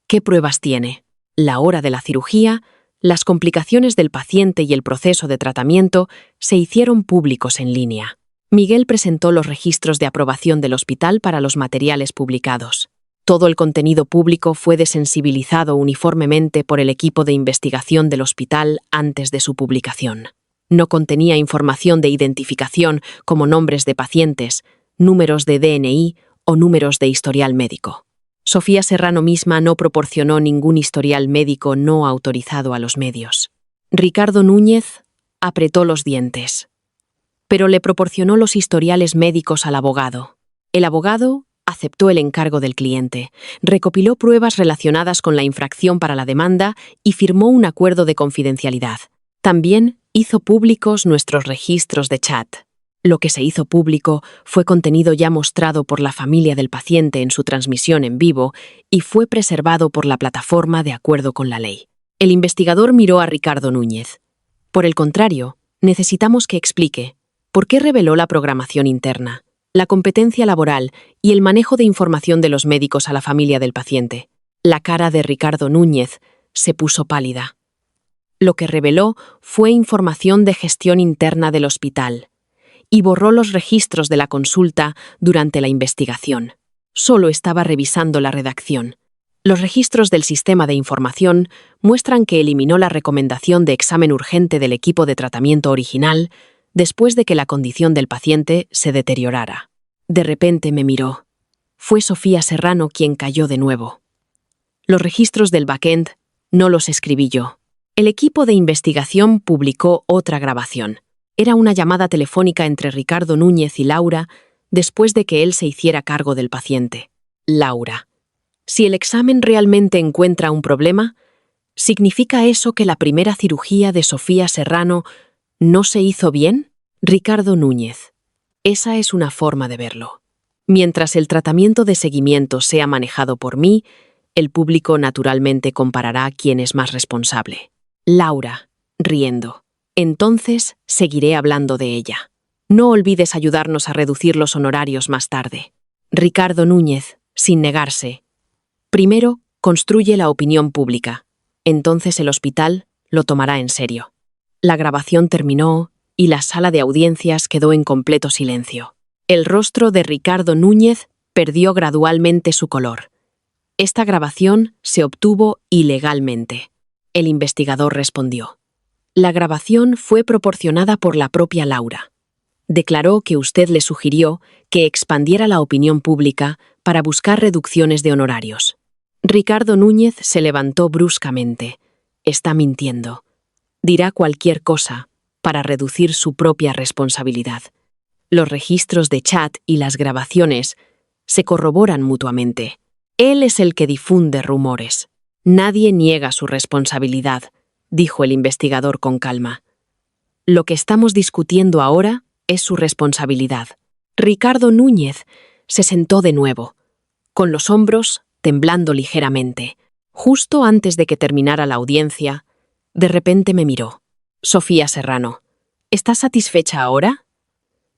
¿qué pruebas tiene? La hora de la cirugía, las complicaciones del paciente y el proceso de tratamiento se hicieron públicos en línea. Miguel presentó los registros de aprobación del hospital para los materiales publicados. Todo el contenido público fue desensibilizado uniformemente por el equipo de investigación del hospital antes de su publicación. No contenía información de identificación como nombres de pacientes, números de DNI o números de historial médico. Sofía Serrano misma no proporcionó ningún historial médico no autorizado a los medios. Ricardo Núñez apretó los dientes, pero le proporcionó los historiales médicos al abogado. El abogado aceptó el encargo del cliente, recopiló pruebas relacionadas con la infracción para la demanda y firmó un acuerdo de confidencialidad. También hizo públicos nuestros registros de chat. Lo que se hizo público fue contenido ya mostrado por la familia del paciente en su transmisión en vivo y fue preservado por la plataforma de acuerdo con la ley. El investigador miró a Ricardo Núñez. Por el contrario, necesitamos que explique por qué reveló la programación interna. la competencia laboral y el manejo de información de los médicos a la familia del paciente. La cara de Ricardo Núñez se puso pálida. Lo que reveló fue información de gestión interna del hospital y borró los registros de la consulta durante la investigación. Solo estaba revisando la redacción. Los registros del sistema de información muestran que eliminó la recomendación de examen urgente del equipo de tratamiento original después de que la condición del paciente se deteriorara. De repente me miró. Fue Sofía Serrano quien cayó de nuevo. Los registros del backend no los escribí yo. El equipo de investigación publicó otra grabación. Era una llamada telefónica entre Ricardo Núñez y Laura después de que él se hiciera cargo del paciente. Laura. Si el examen realmente encuentra un problema, ¿significa eso que la primera cirugía de Sofía Serrano no se hizo bien? Ricardo Núñez. Esa es una forma de verlo. Mientras el tratamiento de seguimiento sea manejado por mí, el público naturalmente comparará quién es más responsable. Laura, riendo. Entonces seguiré hablando de ella. No olvides ayudarnos a reducir los honorarios más tarde. Ricardo Núñez, sin negarse. Primero, construye la opinión pública. Entonces el hospital lo tomará en serio. La grabación terminó y la sala de audiencias quedó en completo silencio. El rostro de Ricardo Núñez perdió gradualmente su color. Esta grabación se obtuvo ilegalmente. El investigador respondió. La grabación fue proporcionada por la propia Laura. Declaró que usted le sugirió que expandiera la opinión pública para buscar reducciones de honorarios. Ricardo Núñez se levantó bruscamente. Está mintiendo. Dirá cualquier cosa para reducir su propia responsabilidad. Los registros de chat y las grabaciones se corroboran mutuamente. Él es el que difunde rumores. Nadie niega su responsabilidad, dijo el investigador con calma. Lo que estamos discutiendo ahora es su responsabilidad. Ricardo Núñez se sentó de nuevo, con los hombros temblando ligeramente. Justo antes de que terminara la audiencia, de repente me miró. Sofía Serrano, ¿estás satisfecha ahora?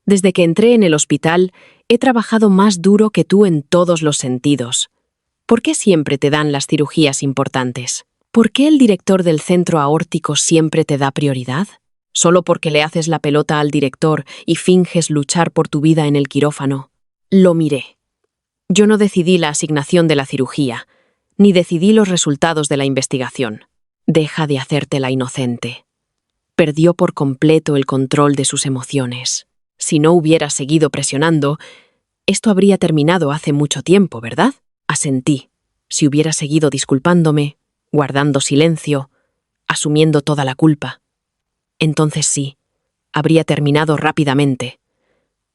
Desde que entré en el hospital, he trabajado más duro que tú en todos los sentidos. ¿Por qué siempre te dan las cirugías importantes? ¿Por qué el director del centro aórtico siempre te da prioridad? ¿Solo porque le haces la pelota al director y finges luchar por tu vida en el quirófano? Lo miré. Yo no decidí la asignación de la cirugía, ni decidí los resultados de la investigación. Deja de hacerte la inocente. Perdió por completo el control de sus emociones. Si no hubiera seguido presionando, esto habría terminado hace mucho tiempo, ¿verdad? Asentí. Si hubiera seguido disculpándome, guardando silencio, asumiendo toda la culpa. Entonces sí, habría terminado rápidamente.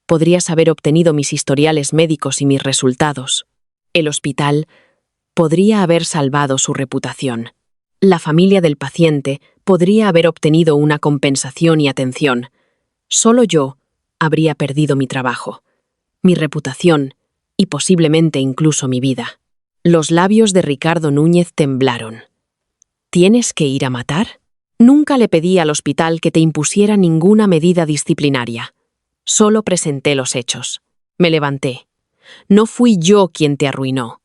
Podrías haber obtenido mis historiales médicos y mis resultados. El hospital podría haber salvado su reputación. La familia del paciente podría haber obtenido una compensación y atención. Solo yo habría perdido mi trabajo, mi reputación y posiblemente incluso mi vida. Los labios de Ricardo Núñez temblaron. ¿Tienes que ir a matar? Nunca le pedí al hospital que te impusiera ninguna medida disciplinaria. Solo presenté los hechos. Me levanté. No fui yo quien te arruinó.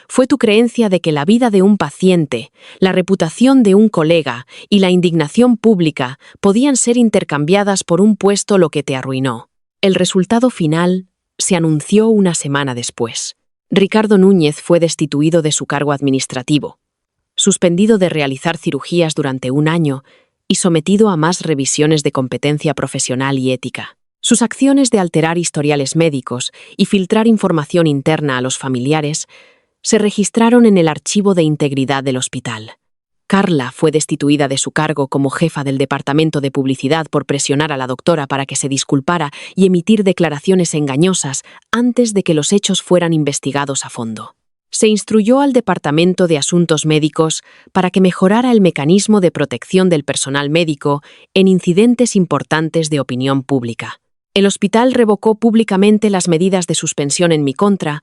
Fue tu creencia de que la vida de un paciente, la reputación de un colega y la indignación pública podían ser intercambiadas por un puesto lo que te arruinó. El resultado final se anunció una semana después. Ricardo Núñez fue destituido de su cargo administrativo, suspendido de realizar cirugías durante 1 año y sometido a más revisiones de competencia profesional y ética. Sus acciones de alterar historiales médicos y filtrar información interna a los familiares se registraron en el archivo de integridad del hospital. Carla fue destituida de su cargo como jefa del departamento de publicidad por presionar a la doctora para que se disculpara y emitir declaraciones engañosas antes de que los hechos fueran investigados a fondo. Se instruyó al Departamento de Asuntos Médicos para que mejorara el mecanismo de protección del personal médico en incidentes importantes de opinión pública. El hospital revocó públicamente las medidas de suspensión en mi contra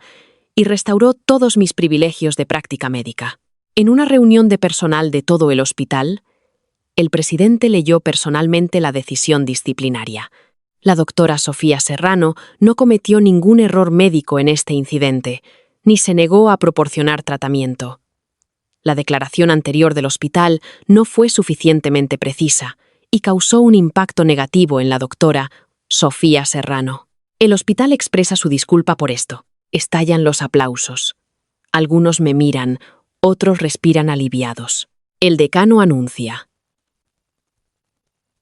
y restauró todos mis privilegios de práctica médica. En una reunión de personal de todo el hospital, el presidente leyó personalmente la decisión disciplinaria. La doctora Sofía Serrano no cometió ningún error médico en este incidente, ni se negó a proporcionar tratamiento. La declaración anterior del hospital no fue suficientemente precisa y causó un impacto negativo en la doctora Sofía Serrano. El hospital expresa su disculpa por esto. Estallan los aplausos. Algunos me miran, otros respiran aliviados. El decano anuncia: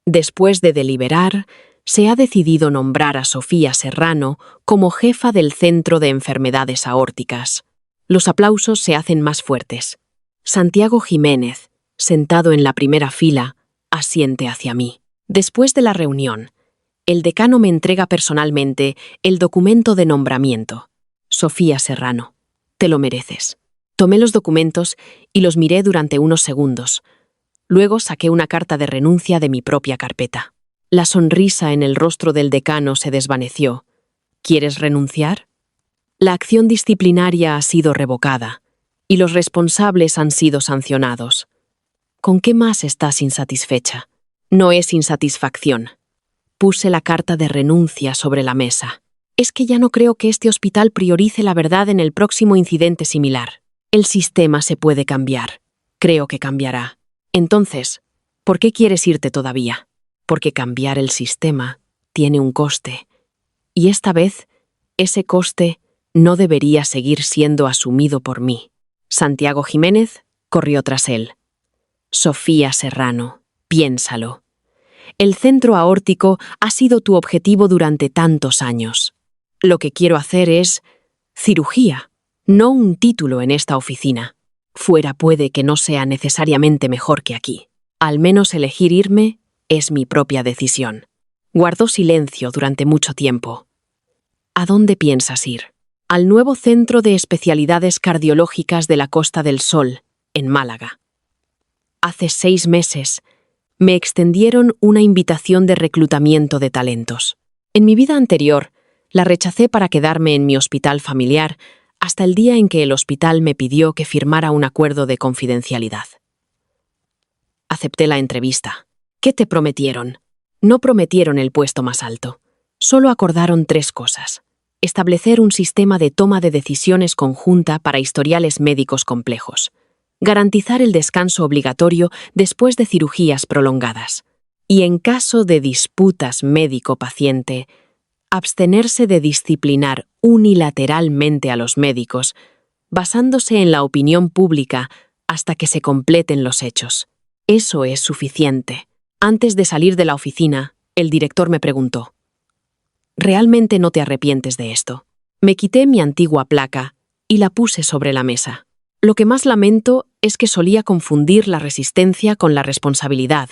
después de deliberar, se ha decidido nombrar a Sofía Serrano como jefa del Centro de Enfermedades Aórticas. Los aplausos se hacen más fuertes. Santiago Jiménez, sentado en la primera fila, asiente hacia mí. Después de la reunión, el decano me entrega personalmente el documento de nombramiento. Sofía Serrano, te lo mereces. Tomé los documentos y los miré durante unos segundos. Luego saqué una carta de renuncia de mi propia carpeta. La sonrisa en el rostro del decano se desvaneció. ¿Quieres renunciar? La acción disciplinaria ha sido revocada y los responsables han sido sancionados. ¿Con qué más estás insatisfecha? No es insatisfacción. Puse la carta de renuncia sobre la mesa. Es que ya no creo que este hospital priorice la verdad en el próximo incidente similar. El sistema se puede cambiar. Creo que cambiará. Entonces, ¿por qué quieres irte todavía? Porque cambiar el sistema tiene un coste. Y esta vez, ese coste no debería seguir siendo asumido por mí. Santiago Jiménez corrió tras él. Sofía Serrano, piénsalo. El centro aórtico ha sido tu objetivo durante tantos años. Lo que quiero hacer es cirugía, no un título en esta oficina. Fuera puede que no sea necesariamente mejor que aquí. Al menos elegir irme es mi propia decisión. Guardó silencio durante mucho tiempo. ¿A dónde piensas ir? Al nuevo Centro de Especialidades Cardiológicas de la Costa del Sol, en Málaga. Hace 6 meses, me extendieron una invitación de reclutamiento de talentos. En mi vida anterior, la rechacé para quedarme en mi hospital familiar hasta el día en que el hospital me pidió que firmara un acuerdo de confidencialidad. Acepté la entrevista. ¿Qué te prometieron? No prometieron el puesto más alto. Solo acordaron 3 cosas. Establecer un sistema de toma de decisiones conjunta para historiales médicos complejos. Garantizar el descanso obligatorio después de cirugías prolongadas. Y en caso de disputas médico-paciente, abstenerse de disciplinar unilateralmente a los médicos, basándose en la opinión pública hasta que se completen los hechos. Eso es suficiente. Antes de salir de la oficina, el director me preguntó: ¿realmente no te arrepientes de esto? Me quité mi antigua placa y la puse sobre la mesa. Lo que más lamento es que solía confundir la resistencia con la responsabilidad.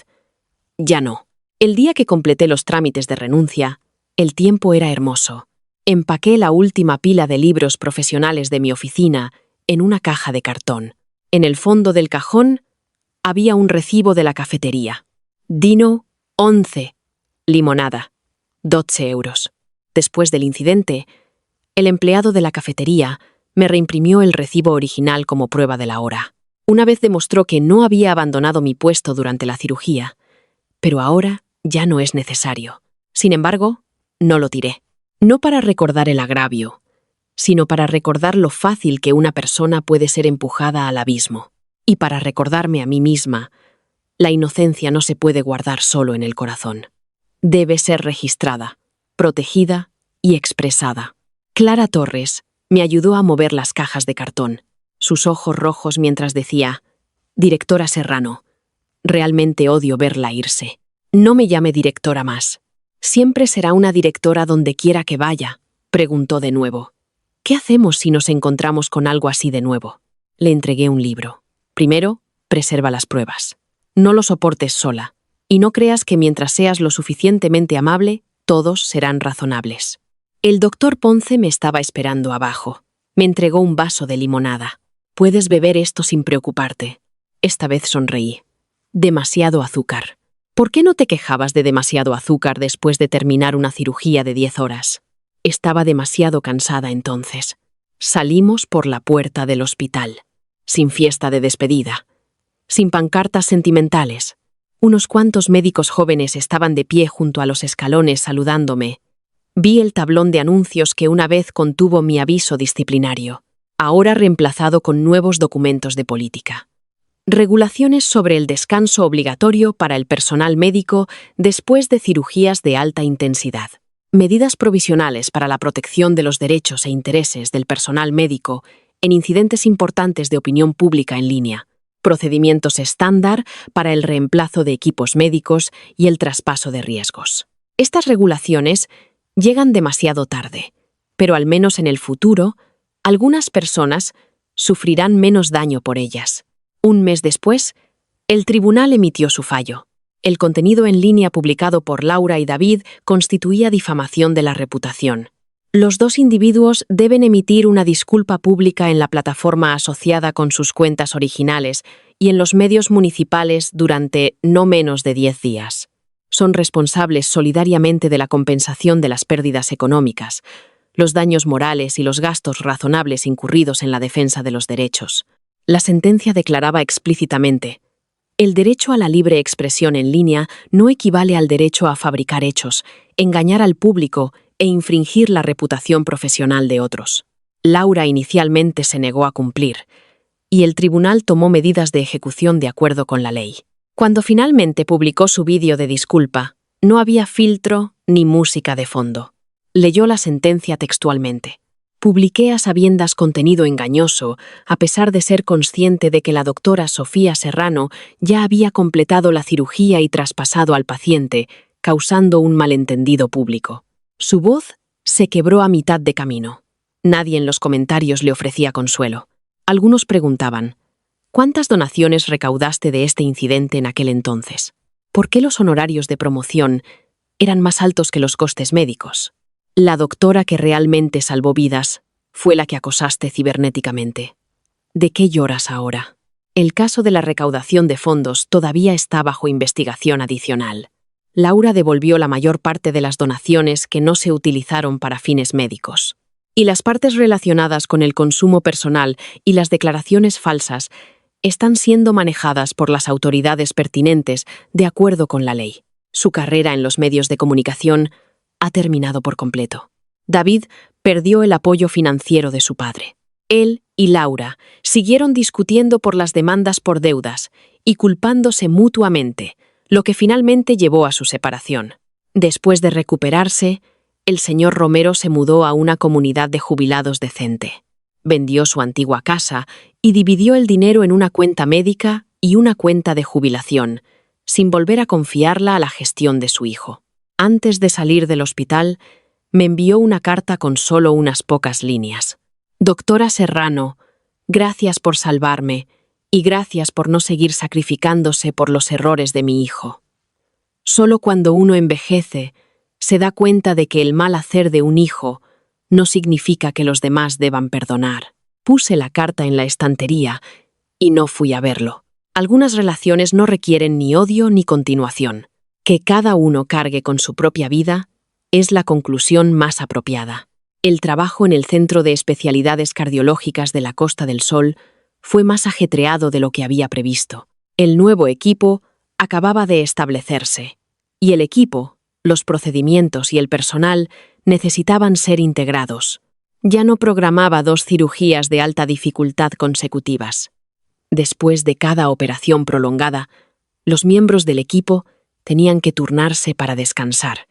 Ya no. El día que completé los trámites de renuncia, el tiempo era hermoso. Empaqué la última pila de libros profesionales de mi oficina en una caja de cartón. En el fondo del cajón había un recibo de la cafetería. Dino, 11. Limonada, 12 euros. Después del incidente, el empleado de la cafetería me reimprimió el recibo original como prueba de la hora. Una vez demostró que no había abandonado mi puesto durante la cirugía, pero ahora ya no es necesario. Sin embargo, no lo tiré. No para recordar el agravio, sino para recordar lo fácil que una persona puede ser empujada al abismo. Y para recordarme a mí misma, la inocencia no se puede guardar solo en el corazón. Debe ser registrada, protegida y expresada. Clara Torres me ayudó a mover las cajas de cartón, sus ojos rojos mientras decía: «Directora Serrano, realmente odio verla irse. No me llame directora más. Siempre será una directora donde quiera que vaya», preguntó de nuevo. «¿Qué hacemos si nos encontramos con algo así de nuevo?» Le entregué un libro. Primero, preserva las pruebas. No lo soportes sola, y no creas que mientras seas lo suficientemente amable, todos serán razonables. El doctor Ponce me estaba esperando abajo. Me entregó un vaso de limonada. «Puedes beber esto sin preocuparte». Esta vez sonreí. «Demasiado azúcar». «¿Por qué no te quejabas de demasiado azúcar después de terminar una cirugía de 10 horas?» Estaba demasiado cansada entonces. Salimos por la puerta del hospital. Sin fiesta de despedida. Sin pancartas sentimentales. Unos cuantos médicos jóvenes estaban de pie junto a los escalones saludándome. Vi el tablón de anuncios que una vez contuvo mi aviso disciplinario, ahora reemplazado con nuevos documentos de política. Regulaciones sobre el descanso obligatorio para el personal médico después de cirugías de alta intensidad. Medidas provisionales para la protección de los derechos e intereses del personal médico en incidentes importantes de opinión pública en línea. Procedimientos estándar para el reemplazo de equipos médicos y el traspaso de riesgos. Estas regulaciones llegan demasiado tarde, pero al menos en el futuro, algunas personas sufrirán menos daño por ellas. Un mes después, el tribunal emitió su fallo. El contenido en línea publicado por Laura y David constituía difamación de la reputación. Los dos individuos deben emitir una disculpa pública en la plataforma asociada con sus cuentas originales y en los medios municipales durante no menos de 10 días. Son responsables solidariamente de la compensación de las pérdidas económicas, los daños morales y los gastos razonables incurridos en la defensa de los derechos. La sentencia declaraba explícitamente: el derecho a la libre expresión en línea no equivale al derecho a fabricar hechos, engañar al público e infringir la reputación profesional de otros. Laura inicialmente se negó a cumplir, y el tribunal tomó medidas de ejecución de acuerdo con la ley. Cuando finalmente publicó su vídeo de disculpa, no había filtro ni música de fondo. Leyó la sentencia textualmente. Publiqué a sabiendas contenido engañoso, a pesar de ser consciente de que la doctora Sofía Serrano ya había completado la cirugía y traspasado al paciente, causando un malentendido público. Su voz se quebró a mitad de camino. Nadie en los comentarios le ofrecía consuelo. Algunos preguntaban: ¿cuántas donaciones recaudaste de este incidente en aquel entonces? ¿Por qué los honorarios de promoción eran más altos que los costes médicos? La doctora que realmente salvó vidas fue la que acosaste cibernéticamente. ¿De qué lloras ahora? El caso de la recaudación de fondos todavía está bajo investigación adicional. Laura devolvió la mayor parte de las donaciones que no se utilizaron para fines médicos. Y las partes relacionadas con el consumo personal y las declaraciones falsas están siendo manejadas por las autoridades pertinentes de acuerdo con la ley. Su carrera en los medios de comunicación ha terminado por completo. David perdió el apoyo financiero de su padre. Él y Laura siguieron discutiendo por las demandas por deudas y culpándose mutuamente, lo que finalmente llevó a su separación. Después de recuperarse, el señor Romero se mudó a una comunidad de jubilados decente. Vendió su antigua casa y dividió el dinero en una cuenta médica y una cuenta de jubilación, sin volver a confiarla a la gestión de su hijo. Antes de salir del hospital, me envió una carta con solo unas pocas líneas. Doctora Serrano, gracias por salvarme y gracias por no seguir sacrificándose por los errores de mi hijo. Solo cuando uno envejece, se da cuenta de que el mal hacer de un hijo no significa que los demás deban perdonar. Puse la carta en la estantería y no fui a verlo. Algunas relaciones no requieren ni odio ni continuación. Que cada uno cargue con su propia vida es la conclusión más apropiada. El trabajo en el Centro de Especialidades Cardiológicas de la Costa del Sol fue más ajetreado de lo que había previsto. El nuevo equipo acababa de establecerse, y el equipo, los procedimientos y el personal necesitaban ser integrados. Ya no programaba 2 cirugías de alta dificultad consecutivas. Después de cada operación prolongada, los miembros del equipo tenían que turnarse para descansar.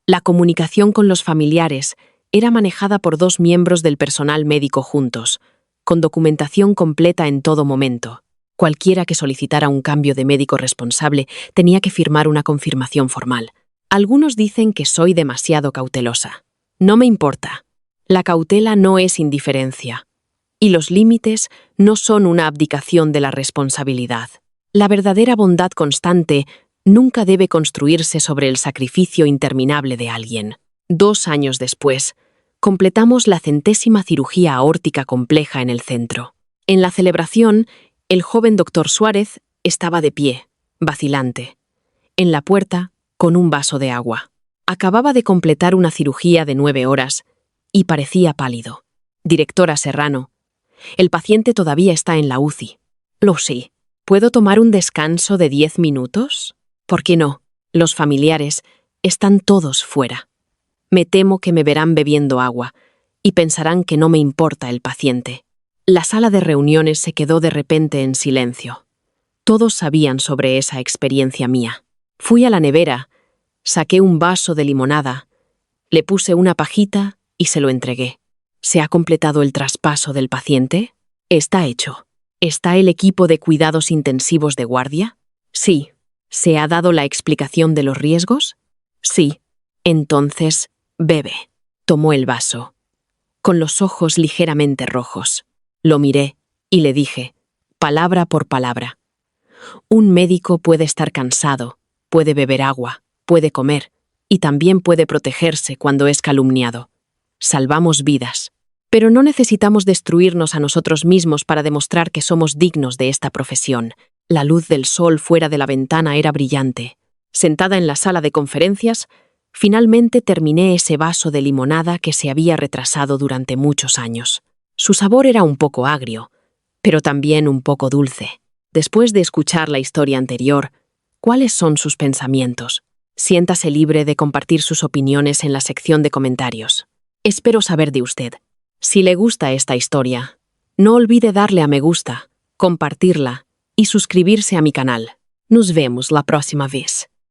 La comunicación con los familiares era manejada por 2 miembros del personal médico juntos, con documentación completa en todo momento. Cualquiera que solicitara un cambio de médico responsable tenía que firmar una confirmación formal. Algunos dicen que soy demasiado cautelosa. No me importa. La cautela no es indiferencia. Y los límites no son una abdicación de la responsabilidad. La verdadera bondad constante nunca debe construirse sobre el sacrificio interminable de alguien. 2 años después, completamos la 100ª cirugía aórtica compleja en el centro. En la celebración, el joven doctor Suárez estaba de pie, vacilante, en la puerta, con un vaso de agua. Acababa de completar una cirugía de 9 horas y parecía pálido. Directora Serrano, el paciente todavía está en la UCI. Lo sé. ¿Puedo tomar un descanso de 10 minutos? ¿Por qué no? Los familiares están todos fuera. Me temo que me verán bebiendo agua y pensarán que no me importa el paciente. La sala de reuniones se quedó de repente en silencio. Todos sabían sobre esa experiencia mía. Fui a la nevera, saqué un vaso de limonada, le puse una pajita y se lo entregué. ¿Se ha completado el traspaso del paciente? Está hecho. ¿Está el equipo de cuidados intensivos de guardia? Sí. ¿Se ha dado la explicación de los riesgos? Sí. Entonces, bebe. Tomó el vaso, con los ojos ligeramente rojos. Lo miré y le dije, palabra por palabra. Un médico puede estar cansado, puede beber agua, puede comer, y también puede protegerse cuando es calumniado. Salvamos vidas. Pero no necesitamos destruirnos a nosotros mismos para demostrar que somos dignos de esta profesión. La luz del sol fuera de la ventana era brillante. Sentada en la sala de conferencias, finalmente terminé ese vaso de limonada que se había retrasado durante muchos años. Su sabor era un poco agrio, pero también un poco dulce. Después de escuchar la historia anterior, ¿cuáles son sus pensamientos? Siéntase libre de compartir sus opiniones en la sección de comentarios. Espero saber de usted. Si le gusta esta historia, no olvide darle a me gusta, compartirla y suscribirse a mi canal. Nos vemos la próxima vez.